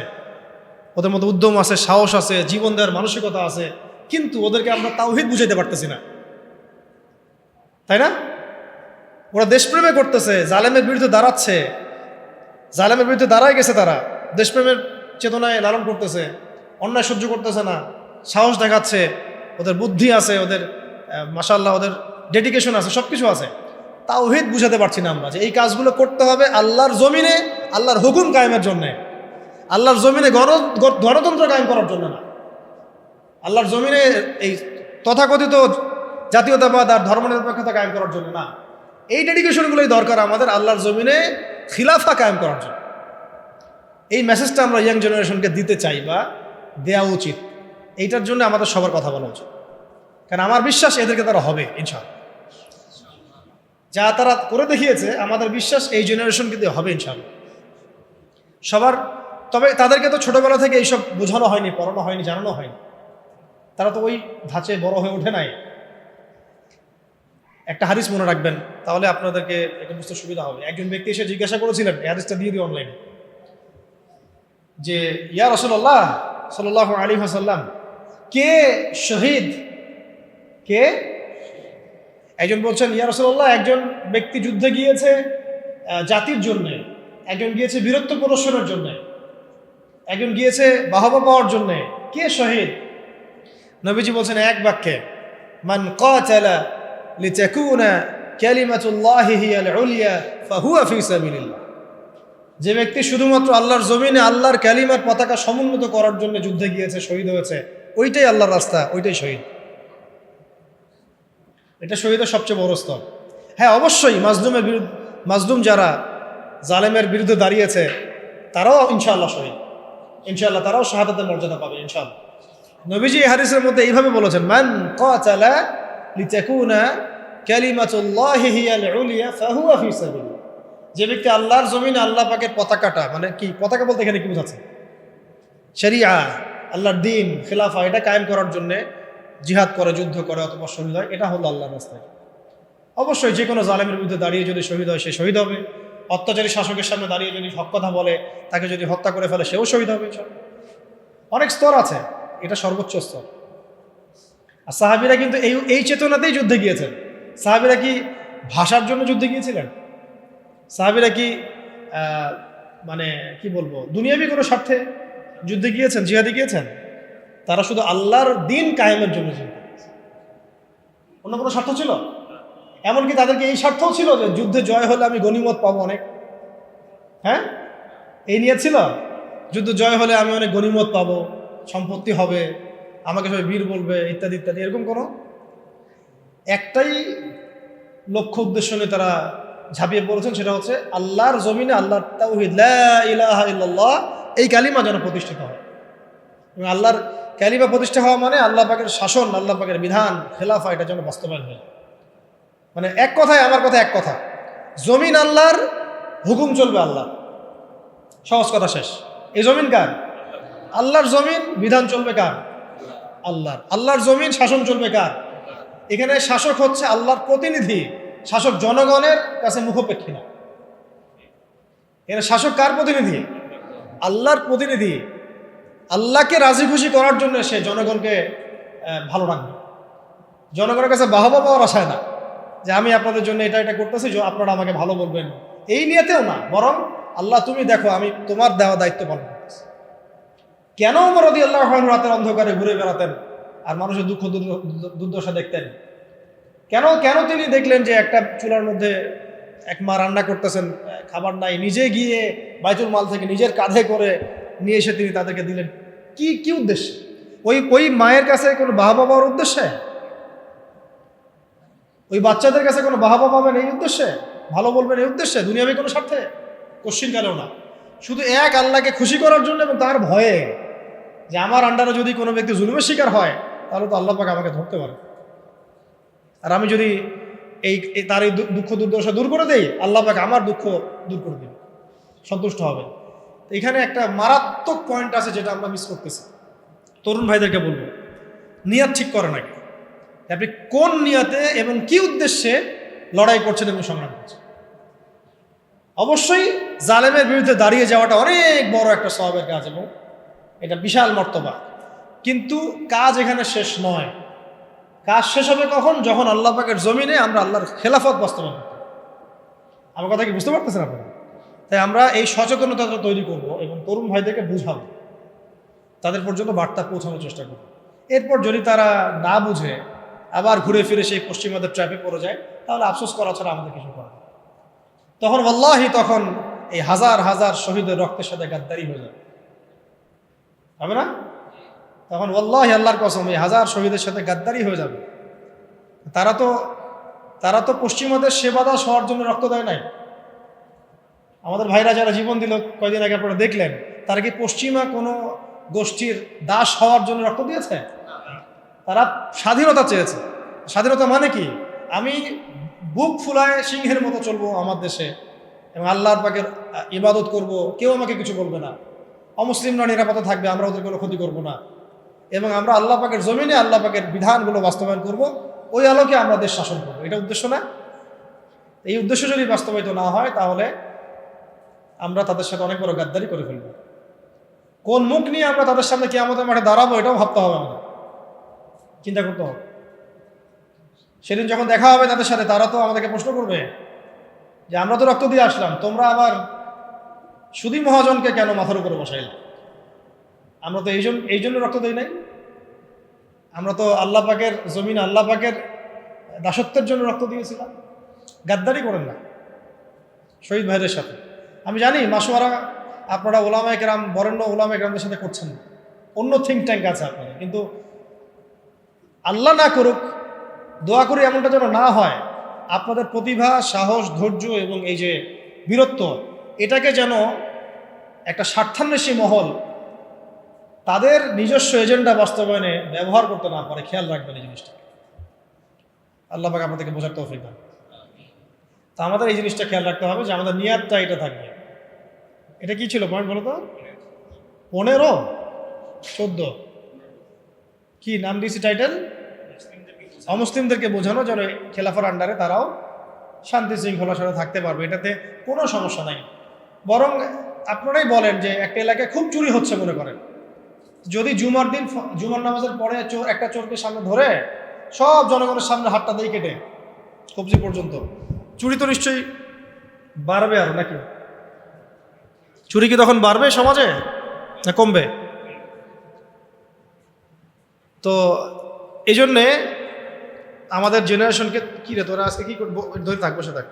ওদের মধ্যে উদ্যম আছে, সাহস আছে, জীবন দেওয়ার মানসিকতা আছে, কিন্তু ওদেরকে আমরা তাওহীদ বুঝাইতে পারতেছি না, তাই না? ওরা দেশপ্রেমে করতেছে, জালেমের বিরুদ্ধে দাঁড়াচ্ছে, জালেমের বিরুদ্ধে দাঁড়ায় গেছে, তারা দেশপ্রেমের চেতনায় লালন করতেছে, অন্যায় সহ্য করতেছে না, সাহস দেখাচ্ছে, ওদের বুদ্ধি আছে, ওদের মাশাআল্লাহ ওদের ডেডিকেশন আছে, সব কিছু আছে। তাওহীদ বুঝাতে পারছি না আমরা যে এই কাজগুলো করতে হবে আল্লাহর জমিনে, আল্লাহর হুকুম কায়েমের জন্যে, আল্লাহর জমিনে গণতন্ত্র কায়েম করার জন্য না, আল্লাহর জমিনে এই তথাকথিত জাতীয়তাবাদ আর ধর্মনিরপেক্ষতা কায়েম করার জন্য না। এই ডেডিকেশনগুলোই দরকার আমাদের আল্লাহর জমিনে খিলাফা কায়েম করার জন্য। এই মেসেজটা আমরা ইয়াং জেনারেশনকে দিতে চাই বা দেওয়া উচিত। এইটার জন্য আমাদের সবার কথা বলা উচিত, কারণ আমার বিশ্বাস এদেরকে তারা হবে ইনশাআল্লাহ। যা তারা করে দেখিয়েছে আমাদের বিশ্বাস এই জেনারেশনকে দিয়ে হবে ইনশাআল্লাহ সবার। তবে তাদেরকে তো ছোটবেলা থেকে এইসব বোঝানো হয়নি, পড়ানো হয়নি, জানানো হয়নি, তারা তো ওই ধাঁচে বড় হয়ে ওঠে নাই। একটা হাদিস মনে রাখবেন, তাহলে আপনাদেরকে এটা বুঝতে সুবিধা হবে। একজন ব্যক্তি এসে জিজ্ঞাসা করেছিলেন, এই হাদিসটা দিয়ে দিই অনলাইনে, যে ইয়া রাসূলুল্লাহ সাল্লাল্লাহু আলাইহি ওয়াসাল্লাম, কে শহীদ, কে? একজন বলছেন, ইয়া রাসূলুল্লাহ, একজন ব্যক্তি যুদ্ধে গিয়েছে জাতির জন্য, একজন গিয়েছে বীরত্ব প্রদর্শনের জন্য, একজন গিয়েছে বাহবা পাওয়ার জন্য, কে শহীদ? নবীজি বলছেন এক বাক্যে, মান কাতালা লিতাকুনা কালিমাতুল্লাহি হিয়াল উলিয়া ফাহুয়া ফি সাবিলিল্লাহ। যে ব্যক্তি শুধুমাত্র আল্লাহর জমিনে আল্লাহর কালিমার পতাকা সমুন্নত করার জন্য যুদ্ধে গিয়েছে, শহীদ হয়েছে, ওইটাই আল্লাহর রাস্তা, ওইটাই শহীদ। এটা শহীদের সবচেয়ে বড় স্তর। হ্যাঁ, অবশ্যই মাজলুম যারা জালেমের বিরুদ্ধে দাঁড়িয়েছে তারাও ইনশাআল্লাহ শহীদ, ইনশাআল্লাহ তারাও শাহাদাতের মর্যাদা পাবে ইনশাআল্লাহ। নবীজি এই হাদিসের মধ্যে এইভাবে বলেছেন, মান কাতালা লিতাকুনা কালিমাতুল্লাহি হিয়াল উলিয়া ফাহুয়া ফি সাবিলিল্লাহ। যে ব্যক্তি আল্লাহর জমিনে আল্লাহ পাকের পতাকাটা, মানে কি পতাকা বলতে এখানে কি বোঝাচ্ছে? শরিয়া, আল্লাহর দ্বীন, খিলাফা, এটা কায়েম করার জন্য জিহাদ করে, যুদ্ধ করে, অথবা শহীদ হয়, এটা হলো আল্লাহর রাস্তায়। অবশ্যই যে কোনো জালেমের বিরুদ্ধে দাঁড়িয়ে যদি শহীদ হয়, সে শহীদ হবে। অত্যাচারী শাসকের সামনে দাঁড়িয়ে যদি হক কথা বলে, তাকে যদি হত্যা করে ফেলে, সেও শহীদ হবে। অনেক স্তর আছে, এটা সর্বোচ্চ স্তর। আর সাহাবীরা কিন্তু এই চেতনাতেই যুদ্ধে গিয়েছেন। সাহাবীরা কি ভাষার জন্য যুদ্ধে গিয়েছিলেন? সাহাবীরা কি মানে কি বলবো, দুনিয়াবি কোনো স্বার্থে যুদ্ধে গিয়েছেন, জিহাদে গিয়েছেন? তারা শুধু আল্লাহর দ্বীন কায়েমের জন্য যুদ্ধ করেছে। অন্য কোনো স্বার্থ ছিল? এমনকি তাদেরকে এই স্বার্থও ছিল যে যুদ্ধে জয় হলে আমি গনিমত পাবো অনেক। হ্যাঁ, এই নিয়ে ছিল, যুদ্ধ জয় হলে আমি অনেক গনিমত পাবো, সম্পত্তি হবে, আমাকে সবাই বীর বলবে, ইত্যাদি ইত্যাদি। এরকম কোনো একটাই লক্ষ্য উদ্দেশ্য নিয়ে তারা ঝাঁপিয়ে পড়েছেন, সেটা হচ্ছে আল্লাহর জমিনে আল্লাহর তাওহীদ, লা ইলাহা ইল্লাল্লাহ, এই কালিমা যেন প্রতিষ্ঠিত হয়। এবং আল্লাহর কালিমা প্রতিষ্ঠা হওয়া মানে আল্লাহ পাকের শাসন, আল্লাহ পাকের বিধান, খেলাফা, এটা যেন বাস্তবায়ন হয়। মানে এক কথায়, আমার কথা এক কথা, জমিন আল্লাহর, হুকুম চলবে আল্লাহ। সহজ কথা শেষ। এই জমিন কার? আল্লাহর জমিন, বিধান চলবে কার? আল্লাহর। আল্লাহর জমিন, শাসন চলবে কার? এখানে শাসক হচ্ছে আল্লাহর প্রতিনিধি, শাসক জনগণের কাছে মুখোপেক্ষী না। এখানে শাসক কার প্রতিনিধি? আল্লাহর প্রতিনিধি। আল্লাহকে রাজি খুশি করার জন্য সে জনগণকে ভালো রাখবে, জনগণের কাছে বাহবা পাওয়ার আশায় না, যে আমি আপনাদের জন্য এটা এটা করতেছি, আপনারা আমাকে ভালো বলবেন, এই নিয়েতেও না, বরং আল্লাহ তুমি দেখো আমি তোমার দেওয়া দায়িত্ব পালন করতেছি। কেন ওমর রাদিয়াল্লাহু আনহু রাতের অন্ধকারে ঘুরে বেড়াতেন আর মানুষের দুঃখ দুর্দশা দেখতেন? কেন তিনি দেখলেন যে একটা চুলার মধ্যে এক মা রান্না করতেছেন, খাবার নাই, নিজে গিয়ে বাইতুল মাল থেকে নিজের কাঁধে করে নিয়ে এসে তিনি তাদেরকে দিলেন? কি উদ্দেশ্যে? ওই মায়ের কাছে কোনো বাহবা পাওয়ার উদ্দেশ্যে? ওই বাচ্চাদের কাছে কোনো বাহবা পাবেন এই উদ্দেশ্যে? ভালো বলবেন এই উদ্দেশ্যে? দুনিয়াবি কোনো স্বার্থে? কোশ্চিনকালেও না। শুধু এক আল্লাহকে খুশি করার জন্য এবং তার ভয়ে যে আমার আন্ডারে যদি কোনো ব্যক্তি জুলুমের শিকার হয়, তাহলে তো আল্লাহ পাক আমাকে ধরতে পারে। আর আমি যদি তার এই দুঃখ দুর্দশা দূর করে দেই, আল্লাহ পাক আমার দুঃখ দূর করে দেবে, সন্তুষ্ট হবে। এখানে একটা মারাত্মক পয়েন্ট আছে যেটা আমরা মিস করতেছি। তরুণ ভাইদেরকে বলবো, নিয়াত ঠিক করে নাকি, আপনি কোন নিয়াতে এবং কি উদ্দেশ্যে লড়াই করছেন এবং সংগ্রাম করছেন। অবশ্যই জালেমের বিরুদ্ধে দাঁড়িয়ে যাওয়াটা অনেক বড় একটা সওয়াবের কাজ এবং এটা বিশাল মর্তবা, কিন্তু কাজ এখানে শেষ নয়। কাজ শেষ হবে কখন? যখন আল্লাহ পাকের জমিনে আমরা আল্লাহর খেলাফত বাস্তবায়ন করব। আমার কথা কি বুঝতে পারতেছেন আপনারা? তাই আমরা এই সচেতনতাটা তৈরি করব এবং তরুণ ভাইদেরকে বুঝাবো, তাদের পর্যন্ত বার্তা পৌঁছানোর চেষ্টা করব। এরপর যদি তারা না বুঝে আবার ঘুরে ফিরে সেই পশ্চিমাদের ট্র্যাপে পড়ে যায়, তাহলে আফসোস করা ছাড়া আমাদের কিছু করার নেই। তখন আল্লাহি তখন এই হাজার হাজার শহীদের রক্তের সাথে গাদ্দারি হয়ে যাবে, হবে না? তখন আল্লাহি, আল্লাহর কসম, এই হাজার শহীদের সাথে গাদ্দারি হয়ে যাবে। তারা তো পশ্চিমাদের সেবা দাস হওয়ার জন্য রক্ত দেয় নাই। আমাদের ভাইরা যারা জীবন দিল কয়দিন আগে আপনারা দেখলেন, তারা কি পশ্চিমা কোনো গোষ্ঠীর দাস হওয়ার জন্য রক্ত দিয়েছে? তারা স্বাধীনতা চেয়েছে। স্বাধীনতা মানে কি? আমি বুক ফুলায় সিংহের মতো চলবো আমার দেশে এবং আল্লাহর পাকের ইবাদত করব, কেউ আমাকে কিছু বলবে না, অমুসলিমরা নিরাপদে থাকবে, আমরা ওদের কোনো ক্ষতি করব না, এবং আমরা আল্লাহ পাকের জমিনে আল্লাহ পাকের বিধানগুলো বাস্তবায়ন করব, ওই আলোকে আমরা দেশ শাসন করবো। এটা উদ্দেশ্য না? এই উদ্দেশ্য যদি বাস্তবায়িত না হয়, তাহলে আমরা তাদের সাথে অনেক বড় গাদ্দারি করে ফেলব। কোন মুখ নিয়ে আমরা তাদের সামনে কিয়ামতের মাঠে দাঁড়াবো, এটাও ভাবতে হবে, আমাদের চিন্তা করতে হবে। সেদিন যখন দেখা হবে তাদের সাথে, তারা তো আমাদেরকে প্রশ্ন করবে যে আমরা তো রক্ত দিয়ে আসলাম, তোমরা আবার সুদী মহাজনকে কেন মাথার উপরে বসাইলাম? আমরা তো এই জন্য রক্ত দিই নাই। আমরা তো আল্লাহ পাকের জমিন, আল্লাহ পাকের দাসত্বের জন্য রক্ত দিয়েছিলাম। গাদ্দারি করেন না শহীদ ভাইদের সাথে। আমি জানি মাসোয়ারা আপনারা ওলামায়ে কেরাম, বরেণ্য ওলামায়ে কেরামদের সাথে করছেন না, অন্য থিঙ্ক ট্যাঙ্ক আছে আপনাদের, কিন্তু আল্লাহ না করুক, দোয়া করি এমনটা যেন না হয়। আপনাদের প্রতিভা, সাহস, ধৈর্য এবং এই যে বীরত্ব, এটাকে যেন একটা স্বার্থান্বেষী মহল তাদের নিজস্ব এজেন্ডা বাস্তবায়নে ব্যবহার করতে না পারে, খেয়াল রাখবেন এই জিনিসটা। আল্লাহ পাক আমাদেরকে বোঝার তৌফিক দান। তা আমাদের এই জিনিসটা খেয়াল রাখতে হবে যে আমাদের নিয়াতটা এটা থাকবে। এটা কি ছিল পয়েন্ট বলো তো? 15, 14 কি নাম দিয়েছি টাইটেল? অমুসলিমদেরকে বোঝানো যেন খেলাফার আন্ডারে তারাও শান্তি শৃঙ্খলার সাথে থাকতে পারবে, এটাতে কোনো সমস্যা নাই। বরং আপনারাই বলেন যে একটা এলাকায় খুব চুরি হচ্ছে মনে করেন, যদি জুমার দিন, জুমার নামাজের পরে একটা চোরকে সামনে ধরে সব জনগণের সামনে হাতটা দিয়ে কেটে কবজি পর্যন্ত, চুরি তো নিশ্চয়ই বাড়বে আরো, নাকি? চুরি কি তখন বাড়বে সমাজে না কমবে? তো এই জন্যে আমাদের জেনারেশনকে, কি রে তোরা আজকে কি ধরে থাক, বসে থাক,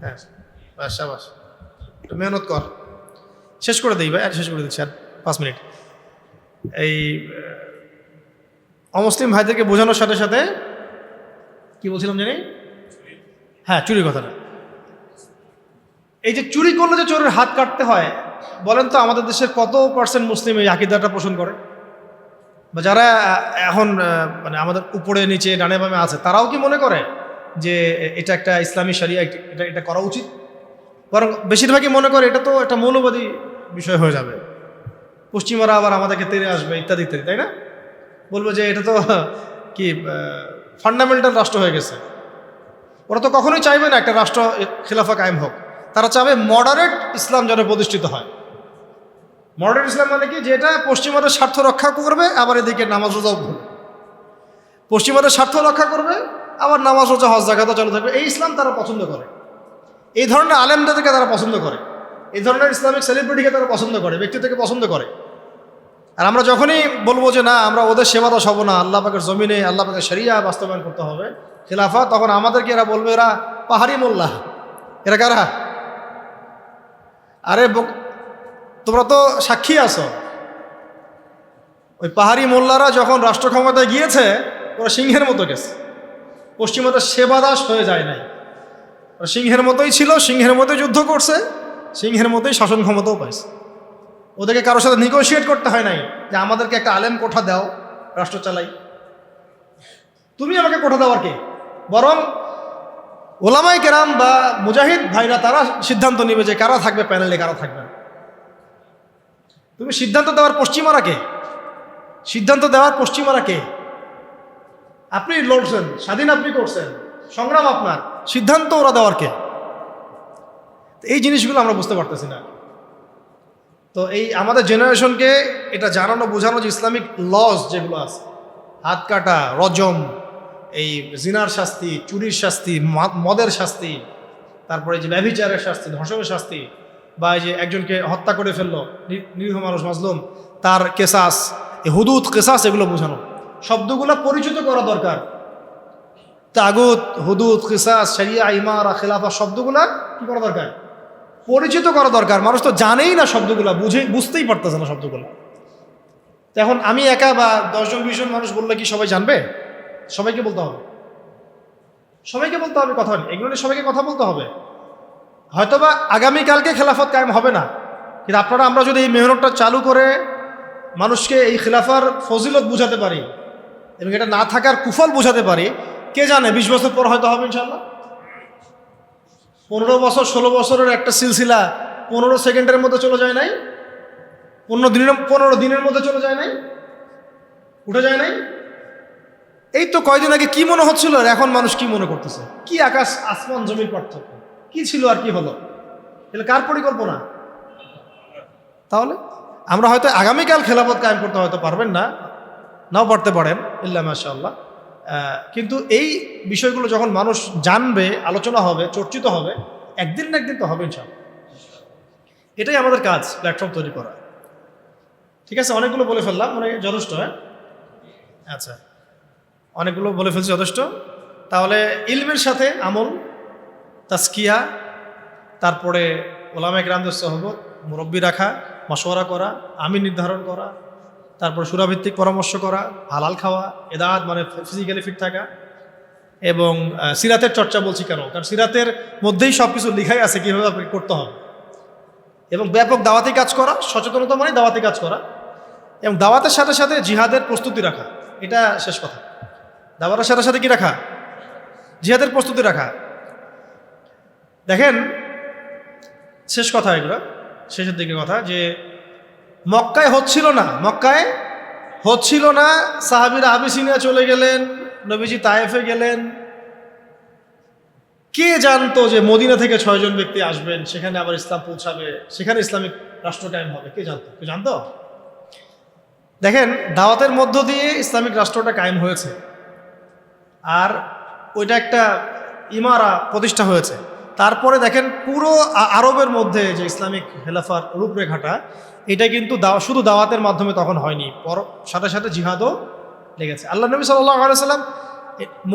হ্যাঁ শাবাশ, একটু মেহনত কর, শেষ করে দিই ভাই, শেষ করে দিচ্ছি আর 5 মিনিট। এই অমুসলিম ভাইদেরকে বোঝানোর সাথে সাথে কি বলছিলাম জানি? হ্যাঁ, চুরির কথাটা। এই যে চুরি করলে যে চোরের হাত কাটতে হয়, বলেন তো আমাদের দেশের কত পার্সেন্ট মুসলিম এই আকীদাটা পোষণ করে? বা যারা এখন মানে আমাদের উপরে নিচে ডানে বামে আছে, তারাও কি মনে করে যে এটা একটা ইসলামী শরিয়া, এটা করা উচিত? বরং বেশিরভাগই মনে করে এটা তো একটা মৌলবাদী বিষয় হয়ে যাবে, পশ্চিমারা আবার আমাদেরকে তেড়ে আসবে ইত্যাদি ইত্যাদি, তাই না? বলবো যে এটা তো কি ফান্ডামেন্টাল রাষ্ট্র হয়ে গেছে। ওরা তো কখনোই চাইবে না একটা রাষ্ট্র খিলাফা কায়েম হোক, তারা চাবে মডারেট ইসলাম যেন প্রতিষ্ঠিত হয়। মডারেট ইসলাম মানে কি? যেটা পশ্চিমাদের স্বার্থ রক্ষা করবে, আবার এদিকে নামাজ রোজাও করবে, পশ্চিমাদের স্বার্থ রক্ষা করবে, আবার নামাজ রোজা হজ জাকাতও চালু থাকবে। এই ইসলাম তারা পছন্দ করে, এই ধরনের আলেমদেরকে তারা পছন্দ করে, এই ধরনের ইসলামিক সেলিব্রিটিকে তারা পছন্দ করে, ব্যক্তিত্বকে পছন্দ করে। আর আমরা যখনই বলবো যে না, আমরা ওদের সেবা দাস হব না, আল্লাহ পাকের জমিনে আল্লাহ পাকের শরিয়া বাস্তবায়ন করতে হবে, খিলাফা, তখন আমাদেরকে এরা বলবে এরা পাহাড়ি মোল্লা। এরা কারা? আরে তোমরা তো সাক্ষী আছো, ওই পাহাড়ি মোল্লারা যখন রাষ্ট্র ক্ষমতায় গিয়েছে, ওরা সিংহের মতো গেছে, পশ্চিমাদের সেবা দাস হয়ে যায় নাই। ওরা সিংহের মতোই ছিল, সিংহের মতোই যুদ্ধ করছে, সিংহের মতোই শাসন ক্ষমতাও পাইছে। ওদেরকে কারোর সাথে নিগোশিয়েট করতে হয় নাই যে আমাদেরকে একটা আলেম কোঠা দাও, রাষ্ট্র চালাই। তুমি আমাকে কোঠা দেওয়ার কে? বরং ওলামায়ে কেরাম বা মুজাহিদ ভাইরা তারা সিদ্ধান্ত নেবে যে কারা থাকবে প্যানেলে, কারা থাকবে না। তুমি সিদ্ধান্ত দেওয়ার পশ্চিমারা কে? সিদ্ধান্ত দেওয়ার পশ্চিমারা কে? আপনি লড়ছেন, স্বাধীন আপনি করছেন, সংগ্রাম আপনার, সিদ্ধান্ত ওরা দেওয়ার কে? এই জিনিসগুলো আমরা বুঝতে পারতেছি না। তো এই আমাদের জেনারেশনকে এটা জানানো বোঝানো যে ইসলামিক লজ যেগুলো আছে, হাত কাটা, রজম, এই জিনার শাস্তি, চুরির শাস্তি, মদের শাস্তি, তারপরে যে ব্যভিচারের শাস্তি, ধর্ষণের শাস্তি, বা এই যে একজনকে হত্যা করে ফেললো নিরীহ মানুষ মাজলুম, তার কেসাস, এই হুদুদ কেসাস, এগুলো বোঝানো, শব্দগুলো পরিচিত করা দরকার। তাগুত, হুদুদ, কিসাস, শরিয়া, ইমারা, খেলাফা, শব্দগুলা কি করা দরকার? পরিচিত করা দরকার। মানুষ তো জানেই না শব্দগুলা, বুঝতেই পারতেছে না শব্দগুলা। তো এখন আমি একা বা 10-20 জন মানুষ বললে কি সবাই জানবে? সবাইকে বলতে হবে, সবাইকে বলতে হবে কথা নেই, এগুলো নিয়ে সবাইকে কথা বলতে হবে। হয়তোবা আগামীকালকে খেলাফত কায়েম হবে না, কিন্তু আমরা যদি এই মেহনতটা চালু করে মানুষকে এই খেলাফার ফজিলত বুঝাতে পারি এবং এটা না থাকার কুফল বুঝাতে পারি, কে জানে 20 বছর পর হয়তো হবে ইনশাল্লাহ। 15 বছর 16 বছরের একটা সিলসিলা 15 সেকেন্ডের মধ্যে চলে যায় নাই, 15 দিনের মধ্যে চলে যায় নাই, উঠে যায় নাই। এই তো কয়দিন আগে কি মনে হচ্ছিল আর এখন মানুষ কি মনে করতেছে? কি আকাশ আসমান জমির পার্থক্য! কি ছিল আর কি হলো? তাহলে কার পরিকল্পনা? তাহলে আমরা হয়তো আগামীকাল খেলাফত কায়েম করতে হয়তো পারবেন না, নাও পারতে পারেন, ইল্লা মাশাআল্লাহ। কিন্তু এই বিষয়গুলো যখন মানুষ জানবে, আলোচনা হবে, চর্চিত হবে, একদিন না একদিন তো হবে ইনশাআল্লাহ। এটাই আমাদের কাজ, প্ল্যাটফর্ম তৈরি করা। ঠিক আছে, অনেকগুলো বলে ফেললাম, মানে যথেষ্ট। হ্যাঁ, আচ্ছা, অনেকগুলো বলে ফেলছি, যথেষ্ট। তাহলে ইলমের সাথে আমল, তাজকিয়া, তারপরে ওলামায়ে কেরামদের সোহবত, মুরব্বি রাখা, মাশওয়ারা করা, আমিন নির্ধারণ করা, তারপর সুরাভিত্তিক পরামর্শ করা, হালাল খাওয়া, এদাত মানে ফিজিক্যালি ফিট থাকা, এবং সিরাতের চর্চা। বলছি কেন? কারণ সিরাতের মধ্যেই সব কিছু লিখাই আছে কীভাবে আপনাকে করতে হবে। এবং ব্যাপক দাওয়াতি কাজ করা, সচেতনতা মানে দাওয়াতি কাজ করা, এবং দাওয়াতের সাথে সাথে জিহাদের প্রস্তুতি রাখা। এটা শেষ কথা। দাওয়াতের সাথে সাথে কি রাখা? জিহাদের প্রস্তুতি রাখা। দেখেন, শেষ কথা, এগুলো শেষের দিকে কথা, যে মক্কায় হচ্ছিল না, সাহাবীরা আবিসিনিয়া চলে গেলেন, নবীজি তায়েফে গেলেন। কে জানতো যে মদিনা থেকে 6 জন ব্যক্তি আসবেন, সেখানে আবার ইসলাম পৌঁছাবে, সেখানে ইসলামিক রাষ্ট্র কায়েম হবে? কে জানতো? কেউ জানতো? দেখেন, দাওয়াতের মধ্য দিয়ে ইসলামিক রাষ্ট্রটা কায়েম হয়েছে, আর ওইটা একটা ইমারা প্রতিষ্ঠা হয়েছে। তারপরে দেখেন, পুরো আরবের মধ্যে যে ইসলামিক খেলাফার রূপরেখাটা, এটা কিন্তু শুধু দাওয়াতের মাধ্যমে তখন হয়নি, সাথে সাথে জিহাদও লেগেছে। আল্লাহ নবী সাল্লাল্লাহু আলাইহি ওয়াসাল্লাম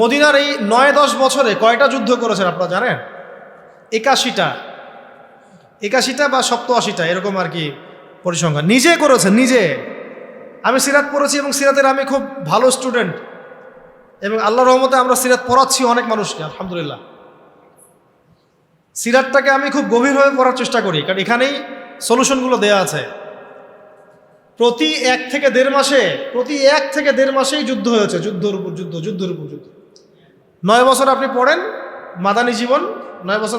মদিনার এই 9-10 বছরে কয়টা যুদ্ধ করেছেন আপনারা জানেন? 81টা বা 87টা, এরকম আর কি পরিসংখ্যান। নিজে করেছেন, নিজে। আমি সিরাত পড়েছি এবং সিরাতের আমি খুব ভালো স্টুডেন্ট, এবং আল্লাহর রহমতে আমরা সিরাত পড়াচ্ছি অনেক মানুষকে, আলহামদুলিল্লাহ। সিরাতটাকে আমি খুব গভীরভাবে পড়ার চেষ্টা করি, কারণ এখানেই সলিউশনগুলো দেওয়া আছে। প্রতি 1 থেকে 1.5 মাসেই যুদ্ধ হয়েছে, যুদ্ধের উপর যুদ্ধ। 9 বছর আপনি পড়েন মাদানী জীবন, 9 বছর